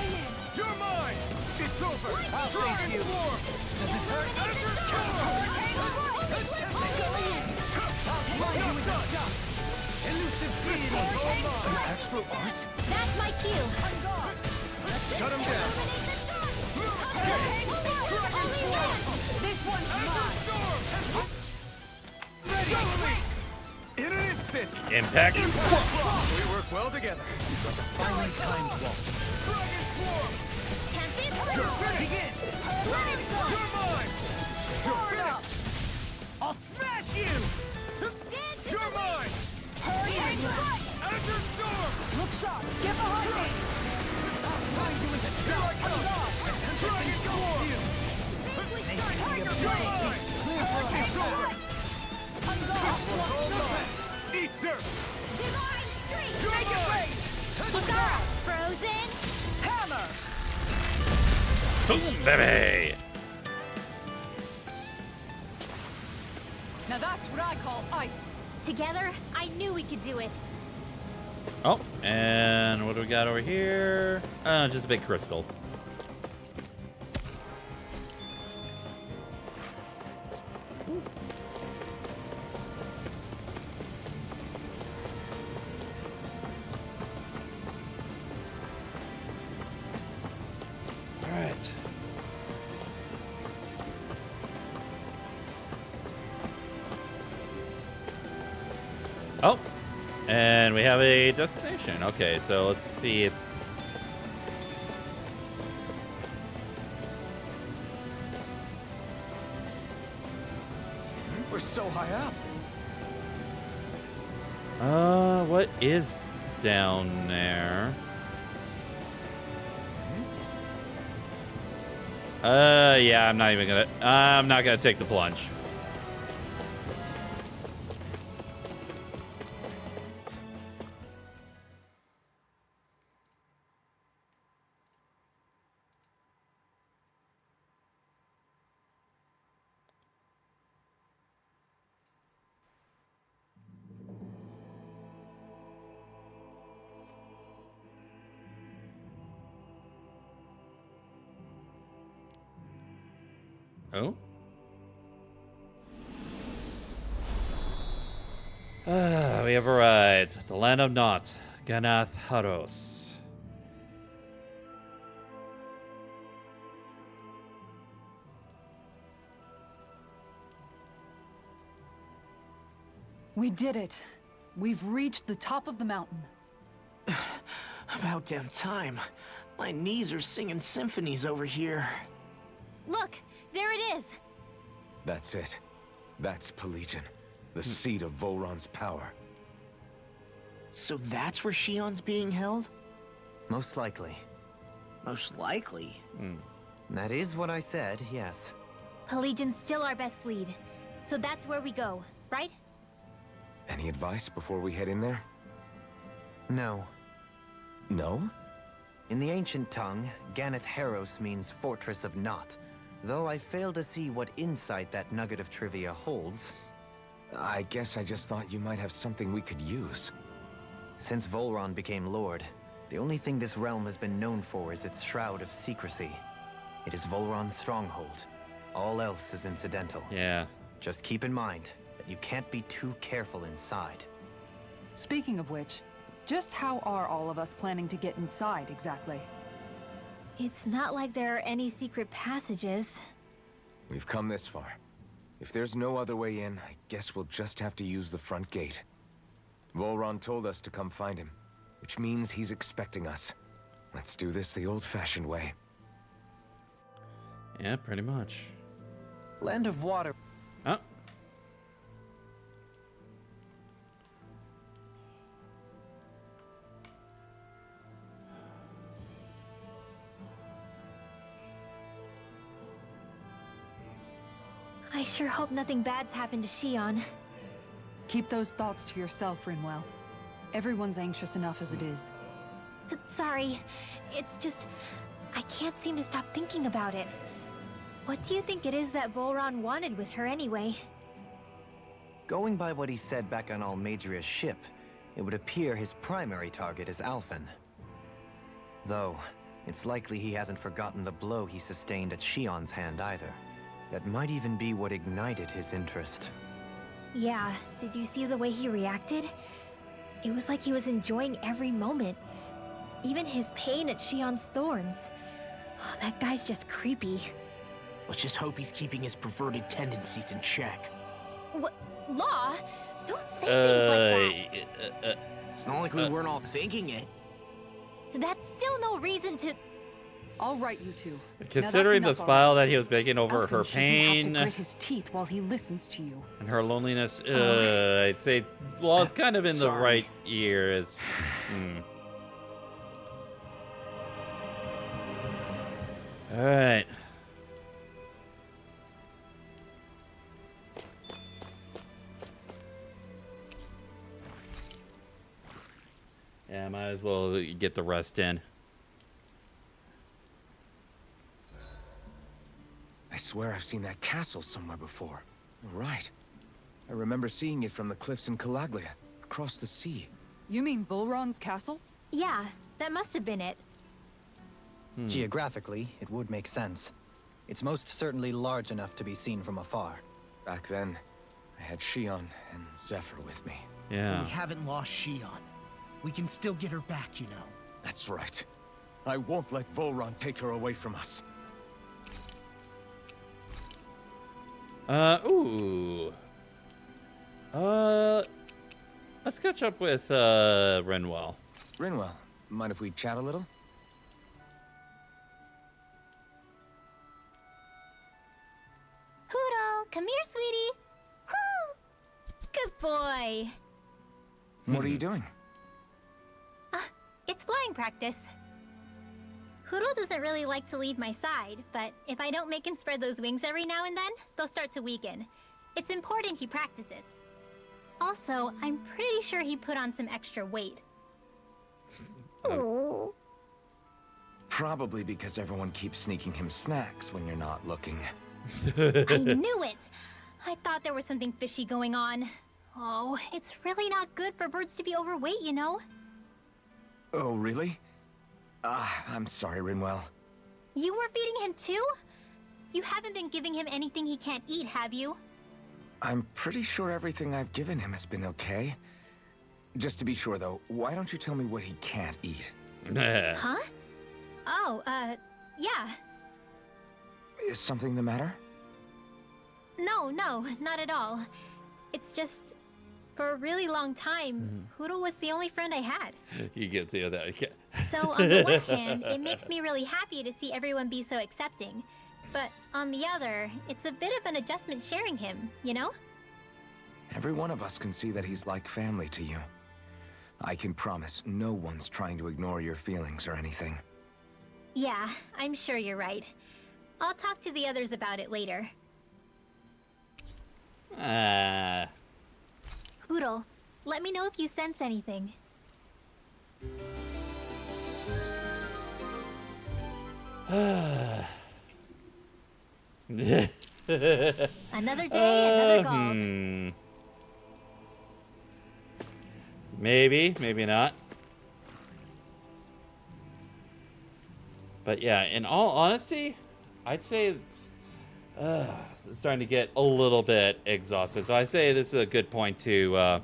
G: You're mine! It's over!
B: I'll face you.
G: Does it hurt? Editor's killer!
B: I'll find you with the dust. Elusive deity.
F: Astral art?
C: That's my cue.
G: Shut him down!
I: This one's mine.
G: Ready! In an instant!
A: Impact.
G: We work well together.
B: Finally timed waltz.
G: Dragon Swarm! You're finished! You're mine! You're finished!
B: I'll smash you!
G: You're mine! Editor Storm!
I: Look sharp. Get behind me.
G: Here I come! Dragon Swarm!
I: Tiger
G: You're
I: Blade.
G: mine! It's over! All mine! Eat dirt!
C: Divine Street! Frozen!
I: Hammer.
A: Boom, baby.
I: Now that's what I call ice.
C: Together, I knew we could do it.
A: Oh, and what do we got over here? Just a big crystal. All right. Oh, and we have a destination. Okay, so let's see if...
F: We're so high up.
A: What is down there? Yeah, I'm not gonna take the plunge. Oh? We have arrived. The land of Naught, Ganath Haros.
E: We did it. We've reached the top of the mountain.
B: About damn time. My knees are singing symphonies over here.
C: Look, there it is.
F: That's it. That's Pelegion, the seat of Volron's power.
B: So that's where Shion's being held?
D: Most likely.
B: Most likely.
D: That is what I said, yes.
C: Pelagian's still our best lead. So that's where we go, right?
F: Any advice before we head in there?
D: No.
F: No?
D: In the ancient tongue, Ganeth Heros means Fortress of Naught, though I fail to see what insight that nugget of trivia holds.
F: I guess I just thought you might have something we could use.
D: Since Volron became Lord, the only thing this realm has been known for is its shroud of secrecy. It is Volron's stronghold. All else is incidental.
A: Yeah.
D: Just keep in mind that you can't be too careful inside.
E: Speaking of which, just how are all of us planning to get inside exactly?
C: It's not like there are any secret passages.
F: We've come this far. If there's no other way in, I guess we'll just have to use the front gate. Volron told us to come find him, which means he's expecting us. Let's do this the old-fashioned way.
A: Yeah, pretty much.
D: Land of Water.
A: Oh.
C: I sure hope nothing bad's happened to Shion.
E: Keep those thoughts to yourself, Rinwell. Everyone's anxious enough as it is.
C: Sorry. It's just... I can't seem to stop thinking about it. What do you think it is that Volron wanted with her anyway?
D: Going by what he said back on Almadria's ship, it would appear his primary target is Alphen. Though, it's likely he hasn't forgotten the blow he sustained at Shion's hand either. That might even be what ignited his interest.
C: Yeah, did you see the way he reacted? It was like he was enjoying every moment. Even his pain at Shion's thorns. Oh, that guy's just creepy.
B: Let's just hope he's keeping his perverted tendencies in check.
C: What? Law? Don't say things like that.
B: It's not like we weren't all thinking it.
C: That's still no reason to...
E: All right, you two.
A: Considering the smile that he was making over her
E: Alphen
A: pain
E: shouldn't have to grit his teeth while he listens to you.
A: and her loneliness, I'd say Law's kind of in the
B: Sorry.
A: right ear. Is All right. Yeah, might as well get the rest in.
F: I swear I've seen that castle somewhere before. Right. I remember seeing it from the cliffs in Calaglia, across the sea.
E: You mean Volron's castle?
C: Yeah, that must have been it.
D: Geographically, it would make sense. It's most certainly large enough to be seen from afar.
F: Back then, I had Shion and Zephyr with me.
A: Yeah.
B: We haven't lost Shion. We can still get her back, you know.
F: That's right. I won't let Volron take her away from us.
A: Ooh. Let's catch up with, Renwell.
F: Rinwell, mind if we chat a little?
C: Huro, come here, sweetie. Woo! Good boy.
F: What are you doing?
C: It's flying practice. Huro doesn't really like to leave my side, but if I don't make him spread those wings every now and then, they'll start to weaken. It's important he practices. Also, I'm pretty sure he put on some extra weight. Oh.
F: Probably because everyone keeps sneaking him snacks when you're not looking.
C: I knew it! I thought there was something fishy going on. Oh, it's really not good for birds to be overweight, you know?
F: Oh, really? I'm sorry, Rinwell.
C: You were feeding him too? You haven't been giving him anything he can't eat, have you?
F: I'm pretty sure everything I've given him has been okay. Just to be sure, though, why don't you tell me what he can't eat?
C: Huh? Oh, yeah.
F: Is something the matter?
C: No, not at all. It's just... For a really long time, Hoodle was the only friend I had.
A: You get to that. Okay.
C: So on the one hand, it makes me really happy to see everyone be so accepting. But on the other, it's a bit of an adjustment sharing him, you know?
F: Every one of us can see that he's like family to you. I can promise no one's trying to ignore your feelings or anything.
C: Yeah, I'm sure you're right. I'll talk to the others about it later. Hoodle, let me know if you sense anything. Another day, another gold.
A: Maybe, maybe not. But yeah, in all honesty, I'd say it's starting to get a little bit exhausted. So I say this is a good point to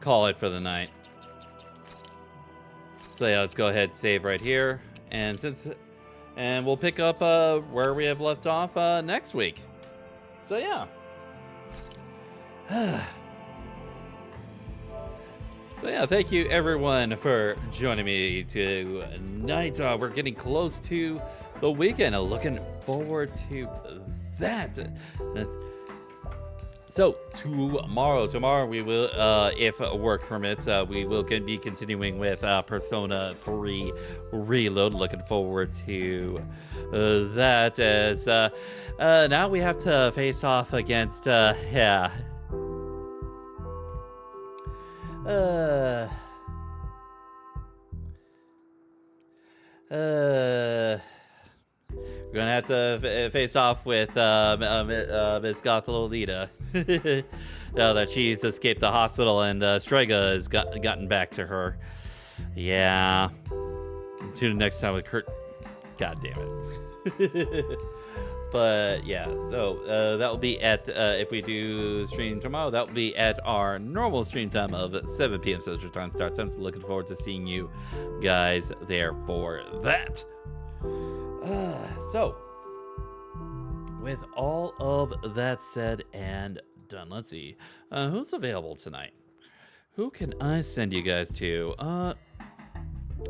A: call it for the night. So yeah, let's go ahead and save right here, and we'll pick up where we have left off next week. So yeah. So yeah, thank you everyone for joining me tonight. We're getting close to the weekend. Looking forward to that. So tomorrow we will, if work permits, we will be continuing with Persona 3 Reload. Looking forward to that, as now we have to face off against we're gonna have to face off with Miss Gothlolita. Now that she's escaped the hospital and Strega has gotten back to her. Yeah. Tune in next time with Kurt. God damn it. But yeah, so that will be at, if we do stream tomorrow, that will be at our normal stream time of 7 p.m. Central Time start time. So looking forward to seeing you guys there for that. So, with all of that said and done, let's see. Who's available tonight? Who can I send you guys to?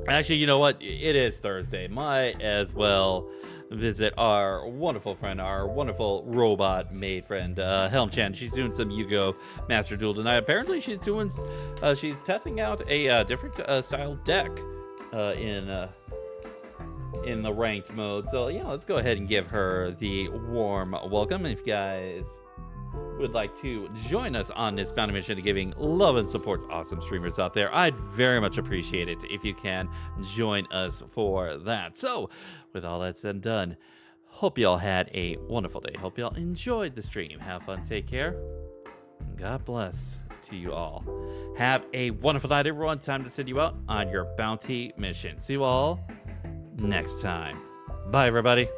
A: Actually, you know what? It is Thursday. Might as well visit our wonderful friend, our wonderful robot maid friend, Helm Chan. She's doing some Yu-Gi-Oh! Master Duel tonight. Apparently, she's testing out a different style deck in the ranked mode. So yeah, let's go ahead and give her the warm welcome. If you guys would like to join us on this bounty mission to giving love and support to awesome streamers out there, I'd very much appreciate it if you can join us for that. So with all that said and done, hope y'all had a wonderful day. Hope y'all enjoyed the stream. Have fun, take care, and God bless to you all. Have a wonderful night, everyone. Time to send you out on your bounty mission. See you all next time. Bye, everybody.